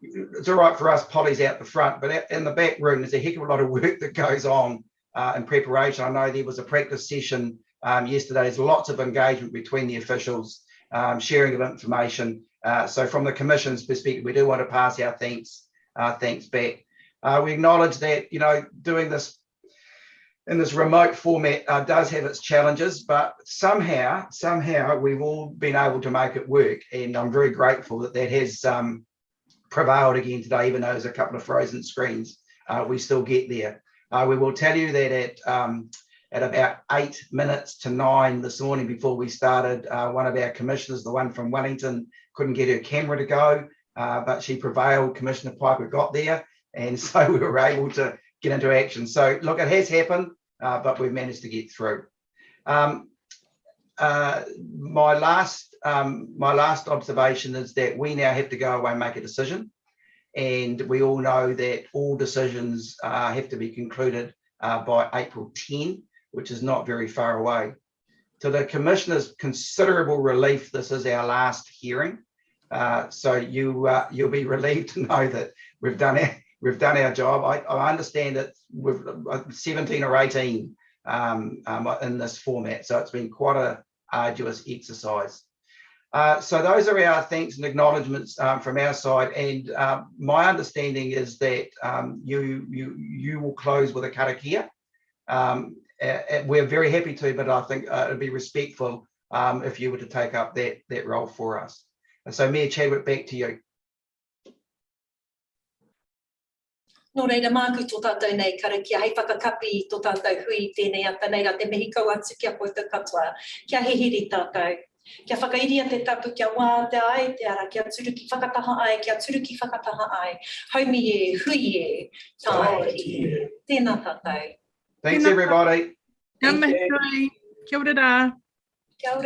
It's all right for us pollies out the front, but in the back room, there's a heck of a lot of work that goes on in preparation. I know there was a practice session yesterday. There's lots of engagement between the officials, sharing of information. So from the Commission's perspective, we do want to pass our thanks back. We acknowledge that, you know, doing this in this remote format does have its challenges, but somehow we've all been able to make it work. And I'm very grateful that that has prevailed again today, even though there's a couple of frozen screens, we still get there. We will tell you that at about 8 minutes to 9 this morning before we started, one of our commissioners, the one from Wellington, couldn't get her camera to go, but she prevailed. Commissioner Piper got there, and so we were able to get into action. So look, it has happened, but we've managed to get through. My last observation is that we now have to go away and make a decision, and we all know that all decisions have to be concluded by April 10, which is not very far away. To the Commissioner's considerable relief, this is our last hearing, so you'll be relieved to know that we've done our job. I understand that we've 17 or 18 in this format, so it's been quite a arduous exercise. So those are our thanks and acknowledgements from our side, and my understanding is that you will close with a karakia. We're very happy to, but I think it'd be respectful if you were to take up that role for us. And so Mayor Chadwick, back to you. Nō reira māku tō tātou nei karakia, hei whakakapi tō tātou hui tēnei ata nei, te mihi kau atu kia koe te katoa, kia hehiri tātou. Kia whakairia te tapu kia wā te ai, te ara, kia turuki whakataha ai, kia turuki whakataha ai. Haumi e, hui e, tāe e. Tēnā tātou. Thanks everybody. Kia mihi kai. Kia ora rā. Kia ora.